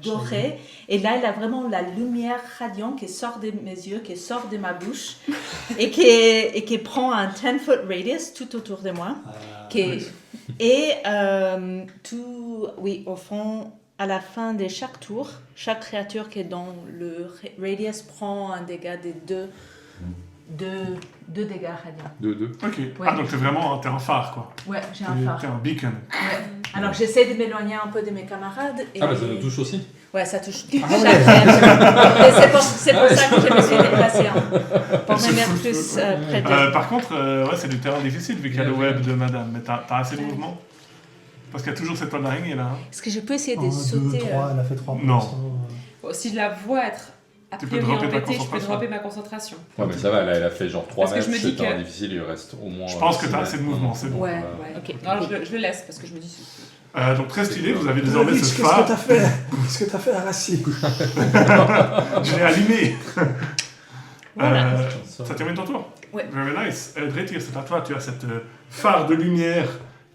Speaker 5: dorés. Et là, il a vraiment la lumière radiante qui sort de mes yeux, qui sort de ma bouche et qui prend un 10-foot radius tout autour de moi. Et tout, oui, au fond, à la fin de chaque tour, chaque créature qui est dans le radius prend un dégât de 2 dégâts radiants.
Speaker 2: 2-2.
Speaker 1: Ok.
Speaker 5: Ouais.
Speaker 1: Ah, donc t'es un phare quoi.
Speaker 5: Ouais, j'ai
Speaker 1: T'es
Speaker 5: un phare.
Speaker 1: t'es un beacon.
Speaker 5: Ouais. Alors j'essaie de m'éloigner un peu de mes camarades. Et...
Speaker 2: Ah, bah ça nous touche aussi.
Speaker 5: Ouais, ça touche
Speaker 4: ouais.
Speaker 5: chaque créature. Et c'est pour ça que je me suis déplacée pour me mettre plus près d'eux.
Speaker 1: Par contre, ouais, c'est du terrain difficile vu qu'il y a le web de madame. Mais t'as assez de mouvement. Parce qu'il y a toujours cette toile d'araignée là. Hein.
Speaker 5: Est-ce que je peux essayer
Speaker 4: 1,
Speaker 5: de
Speaker 4: 2,
Speaker 5: sauter
Speaker 4: 3, elle a fait 3
Speaker 1: Non.
Speaker 3: Bon, si je la vois être a
Speaker 1: Tu peux
Speaker 3: priori
Speaker 1: dropper ta
Speaker 3: embêtée, je peux
Speaker 1: concentration.
Speaker 3: dropper ma concentration.
Speaker 2: Ouais, mais ça va, là, elle a fait genre 3
Speaker 3: Parce que
Speaker 2: mètres.
Speaker 3: je me dis
Speaker 2: C'est terrain
Speaker 3: que-
Speaker 2: difficile, il reste au moins.
Speaker 1: Je pense que
Speaker 2: 6
Speaker 1: t'as assez de
Speaker 2: mètres.
Speaker 1: mouvement, c'est bon.
Speaker 5: Ouais.
Speaker 3: Ouais.
Speaker 5: Ok.
Speaker 3: Non, je le laisse parce que je me dis. c'est-
Speaker 1: Donc très stylé, vous avez désormais ce
Speaker 4: Qu'est-ce que
Speaker 1: phare.
Speaker 4: t'as fait? Qu'est-ce que t'as fait à Rassi?
Speaker 1: Je l'ai allumé.
Speaker 5: Voilà.
Speaker 1: Ça termine ton tour.
Speaker 5: Ouais.
Speaker 1: Very nice. Drétir, c'est à toi. Tu as cette phare de lumière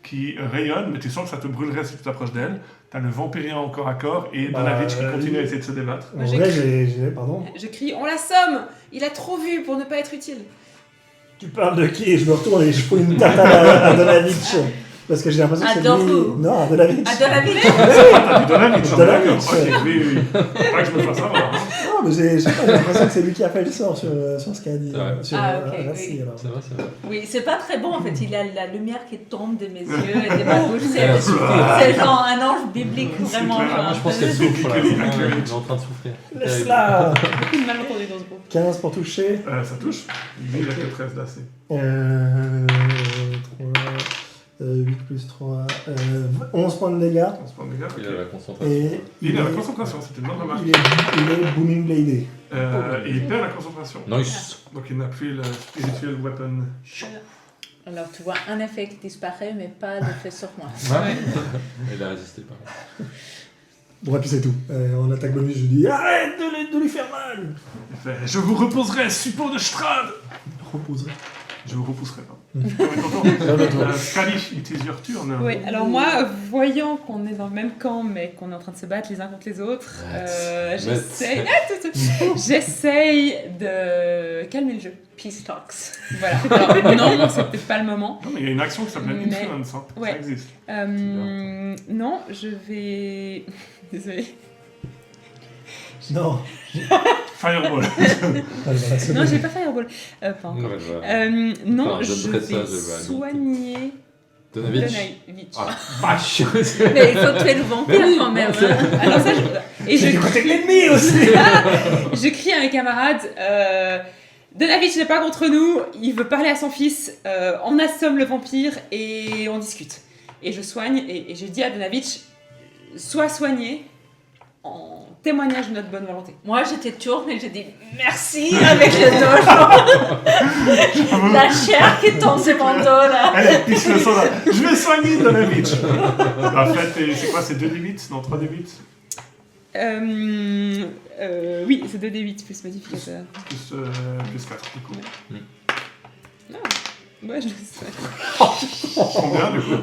Speaker 1: qui rayonne, mais tu sens que ça te brûlerait si tu t'approches d'elle. T'as le vampirien en corps à corps et
Speaker 4: Bah,
Speaker 1: Donavitch qui continue à essayer de se débattre.
Speaker 4: En
Speaker 3: Moi,
Speaker 4: vrai, pardon.
Speaker 3: Je crie, on l'assomme. Il a trop vu pour ne pas être utile.
Speaker 4: Tu parles de qui? Je me retourne et je fous une tarte à Donavitch. Parce que j'ai l'impression que
Speaker 5: À
Speaker 4: c'est lui.
Speaker 5: Dorfou.
Speaker 4: Non, à Donavitch.
Speaker 5: À de la ville.
Speaker 1: T'as dit Donavitch, on est d'accord.
Speaker 4: Donavitch.
Speaker 1: Ok, oui. Pas que je me fasse avoir. Hein.
Speaker 4: Non, mais j'ai l'impression que c'est lui qui a fait le sort sur ce qu'a dit.
Speaker 2: C'est vrai.
Speaker 4: Sur
Speaker 5: Ah, ok,
Speaker 4: Rassi,
Speaker 5: oui.
Speaker 4: alors.
Speaker 2: C'est vrai, c'est vrai.
Speaker 5: Oui, c'est pas très bon en fait. Il a la lumière qui tombe de mes yeux et de ma bouche.
Speaker 2: Elle a souffert.
Speaker 5: C'est genre un ange biblique, vraiment.
Speaker 1: clair.
Speaker 5: genre
Speaker 2: Moi,
Speaker 5: un
Speaker 2: je pense
Speaker 5: peu-
Speaker 2: qu'elle souffre là.
Speaker 1: Incroyable.
Speaker 2: Elle est en train de souffrir.
Speaker 4: Laisse-la.
Speaker 3: Beaucoup de malentendus dans ce groupe.
Speaker 4: 15 pour toucher.
Speaker 1: Ça touche. Lui, il a que 13 d'AC.
Speaker 4: 8 plus 3. 11 points de dégâts.
Speaker 1: On se prend des gars.
Speaker 2: Il a la concentration.
Speaker 4: Et
Speaker 1: Il a la concentration, c'était une bonne remarque.
Speaker 4: il est booming bladé.
Speaker 1: Et il perd la concentration.
Speaker 2: Nice.
Speaker 1: Donc il n'a plus le spiritual weapon.
Speaker 5: Alors tu vois un effet qui disparaît, mais pas l'effet sur moi.
Speaker 2: Ouais. Il a résisté par contre.
Speaker 4: Bon, et puis c'est tout. En attaque bonus, je dis arrête de lui faire mal.
Speaker 1: Il fait, je vous reposerai, suppôt de Strad.
Speaker 4: Reposerai.
Speaker 1: Je vous repousserai pas. Scali, it is your turn.
Speaker 3: Oui, alors moi, voyant qu'on est dans le même camp, mais qu'on est en train de se battre les uns contre les autres, j'essaye de calmer le jeu.
Speaker 5: Peace talks.
Speaker 3: Voilà. Alors, non, c'est peut-être pas le moment.
Speaker 1: Non, mais il y a une action qui s'appelle
Speaker 3: Mais-
Speaker 1: Influence, hein.
Speaker 3: Ouais.
Speaker 1: Ça existe.
Speaker 3: Non, je vais... Désolée.
Speaker 4: Non.
Speaker 1: Fireball.
Speaker 3: Non, j'ai pas Fireball. Pas encore. Non,
Speaker 2: Enfin, je
Speaker 3: je
Speaker 2: donnerais ça,
Speaker 3: vais
Speaker 2: je vais
Speaker 3: soigner
Speaker 2: Donovitch.
Speaker 3: Donovitch.
Speaker 2: Ah, vache.
Speaker 5: Mais il faut tuer le vampire
Speaker 2: Mais oui,
Speaker 5: quand même.
Speaker 2: non,
Speaker 5: hein.
Speaker 3: Alors ça, et
Speaker 4: C'est du côté de l'ennemi aussi.
Speaker 3: je crie à mes camarades, Donovitch n'est pas contre nous, il veut parler à son fils, on assomme le vampire et on discute. Et je soigne, et je dis à Donovitch, sois soigné en témoignage de notre bonne volonté.
Speaker 5: Moi, j'étais tourne et j'ai dit merci avec le dojo. La chair qui tombe sur mon dos là.
Speaker 1: Allez, pisse le sang là. Je vais soigner Donovitch. En fait, c'est quoi, c'est 2d8 Non, 3d8
Speaker 3: Oui, c'est 2d8 plus modificateur.
Speaker 1: plus 4 du coup.
Speaker 3: Ouais, je le sais.
Speaker 1: Combien du coup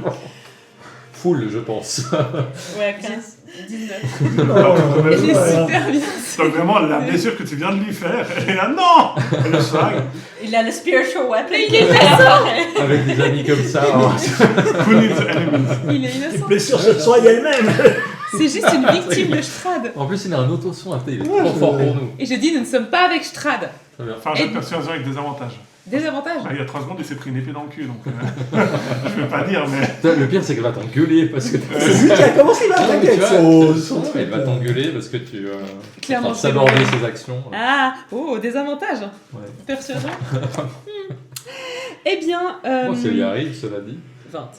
Speaker 2: Full, je pense.
Speaker 5: Ouais, 15.
Speaker 3: 19.
Speaker 4: Oh,
Speaker 3: Et j'ai
Speaker 4: voilà.
Speaker 3: super bien.
Speaker 1: Donc vraiment, la blessure que tu viens de lui faire, elle est là, non. Elle le soigne.
Speaker 5: Il a le spiritual weapon.
Speaker 3: Il est innocent.
Speaker 2: Avec des amis comme ça.
Speaker 1: Who needs enemies
Speaker 3: Il est innocent.
Speaker 4: Blessure se soigne elle-même.
Speaker 3: C'est juste une victime de Strad.
Speaker 2: En plus, il a un auto-soin. Il est trop fort pour nous.
Speaker 3: Et je dis, nous ne sommes pas avec Strad.
Speaker 2: Très bien.
Speaker 1: Enfin, un jeu de persuasion avec des avantages.
Speaker 3: Des avantages.
Speaker 1: Ah, il y a 3 secondes, il s'est pris une épée dans le cul, donc je peux pas dire, mais...
Speaker 2: Putain, le pire, c'est qu'elle va t'engueuler parce que.
Speaker 4: C'est lui qui a commencé à
Speaker 2: Non, mais
Speaker 4: attaquer
Speaker 2: tu
Speaker 4: avec
Speaker 2: vois,
Speaker 4: son truc.
Speaker 2: elle va t'engueuler parce que tu
Speaker 3: Clairement,
Speaker 2: en
Speaker 3: c'est
Speaker 2: s'aborder
Speaker 3: bon.
Speaker 2: ses actions.
Speaker 3: Ah, oh, des avantages.
Speaker 2: Ouais.
Speaker 3: Persuasion. Eh bien.
Speaker 2: Bon, ça lui arrive, cela dit.
Speaker 3: 20.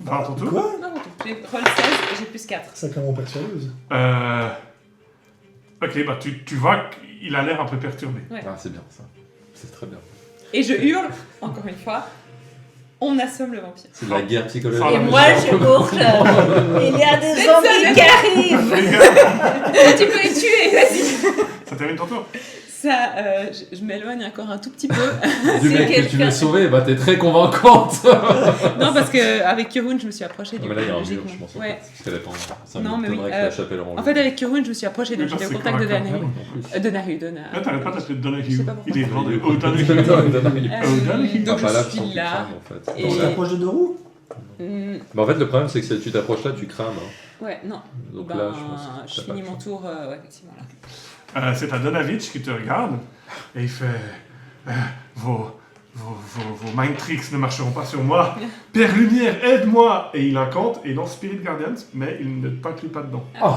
Speaker 1: Enfin, ton tour.
Speaker 4: Quoi
Speaker 3: Non, j'ai roll 16 et j'ai plus 4.
Speaker 4: Sacrément persuadeuse.
Speaker 1: Ok, bah tu vois qu'il a l'air un peu perturbé.
Speaker 3: Ouais.
Speaker 2: Ah, c'est bien ça. C'est très bien.
Speaker 3: Et je hurle, encore une fois, on assomme le vampire.
Speaker 2: C'est de la guerre psychologique.
Speaker 1: Ça
Speaker 5: Et
Speaker 1: va.
Speaker 5: moi, je hurle. Il y a des zombies qui arrivent.
Speaker 3: Tu peux les tuer, vas-y.
Speaker 1: Ça termine ton tour.
Speaker 3: Ça, je m'éloigne encore un tout petit peu.
Speaker 2: Du mec que tu
Speaker 5: quelqu'un-
Speaker 2: veux sauver, bah t'es très convaincante.
Speaker 3: Non, parce qu'avec Kurun, je me suis approchée.
Speaker 2: Non, mais là, il y a un mur,
Speaker 3: logiquement.
Speaker 2: je pense.
Speaker 3: Ouais.
Speaker 2: Parce qu'elle attend 5
Speaker 3: Non, mais
Speaker 2: minutes.
Speaker 3: oui,
Speaker 2: Que la chapelle
Speaker 3: En fait, avec Kurun, je me suis approchée, donc
Speaker 1: Oui, parce
Speaker 3: j'étais au
Speaker 1: que
Speaker 3: contact de
Speaker 1: c'est correct,
Speaker 3: Danahu.
Speaker 2: en
Speaker 3: Danahu.
Speaker 1: Là, t'arrêtes pas d'appeler
Speaker 3: Je
Speaker 1: Donahue.
Speaker 3: sais pas pourquoi.
Speaker 1: Il est grand de
Speaker 2: plus.
Speaker 1: O'Donoghue.
Speaker 3: Donc
Speaker 2: Donc
Speaker 3: je
Speaker 2: là,
Speaker 3: suis
Speaker 2: tu
Speaker 3: là.
Speaker 2: crames en fait.
Speaker 3: Et-
Speaker 2: Dans
Speaker 4: Tu
Speaker 2: la-
Speaker 4: t'approches de deux roues
Speaker 2: Bah, en fait, le problème, c'est que si tu t'approches là, tu crames. hein.
Speaker 3: Ouais, non.
Speaker 2: Donc
Speaker 3: Ben,
Speaker 2: là, je pense que
Speaker 3: je
Speaker 2: t'as pas
Speaker 3: finis
Speaker 2: de
Speaker 3: mon
Speaker 2: chance.
Speaker 3: tour, ouais, effectivement, là.
Speaker 1: C'est à Donovitch qui te regarde et il fait vos mind tricks ne marcheront pas sur moi. Père Lumière, aide-moi. Et il incante et lance Spirit Guardians, mais il ne t'inclut pas dedans.
Speaker 2: Oh,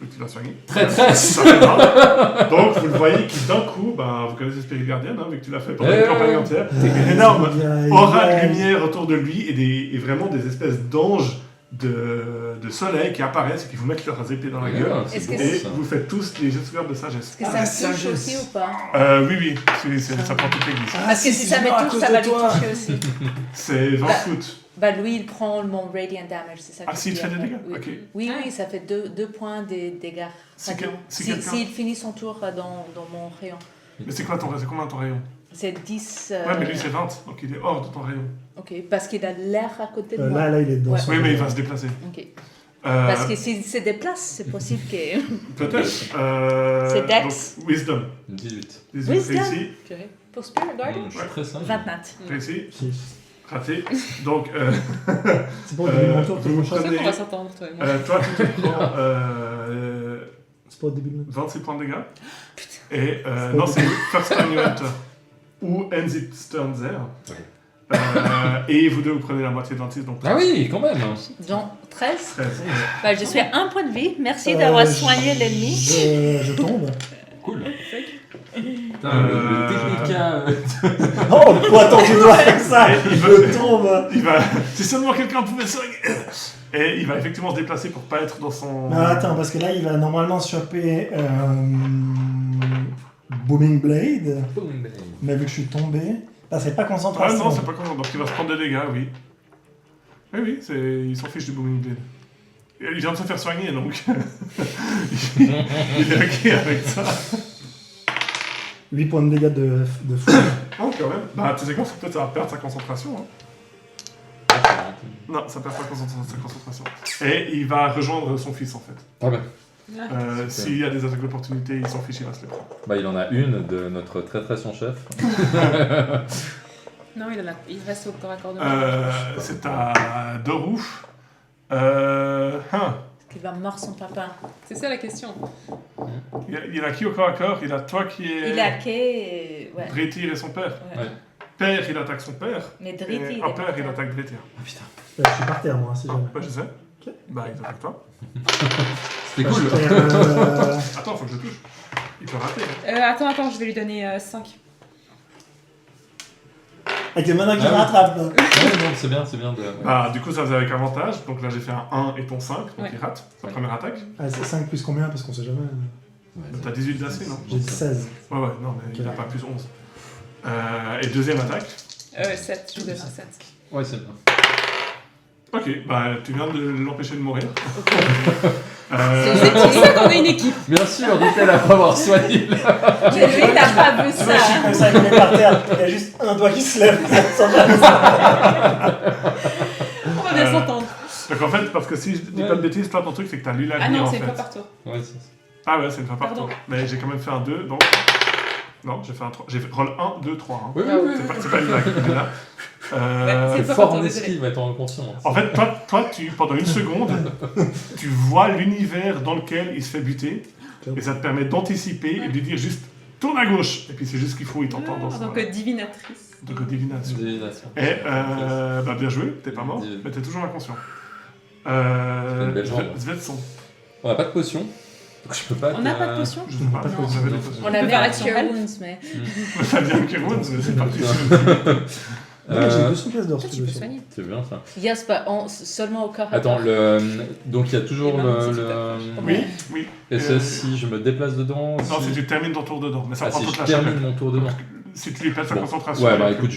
Speaker 1: Donc tu vas soigner.
Speaker 2: traîtresse.
Speaker 1: Ça fait mal. Donc vous le voyez qui d'un coup, ben, vous connaissez Spirit Guardian, hein, vu que tu l'as fait pendant une campagne entière, une énorme aura de lumière autour de lui et vraiment des espèces d'anges de soleil qui apparaissent et qui vous mettent leurs épées dans la gueule.
Speaker 5: Est-ce que
Speaker 1: Et
Speaker 5: c'est-
Speaker 1: vous faites tous des jets de sauvegarde de sagesse.
Speaker 5: Est-ce que ça me touche aussi ou pas?
Speaker 1: Oui, ça prend toute l'église.
Speaker 5: Parce que si ça me touche, ça va lui toucher aussi.
Speaker 1: C'est 20 foot.
Speaker 5: Bah lui, il prend mon radiant damage, c'est ça.
Speaker 1: Ah,
Speaker 5: que
Speaker 1: s'il
Speaker 5: je
Speaker 1: fait
Speaker 5: dis
Speaker 1: des
Speaker 5: après.
Speaker 1: dégâts,
Speaker 5: Oui.
Speaker 1: ok.
Speaker 5: Oui, oui, ça fait 2 points des dégâts
Speaker 1: Si
Speaker 5: radiants.
Speaker 1: quel- si
Speaker 5: Si-
Speaker 1: quelqu'un-
Speaker 5: S'il finit son tour dans mon rayon.
Speaker 1: Mais c'est combien ton rayon
Speaker 5: C'est 10.
Speaker 1: Ouais, mais lui c'est 20, donc il est hors de ton rayon.
Speaker 5: Ok, parce qu'il a l'air à côté de moi.
Speaker 4: Là, il est dedans.
Speaker 5: Ouais.
Speaker 1: Oui, mais il va se déplacer.
Speaker 5: Ok. Parce que s'il se déplace, c'est possible que.
Speaker 1: Peut-être.
Speaker 5: C'est Dex.
Speaker 1: Donc, Wisdom.
Speaker 2: 18.
Speaker 5: Wisdom.
Speaker 1: Réussi.
Speaker 5: Pour Spirit Guardian
Speaker 2: Je suis très simple.
Speaker 5: 29.
Speaker 1: Réussi.
Speaker 4: 6.
Speaker 1: Raté. Donc,
Speaker 4: C'est bon, au début de mon tour, tout le monde
Speaker 1: vous
Speaker 3: C'est
Speaker 4: change.
Speaker 3: ça qu'on va s'entendre, toi et moi.
Speaker 1: toi, tu te prends
Speaker 4: C'est pas au début de mon tour.
Speaker 1: 26 points de dégâts. Et non, c'est First Time You Enter. Ou Ends It Turns There.
Speaker 2: Ouais.
Speaker 1: Et vous deux, vous prenez la moitié de 26, donc
Speaker 2: Ah oui, quand même.
Speaker 5: Donc 13.
Speaker 1: 13.
Speaker 5: Bah, je suis à 1 point de vie. Merci d'avoir soigné l'ennemi.
Speaker 4: Je tombe.
Speaker 2: Cool. Putain, le technica.
Speaker 4: Oh, pourquoi tu dois faire ça
Speaker 1: Et il
Speaker 4: Je tombe.
Speaker 1: Si seulement quelqu'un pouvait soigner. Et il va effectivement se déplacer pour pas être dans son.
Speaker 4: Non, attends, parce que là, il va normalement choper Booming Blade. Mais vu que je suis tombé, là, c'est pas
Speaker 1: Ah
Speaker 4: concentration.
Speaker 1: non, c'est pas con, donc il va se prendre des dégâts, oui. Oui, il s'en fiche du Booming Blade. Et il vient de se faire soigner, donc. Il est ok avec ça.
Speaker 4: 8 points de dégâts de fou.
Speaker 1: Oh, quand même. Bah, tu sais quoi, peut-être ça va perdre sa concentration. Hein. Non, ça perd pas sa concentration. Et il va rejoindre son fils, en fait.
Speaker 2: Ah bah.
Speaker 1: S'il y a des attaques d'opportunité, il s'en fiche, il va se les prendre.
Speaker 2: Bah, il en a une de notre très son chef.
Speaker 3: Non, il reste au corps à corps de
Speaker 1: C'est à Dorou.
Speaker 5: Il va mordre son papa.
Speaker 3: C'est ça la question.
Speaker 1: Il a qui au corps à corps? Il a toi qui est...
Speaker 5: Il a Kay, ouais.
Speaker 1: Drétir et son père.
Speaker 5: Ouais.
Speaker 1: Père, il attaque son père.
Speaker 5: Mais
Speaker 1: Et
Speaker 5: Driti,
Speaker 1: un père, il attaque Drétir.
Speaker 2: Ah putain.
Speaker 4: Je suis par terre, moi, si jamais.
Speaker 1: Ouais, je sais. Bah, il attaque toi.
Speaker 2: C'était cool.
Speaker 1: Attends, faut que je touche. Il peut rater.
Speaker 3: Attends, je vais lui donner 5.
Speaker 4: Avec les mains qui
Speaker 2: Ah oui.
Speaker 4: rattrapent.
Speaker 2: Ouais, non, c'est bien de...
Speaker 1: Bah, du coup, ça faisait avec avantage. Donc là, j'ai fait un 1 et ton 5. Donc
Speaker 3: Ouais.
Speaker 1: il rate. Sa
Speaker 2: Ouais.
Speaker 1: première attaque.
Speaker 4: Ah, c'est 5 plus combien? Parce qu'on sait jamais.
Speaker 2: Ouais,
Speaker 1: T'as 18 d'AC, non?
Speaker 4: J'ai 16.
Speaker 1: Ouais, non, mais il a pas plus 11. Et deuxième attaque.
Speaker 3: 7, je vous donne un 7.
Speaker 2: Ouais, c'est bien.
Speaker 1: Ok, bah, tu viens de l'empêcher de mourir.
Speaker 3: C'est pour ça qu'on est une équipe.
Speaker 2: Bien sûr, dit-elle après avoir soigné.
Speaker 5: Lui, il n'a pas vu
Speaker 4: Tu vois, je suis
Speaker 5: ça.
Speaker 4: comme ça, il est par terre. Il y a juste un doigt qui se lève. Ça ressemble à ça.
Speaker 3: On va bien s'entendre.
Speaker 1: Donc en fait, parce que si je dis pas de bêtises, toi, ton truc, c'est que t'as lu la
Speaker 3: Ah
Speaker 1: vie,
Speaker 3: non,
Speaker 1: en
Speaker 3: c'est
Speaker 1: fait.
Speaker 3: une fois par tour.
Speaker 2: Ouais, c'est...
Speaker 1: Ah ouais, c'est une fois par
Speaker 3: Pardon.
Speaker 1: tour. Mais j'ai quand même fait un 2, donc... Non, j'ai fait un 3. J'ai fait roll 1, 2, 3. Hein.
Speaker 2: Oui,
Speaker 3: Ah
Speaker 2: oui,
Speaker 3: oui.
Speaker 1: C'est pas une blague, il est là.
Speaker 3: C'est
Speaker 2: C'est
Speaker 3: pas
Speaker 2: fort
Speaker 3: pour
Speaker 2: en
Speaker 3: toi,
Speaker 2: esquive, étant inconscient.
Speaker 1: En fait, toi pendant une seconde, tu vois l'univers dans lequel il se fait buter, et ça te permet d'anticiper et de lui dire juste tourne à gauche. Et puis c'est juste ce qu'il faut, il t'entend dans
Speaker 3: En
Speaker 1: ce
Speaker 3: tant que divinatrice.
Speaker 1: Donc divination.
Speaker 2: Divination.
Speaker 1: Et bah bien joué, t'es pas mort,
Speaker 2: Divin.
Speaker 1: mais t'es toujours inconscient.
Speaker 2: une belle jambe.
Speaker 1: Svetson.
Speaker 2: On n'a pas de potion. Donc je peux pas.
Speaker 3: On n'a pas de potion.
Speaker 1: Je sais pas,
Speaker 4: Pas de
Speaker 1: vous
Speaker 4: potion.
Speaker 1: avez des potions.
Speaker 5: On
Speaker 3: peut
Speaker 5: avait
Speaker 3: faire
Speaker 5: un
Speaker 3: action
Speaker 5: Cure
Speaker 3: help.
Speaker 5: Wounds, mais...
Speaker 1: Ça vient que Wounds, mais c'est parti.
Speaker 4: Ouais, j'ai 200 pièces d'or.
Speaker 3: Toi,
Speaker 4: si
Speaker 3: tu
Speaker 4: tu
Speaker 3: peux
Speaker 4: veux.
Speaker 3: soigner.
Speaker 2: C'est bien ça.
Speaker 5: Yes, bah, seulement au corps à
Speaker 2: Attends,
Speaker 5: corps.
Speaker 2: donc il y a toujours
Speaker 3: Et maintenant, si tu
Speaker 1: Oui, oui.
Speaker 2: Et ça, si je me déplace dedans.
Speaker 1: Non, si tu termines ton tour dedans, mais ça
Speaker 2: Ah,
Speaker 1: prend
Speaker 2: si
Speaker 1: toute
Speaker 2: je
Speaker 1: la
Speaker 2: termine
Speaker 1: chapelle.
Speaker 2: mon tour dedans.
Speaker 1: Si tu lui perds sa
Speaker 2: Bon.
Speaker 1: concentration.
Speaker 2: Ouais, bah
Speaker 1: il-
Speaker 2: écoute,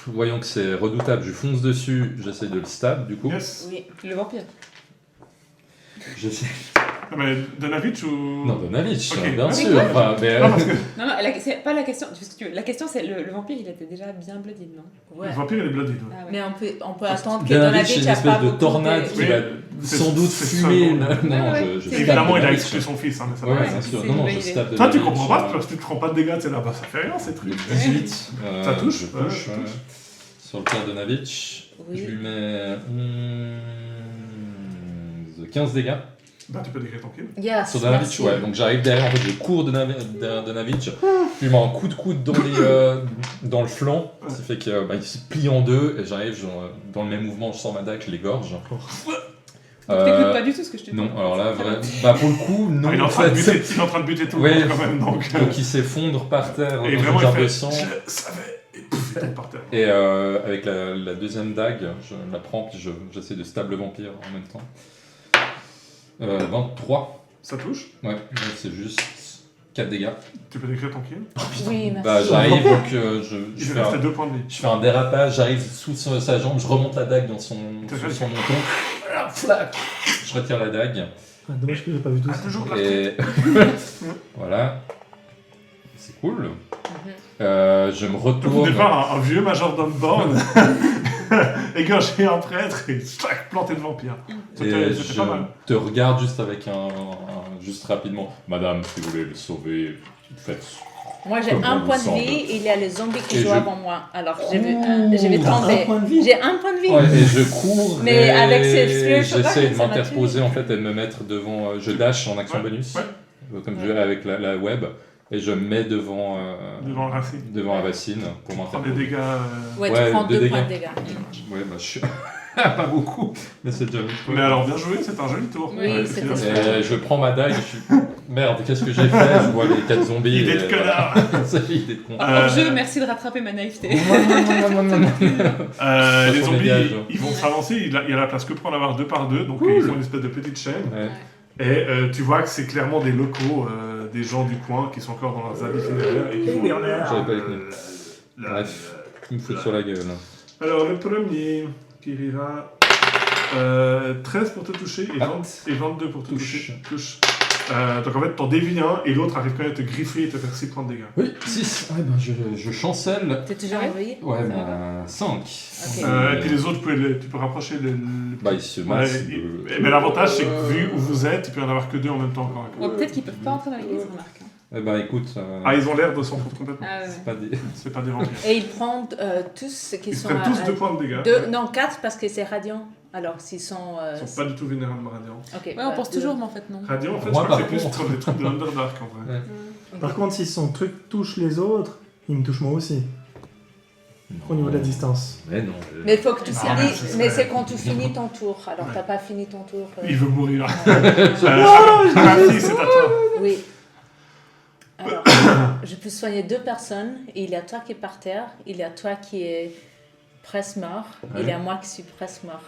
Speaker 2: voyons que c'est redoutable, je lui fonce dessus, j'essaye de le stab du coup.
Speaker 1: Yes.
Speaker 5: Oui.
Speaker 3: Le vampire.
Speaker 2: J'essaie.
Speaker 1: Ah, mais Donavitch ou.
Speaker 2: Non, Donavitch,
Speaker 1: Ok.
Speaker 2: bien
Speaker 1: Mais
Speaker 2: sûr.
Speaker 3: quoi
Speaker 2: Enfin, mais,
Speaker 1: Non, parce que
Speaker 3: Non, c'est pas la question. Parce que la question, c'est le vampire, il était déjà bien bloody, non?
Speaker 5: Ouais.
Speaker 1: le vampire il est bloody. Ouais.
Speaker 3: Ah ouais.
Speaker 5: Mais on peut attendre que
Speaker 2: Donavitch, c'est
Speaker 5: Donavitch
Speaker 2: une
Speaker 5: a
Speaker 2: espèce
Speaker 5: pas
Speaker 2: de
Speaker 5: beaucoup
Speaker 2: tornade
Speaker 5: de...
Speaker 2: qui
Speaker 1: Oui.
Speaker 2: va
Speaker 1: C'est-
Speaker 2: sans doute
Speaker 1: c'est
Speaker 2: fumer.
Speaker 1: ça,
Speaker 2: Non,
Speaker 3: ouais,
Speaker 2: je
Speaker 3: c'est-
Speaker 2: stab
Speaker 1: Évidemment, il a
Speaker 2: Donavitch.
Speaker 1: exclu son fils, hein, mais ça
Speaker 3: Ouais,
Speaker 1: va.
Speaker 2: Ouais, bien sûr.
Speaker 3: c'est
Speaker 2: Non,
Speaker 3: une
Speaker 2: non,
Speaker 3: bonne
Speaker 2: je
Speaker 3: idée.
Speaker 2: stab
Speaker 1: Toi, tu
Speaker 2: Donavitch,
Speaker 1: comprends pas, parce que tu te prends pas de dégâts, c'est là, bah ça fait rien ces trucs.
Speaker 2: 18.
Speaker 1: Ça touche,
Speaker 2: Je
Speaker 1: ouais,
Speaker 2: touche.
Speaker 1: ça touche.
Speaker 2: Sur le père Donavitch,
Speaker 5: Oui.
Speaker 2: je lui mets 15 dégâts.
Speaker 1: Bah, tu peux décrire ton kill.
Speaker 5: Yes,
Speaker 2: Sur Donavitch,
Speaker 5: merci.
Speaker 2: ouais. Donc j'arrive derrière, en fait, je cours de Donavitch, je lui mets un coup de coude dans le flanc, ce qui fait qu'il se plie en deux, et j'arrive, dans le même mouvement, je sors ma dague, je l'égorge.
Speaker 3: Donc t'écoutes pas du tout ce que je te dis.
Speaker 2: Non, alors là, bah pour le coup, non,
Speaker 1: Ah, il est
Speaker 2: en
Speaker 1: en train de
Speaker 2: fait.
Speaker 1: buter, il est en train de buter tout le
Speaker 2: Ouais.
Speaker 1: monde quand même, donc.
Speaker 2: Donc il s'effondre par terre,
Speaker 1: Et
Speaker 2: dans
Speaker 1: vraiment,
Speaker 2: une jarre
Speaker 1: il
Speaker 2: de
Speaker 1: fait.
Speaker 2: sang.
Speaker 1: Je le savais. Et pouf, il tombe par terre.
Speaker 2: Et avec la deuxième dague, je la prends, puis j'essaie de stab le vampire en même temps. 23.
Speaker 1: Ça touche.
Speaker 2: Ouais, c'est juste 4 dégâts.
Speaker 1: Tu peux décrire ton kill.
Speaker 5: Oui, merci.
Speaker 2: Bah j'arrive donc,
Speaker 1: Il
Speaker 2: je
Speaker 1: lui
Speaker 2: fais
Speaker 1: restait
Speaker 2: un,
Speaker 1: 2 points de vie.
Speaker 2: je fais un dérapage, j'arrive sous sa jambe, je remonte la dague sous son menton. Flac, je retire la dague.
Speaker 4: Ah, dommage que j'ai pas vu tout
Speaker 1: Ah,
Speaker 4: ça.
Speaker 1: toujours là.
Speaker 2: Et voilà. C'est cool. Je me
Speaker 1: Au
Speaker 2: retourne.
Speaker 1: départ, un vieux majordome borne égorger un prêtre et planter le vampire.
Speaker 2: Et
Speaker 1: C'était
Speaker 2: je
Speaker 1: pas mal.
Speaker 2: te regarde juste avec juste rapidement. Madame, si vous voulez le sauver, faites.
Speaker 5: Moi, j'ai
Speaker 2: Comme
Speaker 5: un
Speaker 2: on
Speaker 5: point
Speaker 2: le
Speaker 5: de
Speaker 2: semble.
Speaker 5: vie et il y a le zombie qui
Speaker 2: Et
Speaker 5: joue
Speaker 2: je-
Speaker 5: avant moi. Alors, je vais
Speaker 4: T'as un
Speaker 5: tomber.
Speaker 4: point de vie.
Speaker 5: J'ai un point de vie.
Speaker 2: Ouais, et je cours.
Speaker 5: Mais
Speaker 2: et
Speaker 5: avec ces Spirit
Speaker 2: j'essaie
Speaker 5: Shotgun,
Speaker 2: de
Speaker 5: ça m'a
Speaker 2: m'interposer
Speaker 5: tué.
Speaker 2: en fait et de me mettre devant. Je dash en action
Speaker 1: Ouais,
Speaker 2: bonus,
Speaker 1: ouais.
Speaker 2: comme je fais avec la web, et je me mets devant
Speaker 1: Devant le racine.
Speaker 2: devant Avacine pour
Speaker 1: Prends des
Speaker 2: m'interposer.
Speaker 1: dégâts.
Speaker 5: Ouais,
Speaker 2: Ouais,
Speaker 5: tu prends
Speaker 2: deux
Speaker 5: 2 points de
Speaker 2: dégâts.
Speaker 5: dégâts.
Speaker 2: Ouais, bah je suis pas beaucoup, mais c'est déjà.
Speaker 1: Mais alors, bien joué, c'est un joli tour.
Speaker 5: Oui,
Speaker 1: Ouais,
Speaker 5: c'était
Speaker 1: c'est-
Speaker 2: Et je prends ma dague, je suis merde, qu'est-ce que j'ai fait? Je vois les 4 zombies.
Speaker 1: Idée
Speaker 2: et
Speaker 1: de
Speaker 2: voilà.
Speaker 1: connard.
Speaker 2: C'est idée de con.
Speaker 3: Hors jeu, merci de rattraper ma naïveté.
Speaker 1: Les
Speaker 2: Façon
Speaker 1: zombies,
Speaker 2: dégage.
Speaker 1: ils vont s'avancer, il y a la place que pour en avoir 2 par 2, donc
Speaker 2: Cool.
Speaker 1: ils font une espèce de petite chaîne.
Speaker 2: Ouais.
Speaker 1: Et tu vois que c'est clairement des locaux, des gens du coin qui sont encore dans leurs habits funéraires et qui vont...
Speaker 2: J'avais pas écouté. Bref, il me fout sur la gueule.
Speaker 1: Alors le premier qui rira 13 pour te toucher et,
Speaker 2: Ah.
Speaker 1: 20 et 22 pour te
Speaker 2: Touche.
Speaker 1: toucher. Touche. Donc en fait, t'en dévies un et l'autre arrive quand même à te griffer et te faire 6 points de dégâts.
Speaker 2: Oui, 6. Ouais, ben je chancelle.
Speaker 5: T'es toujours
Speaker 3: Ah ouais
Speaker 5: envoyé?
Speaker 2: Ouais,
Speaker 3: Ça
Speaker 2: ben 5.
Speaker 5: Ok.
Speaker 1: Et puis les autres, tu peux rapprocher
Speaker 2: Bah, il se
Speaker 1: Ouais,
Speaker 2: masse.
Speaker 1: mais l'avantage, c'est que vu où vous êtes, il peut y en avoir que 2 en même temps encore.
Speaker 3: Bon, peut-être qu'ils peuvent pas entrer dans l'église, remarque. Hein.
Speaker 2: Eh ben écoute,
Speaker 1: Ah, ils ont l'air de s'en foutre complètement.
Speaker 3: Ah, ouais.
Speaker 2: c'est pas des...
Speaker 1: C'est pas des vampires.
Speaker 5: Et ils prennent tous ceux qui
Speaker 1: Ils
Speaker 5: sont
Speaker 1: prennent tous 2 points de dégâts.
Speaker 5: Non, 4 parce que c'est radiant. Alors, s'ils sont...
Speaker 1: Ils sont pas du tout vénérables radiant.
Speaker 5: Ok,
Speaker 3: Ouais, on
Speaker 5: bah,
Speaker 3: pense
Speaker 5: deux.
Speaker 3: toujours, mais en fait, non.
Speaker 1: Radiant, en fait,
Speaker 2: Moi,
Speaker 1: je crois que
Speaker 2: par
Speaker 1: c'est plus
Speaker 2: contre.
Speaker 1: comme des trucs de Underdark en vrai.
Speaker 2: Ouais.
Speaker 4: Par contre, si son truc touche les autres, il me touche moi aussi, au niveau de la distance.
Speaker 2: Mais non.
Speaker 5: Mais il faut que tu
Speaker 1: Ah, mais
Speaker 5: finis...
Speaker 1: ce
Speaker 5: Mais
Speaker 1: serait-
Speaker 5: c'est quand tu finis ton tour. Alors,
Speaker 1: Ouais.
Speaker 5: t'as pas fini ton tour.
Speaker 1: Il veut mourir.
Speaker 5: Ouais.
Speaker 1: Rafi, c'est à toi.
Speaker 5: Oui. Alors, je peux soigner 2 personnes. Il y a toi qui est par terre. Il y a toi qui est presque mort.
Speaker 2: Ouais.
Speaker 5: Il y a moi qui suis presque mort.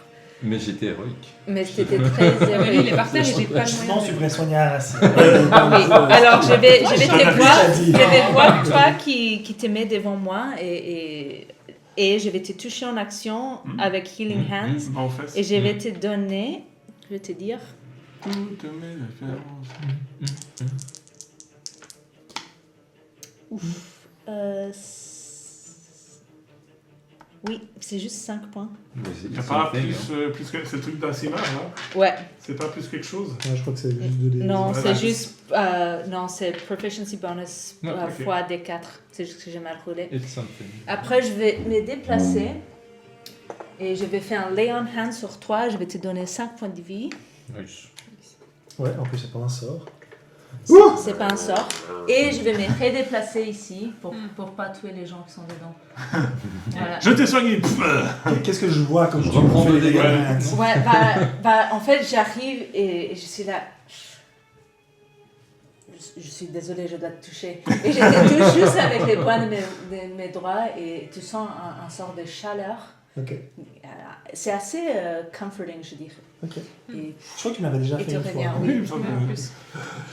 Speaker 2: Mais j'étais héroïque.
Speaker 5: Mais c'était très
Speaker 3: Mais lui, il est
Speaker 5: héroïque.
Speaker 3: par terre et j'ai pas le
Speaker 4: Justement,
Speaker 3: moyen.
Speaker 4: tu pourrais soigner Arassi.
Speaker 5: Oui. Alors, je vais te voir.
Speaker 4: t'as dit.
Speaker 5: Je vais voir toi qui te mets devant moi et je vais te toucher en action avec Healing Hands.
Speaker 1: Bah, en fait.
Speaker 5: Et je vais te donner... Je vais te dire...
Speaker 1: Toutes mes références.
Speaker 5: Oui, c'est juste 5 points.
Speaker 1: Il n'y a pas plus que. C'est le truc d'Asimar, là.
Speaker 5: Ouais.
Speaker 1: C'est pas plus quelque chose.
Speaker 4: Ouais, je crois que c'est juste de les...
Speaker 5: Non,
Speaker 1: Ouais,
Speaker 5: c'est
Speaker 1: ouais.
Speaker 5: juste... non, c'est Proficiency Bonus
Speaker 2: Ouais,
Speaker 1: ok.
Speaker 5: fois D4. C'est juste que j'ai mal roulé.
Speaker 2: It's something.
Speaker 5: Après, je vais me déplacer. Et je vais faire un Lay on Hand sur toi. Je vais te donner 5 points de vie.
Speaker 2: Nice.
Speaker 4: Ouais, en plus, c'est pas un sort.
Speaker 5: C'est pas un sort. Et je vais me redéplacer ici pour pas tuer les gens qui sont dedans. Voilà.
Speaker 1: Je t'ai soigné.
Speaker 4: Qu'est-ce que je vois comme
Speaker 2: Je
Speaker 4: tu
Speaker 2: reprends
Speaker 4: fais
Speaker 2: le
Speaker 4: les
Speaker 2: dégât.
Speaker 4: dégâts?
Speaker 5: Ouais, bah, en fait, j'arrive et je suis là. Je suis désolée, je dois te toucher. Et je te touche juste avec les poings de mes doigts et tu sens un sort de chaleur.
Speaker 4: Ok,
Speaker 5: C'est assez comforting, je dirais.
Speaker 4: ok.
Speaker 5: Et,
Speaker 4: Je crois que tu m'avais déjà
Speaker 5: et
Speaker 4: fait
Speaker 5: tu
Speaker 4: une fois.
Speaker 5: reviens,
Speaker 1: Oui,
Speaker 5: oui.
Speaker 1: il me semble.
Speaker 3: En plus.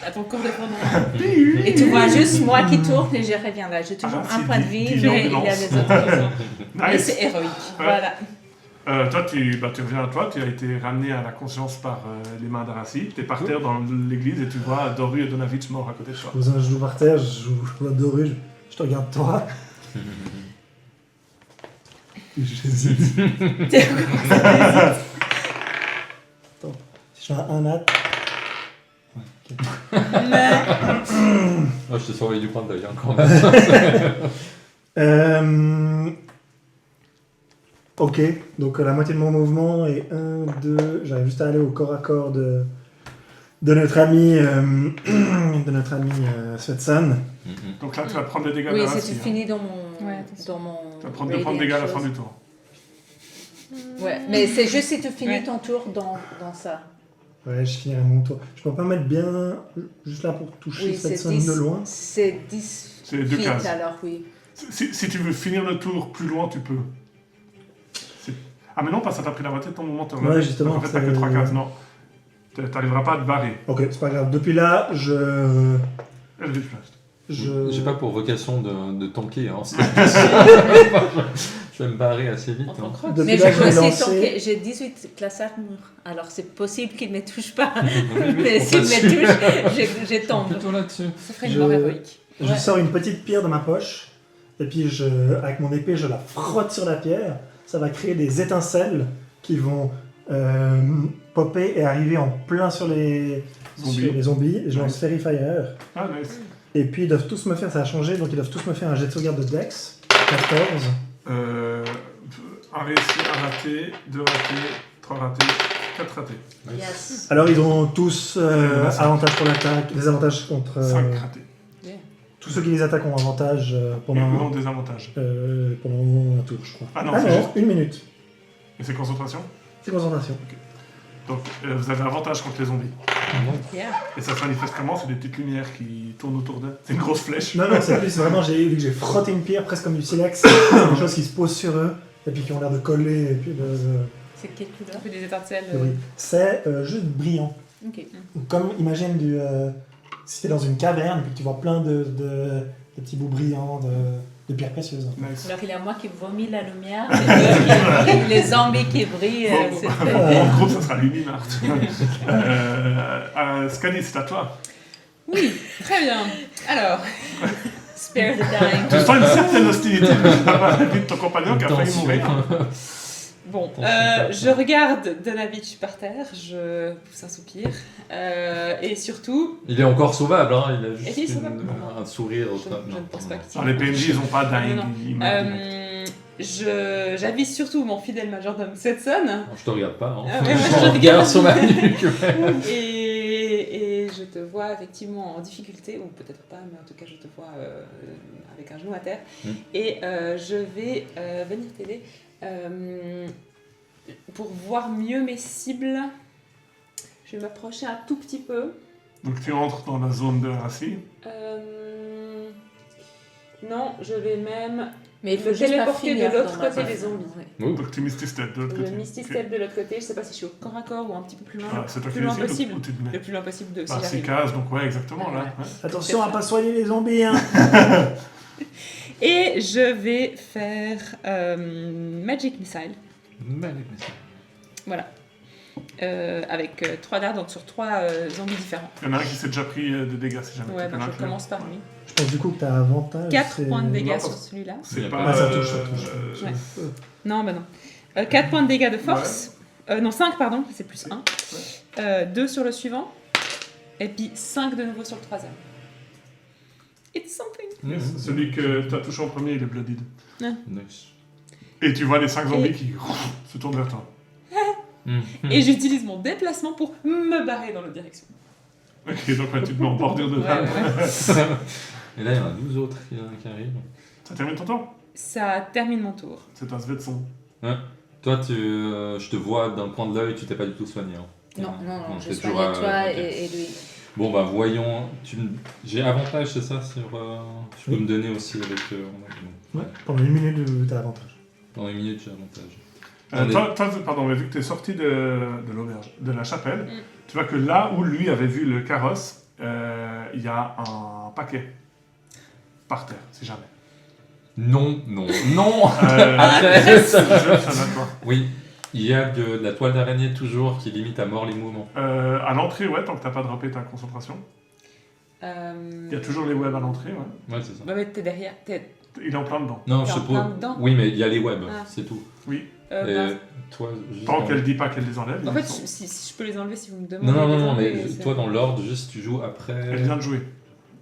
Speaker 3: À ton corps défendant.
Speaker 5: Et tu vois juste moi qui tourne et je reviens là. J'ai toujours
Speaker 1: Ah,
Speaker 5: un
Speaker 1: c'est
Speaker 5: point de
Speaker 1: du-
Speaker 5: vie,
Speaker 1: du
Speaker 5: mais il y a
Speaker 1: ambulance.
Speaker 5: les autres.
Speaker 3: Mais
Speaker 1: Nice.
Speaker 3: c'est héroïque.
Speaker 5: Voilà.
Speaker 1: Toi, tu reviens à toi, tu as été ramené à la conscience par les mains d'Arassi. Tu es par terre dans l'église et tu vois Doru et Donavitch morts à côté de toi.
Speaker 4: Je pose un genou par terre, je vois Doru, je te regarde toi. J'hésite. Attends, si je fais un nat.
Speaker 2: Moi, je te surveille du point d'œil hein, quand même.
Speaker 4: Ok, donc la moitié de mon mouvement est 1, 2. J'arrive juste à aller au corps à corps de notre ami Svetsan.
Speaker 1: Donc là, tu vas prendre des dégâts
Speaker 5: Oui,
Speaker 1: d'Arassi.
Speaker 5: c'est
Speaker 1: hein.
Speaker 5: fini dans mon.
Speaker 3: Ouais, attention.
Speaker 5: dans mon
Speaker 1: Tu vas prendre 2 points de dégâts à la fin du tour.
Speaker 5: Ouais, mais c'est juste si tu finis
Speaker 3: Ouais.
Speaker 5: ton tour dans ça.
Speaker 4: Ouais, je finirai mon tour. Je peux pas mettre bien juste là pour toucher
Speaker 5: Oui, c'est
Speaker 4: Svetsan
Speaker 5: 10.
Speaker 4: de loin.
Speaker 5: C'est 10
Speaker 1: C'est 2
Speaker 5: feet
Speaker 1: cases.
Speaker 5: alors, oui.
Speaker 1: Si tu veux finir le tour plus loin, tu peux. Ah mais non, parce que ça t'a pris la moitié de ton moment.
Speaker 4: Ouais, justement,
Speaker 1: En fait, t'as que
Speaker 4: c'est-
Speaker 1: 3 cases, non. T'arriveras pas à te barrer.
Speaker 4: Ok, c'est pas grave. Depuis là, je.
Speaker 1: Eldritch Blast.
Speaker 2: J'ai pas pour vocation de tanker. Hein. Je vais me barrer assez vite.
Speaker 3: En tant
Speaker 2: Hein.
Speaker 3: que croc.
Speaker 4: Depuis
Speaker 5: Mais
Speaker 4: là,
Speaker 5: je
Speaker 4: je
Speaker 5: peux
Speaker 4: vais
Speaker 5: aussi
Speaker 4: lancer.
Speaker 5: tanker. J'ai 18 classes armure. Alors c'est possible qu'il ne me touche pas.
Speaker 2: Oui,
Speaker 5: Mais
Speaker 2: on
Speaker 5: s'il
Speaker 2: passe
Speaker 5: me touche, je tombe.
Speaker 2: plutôt là-dessus.
Speaker 3: Ça ferait une
Speaker 4: Je-
Speaker 3: mort héroïque.
Speaker 4: Je
Speaker 5: Ouais.
Speaker 4: sors une petite pierre de ma poche, et puis avec mon épée, je la frotte sur la pierre. Ça va créer des étincelles qui vont popper et arriver en plein sur les zombies. Et je lance Fairy Fire.
Speaker 1: Ah, nice.
Speaker 4: Et puis ils doivent tous me faire, ça a changé, donc ils doivent tous me faire un jet de sauvegarde de Dex. 14.
Speaker 1: Un réussi, un raté, 2 ratés, 3 ratés, 4 ratés.
Speaker 5: Yes.
Speaker 4: Alors ils ont tous
Speaker 1: cinq.
Speaker 4: avantage pour l'attaque, des avantages contre.
Speaker 1: 5 ratés.
Speaker 4: Tous ceux qui les attaquent ont avantage
Speaker 1: Et
Speaker 4: pendant
Speaker 1: non, des avantages.
Speaker 4: un tour, je crois.
Speaker 1: Ah non, c'est
Speaker 4: non,
Speaker 1: juste-
Speaker 4: 1 minute.
Speaker 1: Et c'est concentration.
Speaker 4: C'est concentration.
Speaker 1: Donc vous avez avantage contre les zombies.
Speaker 3: Yeah.
Speaker 1: Et ça se manifeste comment? C'est des petites lumières qui tournent autour d'eux. C'est une grosse flèche.
Speaker 4: Non, c'est plus vraiment, vu que j'ai frotté une pierre presque comme du silex, c'est des choses qui se posent sur eux, et puis qui ont l'air de coller, et puis
Speaker 5: C'est quelle couleur?
Speaker 3: Ça fait des étincelles.
Speaker 4: de briller. C'est juste brillant.
Speaker 5: Ok.
Speaker 4: Comme, imagine, si t'es dans une caverne, et puis que tu vois plein de petits bouts brillants de pierres précieuses.
Speaker 1: Nice.
Speaker 5: Alors il y a moi qui vomis la lumière, et eux qui brillent, les zombies qui brillent.
Speaker 1: Bon,
Speaker 5: C'est
Speaker 1: bon.
Speaker 5: très...
Speaker 1: En gros, ça sera Lumimart. Scani, c'est à toi.
Speaker 3: Oui, très bien. Alors,
Speaker 5: Spare the dying.
Speaker 1: Tu sens une certaine hostilité de ton compagnon qui a failli mourir.
Speaker 3: bon, je regarde Donavitch par terre, je pousse un soupir, et surtout,
Speaker 2: Il est encore sauvable, hein. Il a
Speaker 3: Est-il
Speaker 2: juste
Speaker 3: sauvable
Speaker 2: un sourire.
Speaker 3: je ne pense pas qu'il
Speaker 1: Alors, les PNJ, ils ont pas
Speaker 3: Non,
Speaker 1: dingue.
Speaker 3: non.
Speaker 1: Ils meurent direct.
Speaker 3: J'avise surtout mon fidèle majordome Setson,
Speaker 2: Je te regarde pas, hein.
Speaker 3: Ah ouais, moi,
Speaker 2: Je
Speaker 3: je te
Speaker 2: regarde sur ma nuque.
Speaker 3: et je te vois effectivement en difficulté, ou peut-être pas, mais en tout cas je te vois avec un genou à terre, et je vais venir t'aider pour voir mieux mes cibles. Je vais m'approcher un tout petit peu.
Speaker 1: Donc tu entres dans la zone de Rassi.
Speaker 3: Non, je vais même
Speaker 5: Mais il
Speaker 3: me
Speaker 5: faut juste pas
Speaker 3: téléporter
Speaker 5: finir
Speaker 3: de l'autre
Speaker 5: dans la
Speaker 3: côté
Speaker 5: zone.
Speaker 3: des zombies.
Speaker 5: Ouais.
Speaker 1: Donc tu Misty Step de l'autre
Speaker 3: Je
Speaker 1: côté.
Speaker 3: Misty
Speaker 1: Ok.
Speaker 3: Step de l'autre côté, je sais pas si je suis au corps à corps ou un petit peu plus loin.
Speaker 1: Ah, c'est toi qui
Speaker 3: plus loin
Speaker 1: décides
Speaker 3: possible.
Speaker 1: où tu te mets.
Speaker 3: Le plus loin possible de si
Speaker 1: Bah, 6
Speaker 3: j'arrive.
Speaker 1: cases, donc ouais, exactement là.
Speaker 3: Ouais.
Speaker 1: Ouais.
Speaker 4: Attention à pas soigner les zombies, hein.
Speaker 3: Et je vais faire Magic Missile. Voilà. Avec 3 dards, donc sur 3 zombies différents.
Speaker 1: Il y en a un qui s'est déjà pris des dégâts si jamais.
Speaker 3: Ouais,
Speaker 1: tu peux
Speaker 3: ben, je
Speaker 1: l'inclure.
Speaker 3: commence par lui.
Speaker 4: Je pense du coup que t'as avantage.
Speaker 3: 4
Speaker 4: c'est-
Speaker 3: points de dégâts
Speaker 1: Non,
Speaker 3: sur
Speaker 1: parce-
Speaker 3: celui-là.
Speaker 1: C'est
Speaker 2: Ah,
Speaker 1: pas.
Speaker 4: ça touche, ça touche.
Speaker 3: Ouais. Non, bah non. 4 points de dégâts de force. Non, 5, pardon, c'est plus 1. 2 sur le suivant. Et puis 5 de nouveau sur le troisième. It's something.
Speaker 1: Yes, celui que tu as touché en premier, il est bloodied.
Speaker 2: Nice.
Speaker 1: Et tu vois les 5 zombies
Speaker 3: Et-
Speaker 1: qui se tournent vers toi.
Speaker 3: Et j'utilise mon déplacement pour me barrer dans l'autre direction.
Speaker 1: Ok, donc ouais, tu te mets en bordure de
Speaker 3: Ouais,
Speaker 1: table.
Speaker 3: ouais.
Speaker 2: Et là, il y en a 12 autres qui arrivent.
Speaker 1: Ça termine ton tour.
Speaker 3: Ça termine mon tour.
Speaker 1: C'est un Svetson.
Speaker 2: Toi, je te vois d'un coin de l'œil, tu t'es pas du tout soigné. Hein.
Speaker 5: Non, je
Speaker 2: t'es
Speaker 5: soignais
Speaker 2: toujours,
Speaker 5: toi
Speaker 2: ok.
Speaker 5: et lui.
Speaker 2: Bon, bah voyons. J'ai avantage, c'est ça sur, je peux
Speaker 4: Oui.
Speaker 2: me donner aussi avec.
Speaker 4: Ouais, pendant 1 minute, t'as avantage.
Speaker 2: Dans une minute, j'ai avantage.
Speaker 1: Pardon, mais vu que tu es sorti de l'auberge, de la chapelle, tu vois que là où lui avait vu le carrosse, il y a un paquet par terre, si jamais.
Speaker 2: Non.
Speaker 1: Après, ça va toi.
Speaker 2: Oui, il y a de la toile d'araignée toujours qui limite à mort les mouvements.
Speaker 1: À l'entrée, ouais, tant que t'as pas droppé ta concentration. Il y a toujours les webs à l'entrée, ouais.
Speaker 2: Ouais, c'est ça.
Speaker 3: Ouais, mais t'es derrière.
Speaker 1: Il est en plein dedans.
Speaker 2: Non,
Speaker 3: T'es
Speaker 2: je
Speaker 3: en
Speaker 2: sais
Speaker 3: plein
Speaker 2: pas.
Speaker 3: dedans.
Speaker 2: Oui, mais il y a les webs,
Speaker 3: Ah.
Speaker 2: c'est tout.
Speaker 1: Oui.
Speaker 2: Et
Speaker 3: Ben,
Speaker 2: toi, juste
Speaker 1: Tant
Speaker 2: dans-
Speaker 1: qu'elle dit pas qu'elle les enlève.
Speaker 3: en
Speaker 1: ils
Speaker 3: fait,
Speaker 1: sont-
Speaker 3: si je peux les enlever, si vous me demandez.
Speaker 2: Non,
Speaker 3: de les
Speaker 2: mais
Speaker 3: enlever, c'est-
Speaker 2: toi dans l'ordre, juste tu joues après.
Speaker 1: Elle vient de jouer.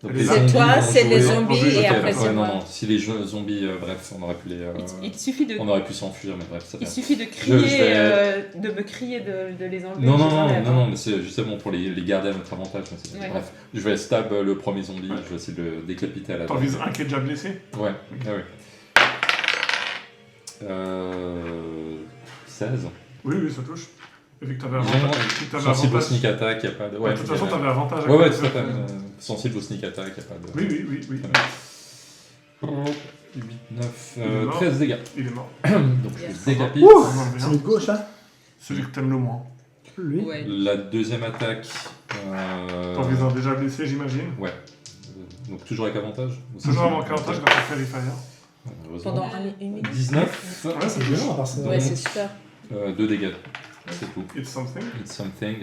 Speaker 2: Donc,
Speaker 1: C'est
Speaker 2: les
Speaker 1: toi,
Speaker 2: zombies vont
Speaker 5: c'est les
Speaker 2: jouer.
Speaker 5: zombies
Speaker 1: et
Speaker 2: Ok,
Speaker 5: après,
Speaker 2: ouais,
Speaker 5: c'est
Speaker 2: non,
Speaker 5: moi.
Speaker 2: non, si les zombies, bref, on aurait pu les.
Speaker 3: Il suffit de.
Speaker 2: On aurait pu s'enfuir, mais bref, ça
Speaker 3: Il
Speaker 2: vient.
Speaker 3: suffit de crier,
Speaker 2: je vais-
Speaker 3: de me crier de les enlever.
Speaker 2: Non,
Speaker 3: je
Speaker 2: non,
Speaker 3: les
Speaker 2: non,
Speaker 3: enlève,
Speaker 2: non,
Speaker 3: hein.
Speaker 2: non, mais c'est justement pour les garder à notre avantage. Mais c'est-
Speaker 3: Ouais.
Speaker 2: Bref, je vais stab le premier zombie, je vais essayer de le décapiter à la
Speaker 1: T'en
Speaker 2: tête.
Speaker 1: vises un qui est déjà blessé.
Speaker 2: Ouais, ah ouais. 16.
Speaker 1: Oui, ça touche. Et vu que t'avais
Speaker 2: Ils ont
Speaker 1: avantage.
Speaker 2: sensible au sneak attack, il n'y a pas de.
Speaker 1: De toute façon,
Speaker 2: il y a-
Speaker 1: t'avais avantage. à
Speaker 2: Ouais,
Speaker 1: côté
Speaker 2: tout
Speaker 1: de
Speaker 2: à fait.
Speaker 1: ça.
Speaker 2: Sensible au sneak attack, il n'y a pas de.
Speaker 1: Oui.
Speaker 2: 8, 9,
Speaker 1: Il est mort.
Speaker 2: 13 dégâts.
Speaker 1: Il est mort.
Speaker 2: Donc je
Speaker 5: Yes.
Speaker 2: le décapite.
Speaker 1: On en revient.
Speaker 4: Celui de gauche, là.
Speaker 1: Celui que t'aimes le moins.
Speaker 4: Lui.
Speaker 3: Ouais.
Speaker 2: La deuxième attaque.
Speaker 1: T'en vises un déjà blessé, j'imagine.
Speaker 2: Ouais. Donc toujours avec avantage. Ou
Speaker 1: Toujours
Speaker 2: c'est-
Speaker 1: avant avantage grâce à Fairy Fire.
Speaker 2: Heureusement.
Speaker 5: Pendant une minute.
Speaker 2: 19.
Speaker 1: Ouais,
Speaker 4: C'est violent à part ça.
Speaker 5: Ouais, c'est super.
Speaker 2: 2 dégâts. C'est tout.
Speaker 1: It's something.
Speaker 2: It's something.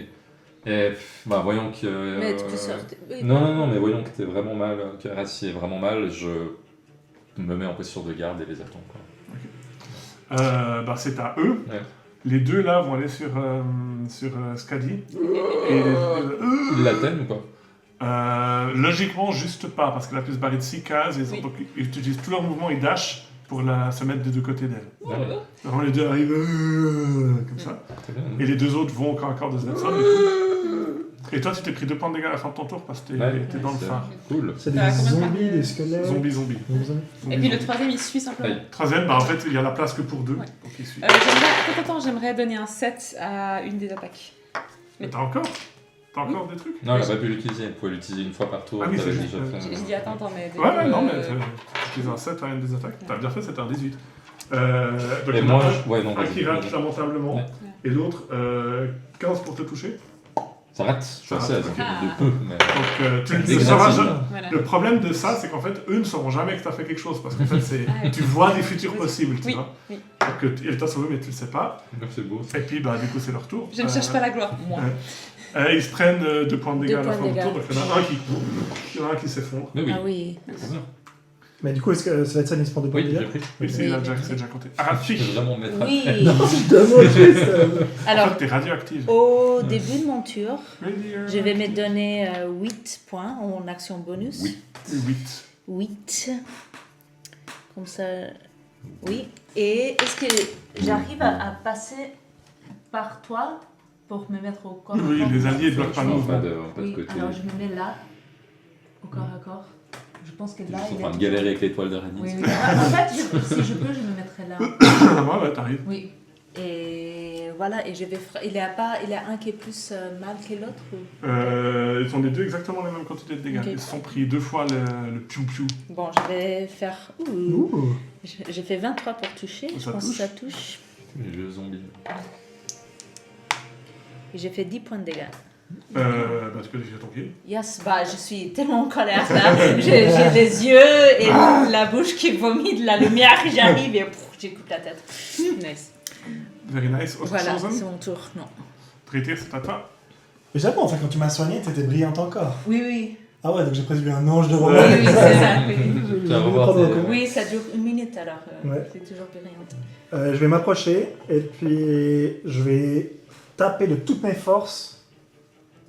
Speaker 2: Et bah, voyons que.
Speaker 5: Mais tu peux sortir. Oui.
Speaker 2: Non, mais voyons que t'es vraiment mal, que Rassi est vraiment mal, je me mets en position de garde et les attends. Quoi.
Speaker 1: Bah, c'est à eux.
Speaker 2: Ouais.
Speaker 1: Les deux là vont aller sur Skadi. Et
Speaker 2: Ils l'atteignent ou pas
Speaker 1: logiquement, juste pas, parce qu'elle a pu se barrer de 6 cases.
Speaker 2: Oui.
Speaker 1: Donc, ils utilisent tout leur mouvement, ils dashent pour se mettre des deux côtés d'elle.
Speaker 2: Ouais.
Speaker 1: Alors les deux arrivent comme ça.
Speaker 2: Très bien.
Speaker 1: Et les deux autres vont encore à corps de Svensson. du coup. Et toi, tu t'es pris 2 points de dégâts à la fin de ton tour parce que t'es dans le
Speaker 2: c'est
Speaker 1: phare.
Speaker 2: Cool.
Speaker 4: C'est
Speaker 3: Ça va
Speaker 4: des
Speaker 3: combien de
Speaker 4: zombies,
Speaker 3: temps
Speaker 4: des squelettes.
Speaker 1: Zombie.
Speaker 3: Et puis le troisième, il suit simplement.
Speaker 2: Aïe.
Speaker 1: Troisième, bah en fait, il y a la place que pour 2.
Speaker 3: Ouais.
Speaker 1: Donc il suit.
Speaker 3: J'aimerais donner un 7 à une des attaques.
Speaker 1: Mais t'as encore des trucs
Speaker 2: Non, elle n'a pas pu l'utiliser, elle pouvait l'utiliser une fois par tour.
Speaker 1: Ah oui,
Speaker 2: t'avais
Speaker 1: c'est
Speaker 2: déjà
Speaker 1: juste,
Speaker 2: fait,
Speaker 3: J'ai dit attends, mais.
Speaker 1: Ouais, non, mais tu utilises un 7 à une des attaques. T'as bien fait, c'était un 18. Donc
Speaker 2: Et
Speaker 1: il y en a
Speaker 2: moi,
Speaker 1: un
Speaker 2: ouais, non,
Speaker 1: qui
Speaker 2: vas-y.
Speaker 1: rate lamentablement,
Speaker 2: Ouais.
Speaker 1: et l'autre 15 pour te toucher.
Speaker 2: Ça rate, je suis à 16, donc
Speaker 3: Ah.
Speaker 2: de peu. Mais...
Speaker 1: Donc tu ne
Speaker 2: Des
Speaker 1: le sauras
Speaker 2: gratines.
Speaker 1: jamais.
Speaker 3: Voilà.
Speaker 1: Le problème de ça, c'est qu'en fait, eux ne sauront jamais que tu as fait quelque chose. Parce qu'en fait,
Speaker 3: Ah oui.
Speaker 1: tu vois des futurs possibles, tu
Speaker 3: Oui,
Speaker 1: vois.
Speaker 3: oui.
Speaker 1: Donc il t'a sauvé, mais tu le sais pas.
Speaker 2: Donc c'est beau. Ça.
Speaker 1: Et puis, bah, du coup, c'est leur tour.
Speaker 3: Je ne cherche pas la gloire, moi.
Speaker 1: Ils se prennent 2 points de dégâts à la
Speaker 5: Deux
Speaker 1: fin
Speaker 5: points
Speaker 1: du
Speaker 5: de
Speaker 1: tour.
Speaker 5: dégâts.
Speaker 1: Donc il y en a un qui s'effondre.
Speaker 2: Mais oui.
Speaker 5: Ah oui.
Speaker 2: C'est bien.
Speaker 4: Mais du coup, est-ce que ça va être ça, il se prend 2 points
Speaker 2: Oui,
Speaker 4: de
Speaker 2: j'ai
Speaker 4: dégâts?
Speaker 2: pris.
Speaker 1: Oui, c'est déjà compté. Arafik,
Speaker 2: Je peux vraiment me mettre à...
Speaker 5: Oui.
Speaker 4: Non, c'est 2 mots juste.
Speaker 1: en
Speaker 5: Alors,
Speaker 1: fait, t'es radioactive.
Speaker 5: au début de mon tour,
Speaker 1: Radio-
Speaker 5: je vais me donner 8 points en action bonus.
Speaker 2: Oui.
Speaker 1: 8.
Speaker 5: 8. Comme ça. Oui. Et est-ce que j'arrive à passer par toi pour me mettre au corps à
Speaker 1: Oui,
Speaker 5: corps?
Speaker 1: les alliés ne bloquent pas le
Speaker 2: Pas
Speaker 1: mouvement.
Speaker 2: de
Speaker 5: Oui,
Speaker 2: côté.
Speaker 5: alors je me mets là, au corps à corps. Je pense que
Speaker 2: T'es
Speaker 5: là,
Speaker 2: juste en
Speaker 5: il
Speaker 2: train
Speaker 5: est...
Speaker 2: de galérer avec l'étoile d'araignée.
Speaker 5: Oui, oui. En fait, si je peux, je me mettrai là.
Speaker 1: Ouais, t'arrives.
Speaker 5: Oui. Et voilà, et je vais... Il y a un qui est plus mal que l'autre ou...
Speaker 1: Ils ont les deux exactement la même quantité de dégâts.
Speaker 5: Ok.
Speaker 1: Ils se sont pris 2 fois le piou-piou.
Speaker 5: Bon, je vais faire...
Speaker 4: Ouh.
Speaker 5: J'ai fait 23 pour toucher,
Speaker 1: Ça
Speaker 5: je pense
Speaker 1: touche.
Speaker 5: que ça touche.
Speaker 2: Les vieux zombies.
Speaker 5: Et j'ai fait 10 points de dégâts.
Speaker 1: Parce que j'ai ton kill.
Speaker 5: Yes, bah je suis tellement en colère là. J'ai les yeux et la bouche qui vomit de la lumière. J'arrive et j'écoute la tête.
Speaker 3: Nice.
Speaker 1: Very nice. Autre
Speaker 5: Voilà,
Speaker 1: chose,
Speaker 5: c'est mon tour. Non.
Speaker 1: Traité, c'est à toi.
Speaker 4: Mais j'avoue, en fait, quand tu m'as soigné, t'étais brillante encore.
Speaker 5: Oui, oui.
Speaker 4: Ah ouais, donc j'ai presque vu un ange devant
Speaker 5: Oui,
Speaker 4: moi.
Speaker 5: oui, c'est ça. Oui.
Speaker 2: Tu vas revoir tes-
Speaker 5: Oui, ça dure 1 minute alors.
Speaker 4: Ouais.
Speaker 5: C'est toujours brillante.
Speaker 4: Je vais m'approcher et puis je vais taper de toutes mes forces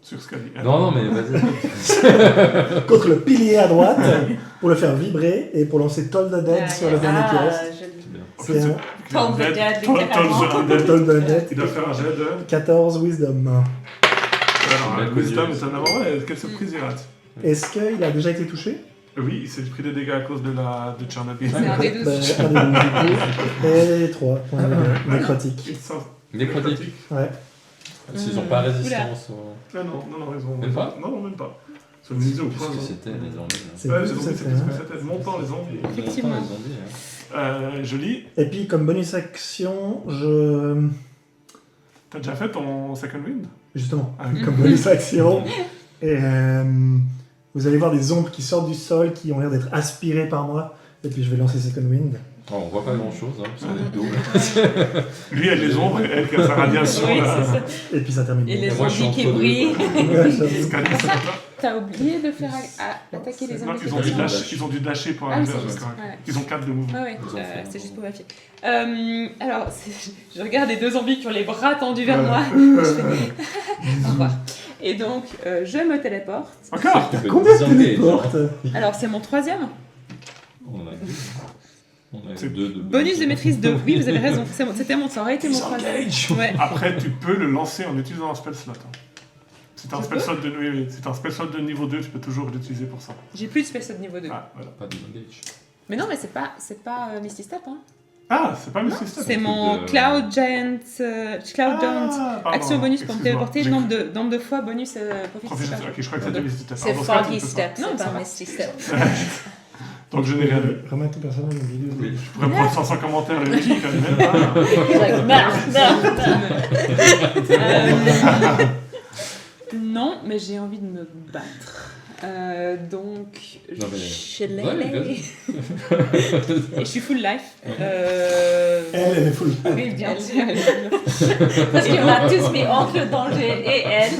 Speaker 1: Sur Scali.
Speaker 2: Non, mais vas-y.
Speaker 4: contre le pilier à droite pour le faire vibrer et pour lancer Toll the Dead sur le dernier qui reste.
Speaker 5: joli.
Speaker 2: C'est bien.
Speaker 1: En
Speaker 4: C'est
Speaker 1: fait,
Speaker 4: un
Speaker 5: Toll the Dead, littéralement.
Speaker 4: Toll the Dead.
Speaker 1: Il doit faire un jet de.
Speaker 4: 14 Wisdom.
Speaker 1: Alors,
Speaker 2: Bien
Speaker 1: Wisdom
Speaker 2: connu.
Speaker 1: est un avant. Ouais, quelle surprise il rate.
Speaker 4: Est-ce qu'il a déjà été touché?
Speaker 1: Oui, il s'est pris des dégâts à cause de Tchernobyl.
Speaker 3: C'est un des 12.
Speaker 4: Un des 12 du coup. Et 3 points nécrotiques.
Speaker 1: Il sent
Speaker 2: Nécrotique.
Speaker 4: Ouais.
Speaker 2: S'ils n'ont pas résistance.
Speaker 1: Ah non, ils ont.
Speaker 2: Même pas
Speaker 1: Non, même pas. Ils sont misés au point.
Speaker 2: Qu'est-ce que c'était les zombies là
Speaker 4: C'est
Speaker 1: Ouais,
Speaker 4: plus
Speaker 1: les
Speaker 4: que
Speaker 1: zombies,
Speaker 4: ça
Speaker 1: c'est
Speaker 4: fait,
Speaker 1: ce que
Speaker 4: hein.
Speaker 1: c'était. Montant, les zombies.
Speaker 3: Effectivement.
Speaker 2: Les zombies, hein.
Speaker 1: Je lis.
Speaker 4: Et puis, comme bonus action, je.
Speaker 1: T'as déjà fait ton Second Wind?
Speaker 4: Justement,
Speaker 1: Ah oui.
Speaker 4: comme bonus action. Et vous allez voir des ombres qui sortent du sol qui ont l'air d'être aspirées par moi. Et puis, je vais lancer Second Wind.
Speaker 2: Oh, on voit pas grand chose, hein, parce qu'on est dos.
Speaker 1: Lui, elle les ombres, et elle qui a sa radiation.
Speaker 3: Oui,
Speaker 1: là.
Speaker 3: c'est ça.
Speaker 4: Et puis, ça termine.
Speaker 5: Et les
Speaker 2: Moi, je suis
Speaker 5: zombies qui
Speaker 2: entre deux,
Speaker 5: brillent.
Speaker 4: Ouais, j'avoue.
Speaker 1: Scali, c'est pas toi.
Speaker 3: T'as oublié de faire attaquer les
Speaker 1: Non,
Speaker 3: zombies.
Speaker 1: ils ont,
Speaker 3: c'est
Speaker 1: dû
Speaker 3: ça
Speaker 1: dasher, ils ont dû dasher pour
Speaker 3: Ah oui,
Speaker 1: arriver
Speaker 3: c'est
Speaker 1: à
Speaker 3: juste.
Speaker 1: Scali.
Speaker 3: Ouais.
Speaker 1: Ils ont 4 de mouvement.
Speaker 3: Ouais,
Speaker 2: Ils ont fait,
Speaker 3: c'est juste pour vérifier. Alors, je regarde les deux zombies qui ont les bras tendus vers
Speaker 1: Ouais.
Speaker 3: moi. Je fais au revoir. Et donc, je me téléporte.
Speaker 1: Encore
Speaker 2: Tu peux
Speaker 4: Combien de
Speaker 2: désengager,
Speaker 4: téléportes?
Speaker 3: Alors, c'est mon troisième.
Speaker 2: On a deux. On a
Speaker 1: C'est
Speaker 2: deux de
Speaker 3: Bonus de maîtrise 2. Oui, vous avez raison. Ça aurait été mon troisième.
Speaker 4: Disengage.
Speaker 3: Ouais.
Speaker 1: Après, tu peux le lancer en utilisant un spell slot. hein. Si t'as un
Speaker 3: Je
Speaker 1: spell
Speaker 3: peux
Speaker 1: slot de oui, si t'as un spell slot de niveau 2, tu peux toujours l'utiliser pour ça.
Speaker 3: J'ai plus de spécial de niveau 2.
Speaker 1: Ah, voilà.
Speaker 2: Pas disengage.
Speaker 3: Mais non, mais c'est pas Misty Step. Hein.
Speaker 1: Ah, c'est pas Misty Step.
Speaker 3: C'est
Speaker 2: truc
Speaker 3: mon
Speaker 2: de-
Speaker 3: Cloud Giant. Cloud Giant.
Speaker 1: pardon,
Speaker 3: Action bonus pour me
Speaker 1: excuse-moi.
Speaker 3: téléporter.
Speaker 1: J'ai-
Speaker 3: Nombre de fois bonus Profit
Speaker 1: Proficiency,
Speaker 3: Step.
Speaker 1: ok, je crois que c'était Misty Step.
Speaker 5: C'est
Speaker 1: Alors, dans ce cas, tu
Speaker 5: Foggy
Speaker 1: peux pas.
Speaker 5: Step,
Speaker 3: Non,
Speaker 5: c'est
Speaker 3: ça
Speaker 5: pas
Speaker 3: va.
Speaker 5: Misty Step.
Speaker 1: Donc je n'ai rien vu.
Speaker 4: Remets ton personnage au milieu.
Speaker 2: Oui.
Speaker 1: Je pourrais prendre 500 commentaires et les quand même. Ah.
Speaker 5: Like, merde.
Speaker 3: Non, mais j'ai envie de me battre. Donc,
Speaker 2: Non, mais-
Speaker 5: Je
Speaker 2: Ouais,
Speaker 5: l'ai.
Speaker 3: et je suis full life.
Speaker 4: Elle est full.
Speaker 3: Oui, bien sûr.
Speaker 5: Parce qu'on a tous mis entre le danger et elle.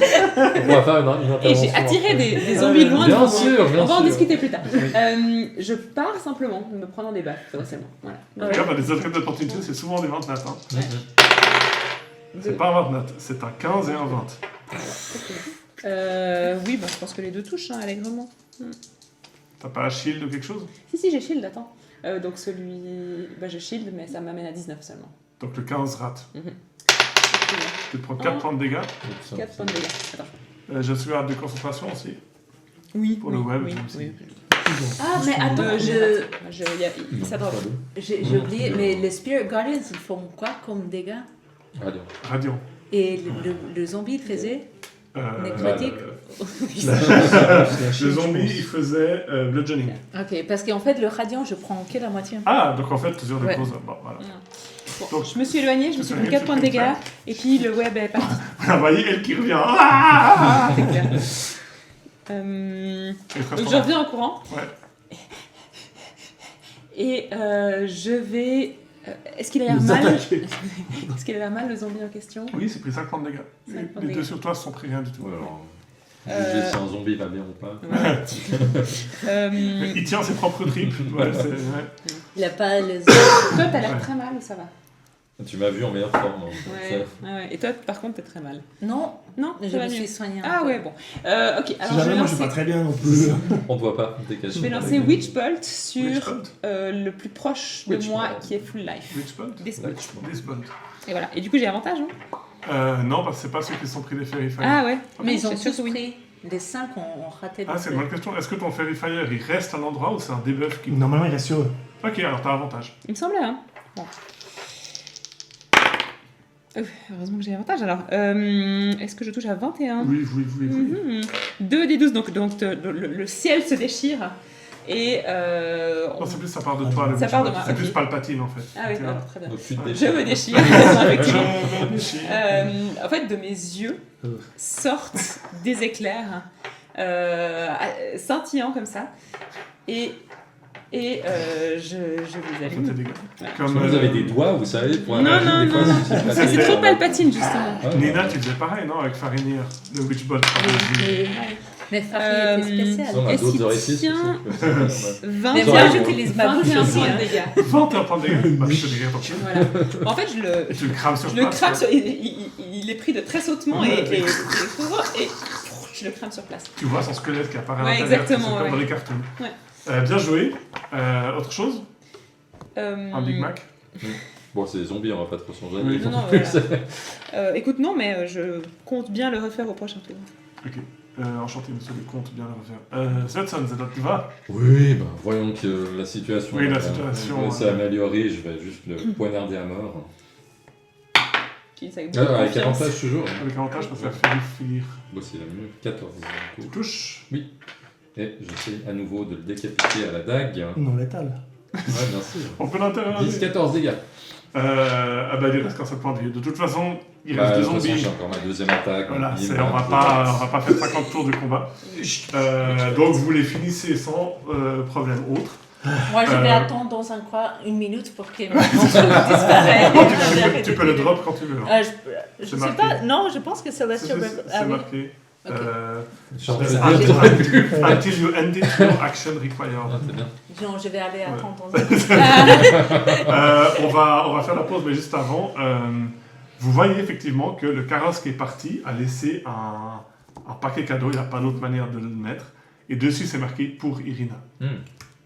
Speaker 2: On va faire une
Speaker 3: Et
Speaker 2: intervention.
Speaker 3: j'ai attiré des zombies loin de
Speaker 2: Bien
Speaker 3: moi.
Speaker 2: sûr, bien
Speaker 3: On va en
Speaker 2: sûr.
Speaker 3: discuter plus tard. Je pars simplement, me prenant des baffes, potentiellement. Voilà.
Speaker 1: En tout cas, bah, les attaques d'opportunité, c'est souvent des 20 nat. Hein. C'est
Speaker 3: Deux.
Speaker 1: pas un 20 nat, c'est un 15 et un 20.
Speaker 3: Oui, bah, je pense que les deux touchent, hein, allègrement.
Speaker 1: T'as pas un shield ou quelque chose?
Speaker 3: Si, j'ai shield, attends. Donc celui... Bah, je shield, mais ça m'amène à 19 seulement.
Speaker 1: Donc le 15 rate.
Speaker 3: Mhm.
Speaker 1: Tu te prends 4
Speaker 3: Oh.
Speaker 1: points de dégâts.
Speaker 3: 4 points de dégâts. Attends.
Speaker 1: Je suis à de concentration aussi.
Speaker 3: Oui,
Speaker 1: Pour le web, aussi.
Speaker 5: Ah, mais attends,
Speaker 3: ça doit...
Speaker 5: j'ai oublié, mais les Spirit Guardians, ils font quoi comme dégâts?
Speaker 2: Radio.
Speaker 1: Radiant.
Speaker 5: Et le zombie, il faisait nécrotique?
Speaker 1: Le zombie, il faisait bludgeoning.
Speaker 5: Ok, parce qu'en fait, le radiant, je prends que la moitié.
Speaker 1: Ah, donc en fait, sur des
Speaker 5: Ouais.
Speaker 1: causes. Bon, voilà.
Speaker 3: Bon, je me suis éloignée, je me suis pris 4 points de dégâts, et puis le web est parti.
Speaker 1: Vous voyez, elle qui revient. Ah
Speaker 3: C'est clair.
Speaker 1: Et très
Speaker 3: Donc je
Speaker 1: fort.
Speaker 3: reviens en courant.
Speaker 1: Ouais.
Speaker 3: Et je vais. Est-ce qu'il a l'air
Speaker 4: Nous
Speaker 3: mal
Speaker 4: attaquer.
Speaker 3: Est-ce qu'il a l'air mal le zombie en question?
Speaker 1: Oui, c'est pris 5 points de dégâts.
Speaker 3: 5 points de
Speaker 1: Les deux
Speaker 3: dégâts.
Speaker 1: sur toi se sont pris rien du tout.
Speaker 2: Ouais, alors,
Speaker 3: Euh,
Speaker 2: juger si un zombie va bien ou pas.
Speaker 3: Ouais.
Speaker 1: Il tient ses propres tripes. Ouais, c'est... ouais.
Speaker 5: Il n'a pas les
Speaker 3: Toi, t'as l'air très mal ou ça va?
Speaker 2: Tu m'as vu en meilleure forme. hein.
Speaker 3: Ouais. Et toi, par contre, t'es très mal.
Speaker 5: Non,
Speaker 3: Non,
Speaker 5: je
Speaker 3: ça va
Speaker 5: me
Speaker 3: mieux.
Speaker 5: suis soignée.
Speaker 3: Ah ouais, bon. Ok, alors
Speaker 4: Si
Speaker 3: je
Speaker 4: jamais
Speaker 3: vais
Speaker 4: moi je suis
Speaker 3: lancer,
Speaker 4: pas très bien non plus.
Speaker 2: On te voit pas, t'es caché.
Speaker 3: je vais lancer Witch Bolt sur
Speaker 1: Witchbolt.
Speaker 3: le plus proche de
Speaker 2: Witch
Speaker 3: moi
Speaker 2: Bolt.
Speaker 3: qui est full life.
Speaker 1: Witchbolt.
Speaker 3: Disbolt.
Speaker 1: Disbolt.
Speaker 3: Et voilà. Et du coup, j'ai avantage, non?
Speaker 1: Non, parce que c'est pas ceux qui se sont pris des Fairy Fire.
Speaker 3: Ah ouais.
Speaker 5: Mais ils ont
Speaker 3: C'est sûr
Speaker 5: tous
Speaker 3: que oui.
Speaker 5: pris. Les 5 ont raté le
Speaker 1: Ah, c'est une bonne question. Est-ce que ton Fairy Fire il reste à l'endroit ou c'est un debuff qui.
Speaker 4: Normalement, il reste sur eux.
Speaker 1: Ok, alors t'as avantage.
Speaker 3: Il me semblait, hein. Bon. Heureusement que j'ai avantage alors. Est-ce que je touche à 21?
Speaker 1: Oui.
Speaker 3: 2 des 12, donc le ciel se déchire. Et.
Speaker 1: Non, c'est plus ça part de toi. le
Speaker 3: Ça part de
Speaker 1: Witchbolt.
Speaker 3: moi,
Speaker 1: C'est
Speaker 3: ok.
Speaker 1: plus Palpatine en fait.
Speaker 3: Ah oui,
Speaker 1: Tu vois.
Speaker 3: très bien.
Speaker 2: Donc tu te
Speaker 1: Je
Speaker 3: Je
Speaker 2: déchires.
Speaker 3: me déchire, effectivement.
Speaker 1: Je me déchire.
Speaker 3: En fait, de mes yeux sortent des éclairs scintillants comme ça. Et je vous
Speaker 1: Ça fait
Speaker 3: allume.
Speaker 1: des dégâts.
Speaker 3: Ouais.
Speaker 1: Comme,
Speaker 2: Vous avez des doigts, vous savez, pour
Speaker 3: Non,
Speaker 2: réagir
Speaker 3: non,
Speaker 2: des fois,
Speaker 3: non,
Speaker 2: si c'est pas
Speaker 3: C'est
Speaker 2: très-
Speaker 3: trop Palpatine, justement.
Speaker 2: Ouais,
Speaker 1: Nina, tu faisais pareil, non, avec Farinir, le Witchbolt.
Speaker 5: Mais Farid était spécial.
Speaker 2: On a
Speaker 3: Est-ce
Speaker 2: d'autres
Speaker 3: qu'il
Speaker 2: orifices
Speaker 3: tient
Speaker 2: aussi. Ouais.
Speaker 3: 20
Speaker 5: Mais
Speaker 2: Ils
Speaker 5: moi,
Speaker 2: auraient-
Speaker 5: j'utilise ma bouche
Speaker 3: 21
Speaker 5: aussi.
Speaker 3: points
Speaker 5: hein.
Speaker 3: de dégâts.
Speaker 1: 21 points de dégâts. Bah, je te dirais, attention.
Speaker 3: Voilà. En fait,
Speaker 1: Et tu le crames sur
Speaker 3: je le
Speaker 1: place.
Speaker 3: crame
Speaker 1: quoi.
Speaker 3: sur... Il est pris de tressautement et je le crame sur place.
Speaker 1: Tu vois son squelette qui apparaît
Speaker 3: Ouais,
Speaker 1: à l'intérieur.
Speaker 3: exactement,
Speaker 1: C'est comme
Speaker 3: ouais.
Speaker 1: dans les cartoons.
Speaker 3: Ouais.
Speaker 1: Bien joué. Autre chose? Un Big Mac?
Speaker 2: Bon, c'est des zombies, on va pas trop changer.
Speaker 1: Oui.
Speaker 3: Non, voilà. Écoute, non, mais je compte bien le refaire au prochain tour.
Speaker 1: Ok. Enchanté, monsieur le comte, bien le refaire. Svensson, c'est toi qui va?
Speaker 2: Oui, bah, voyons que la situation
Speaker 1: Oui, la situation,
Speaker 2: s'est améliorée, je vais juste le poignarder à mort.
Speaker 3: Avec
Speaker 2: Avec
Speaker 3: confiance.
Speaker 2: avantage toujours. hein.
Speaker 1: Avec avantage, je peux faire Fairy.
Speaker 2: Bon, c'est la mieux. 14.
Speaker 1: Tu
Speaker 2: du coup.
Speaker 1: touches?
Speaker 2: Et j'essaie à nouveau de le décapiter à la dague.
Speaker 4: Non, létal.
Speaker 2: Ouais, bien sûr.
Speaker 1: On peut l'interroger.
Speaker 2: 10-14 dégâts.
Speaker 1: Ah bah il reste qu'un seul point de vie. De toute façon, il
Speaker 2: Bah,
Speaker 1: reste
Speaker 2: de
Speaker 1: deux
Speaker 2: toute façon,
Speaker 1: zombies.
Speaker 2: j'ai encore ma deuxième attaque.
Speaker 1: Voilà,
Speaker 2: Bim,
Speaker 1: on
Speaker 2: bam,
Speaker 1: va pas faire 50 tours de combat. Donc vous les finissez sans problème autre.
Speaker 5: Moi, je vais attendre dans un coin 1 minute pour que mon souffle disparaisse.
Speaker 1: Tu peux le drop quand tu veux. hein.
Speaker 5: Je
Speaker 1: C'est
Speaker 5: sais
Speaker 1: marqué.
Speaker 5: pas. Non, je pense que ça va
Speaker 1: C'est
Speaker 5: sur.
Speaker 1: c'est marqué.
Speaker 5: Ok.
Speaker 2: Je suis en train de
Speaker 1: Ah,
Speaker 2: dire, t'aurais pu.
Speaker 1: Until you end it, no action
Speaker 2: Ah,
Speaker 1: required.
Speaker 2: c'est bien.
Speaker 5: Non, je vais aller attendre dans un coin.
Speaker 1: On va faire la pause, mais juste avant, vous voyez effectivement que le carrosse qui est parti a laissé un paquet cadeau, il n'y a pas d'autre manière de le mettre. Et dessus, c'est marqué pour Irina.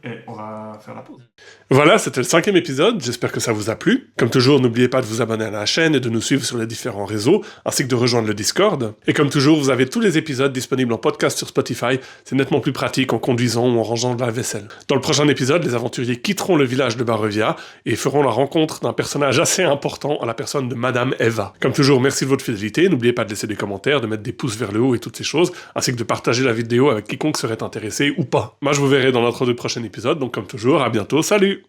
Speaker 1: Et on va faire la pause. Voilà, c'était le 5e épisode, j'espère que ça vous a plu. Comme toujours, n'oubliez pas de vous abonner à la chaîne et de nous suivre sur les différents réseaux, ainsi que de rejoindre le Discord. Et comme toujours, vous avez tous les épisodes disponibles en podcast sur Spotify, c'est nettement plus pratique en conduisant ou en rangeant de la vaisselle. Dans le prochain épisode, les aventuriers quitteront le village de Barovia et feront la rencontre d'un personnage assez important à la personne de Madame Eva. Comme toujours, merci de votre fidélité, n'oubliez pas de laisser des commentaires, de mettre des pouces vers le haut et toutes ces choses, ainsi que de partager la vidéo avec quiconque serait intéressé ou pas. Moi, je vous verrai dans l'intro du prochain épisode, donc comme toujours, à bientôt, salut!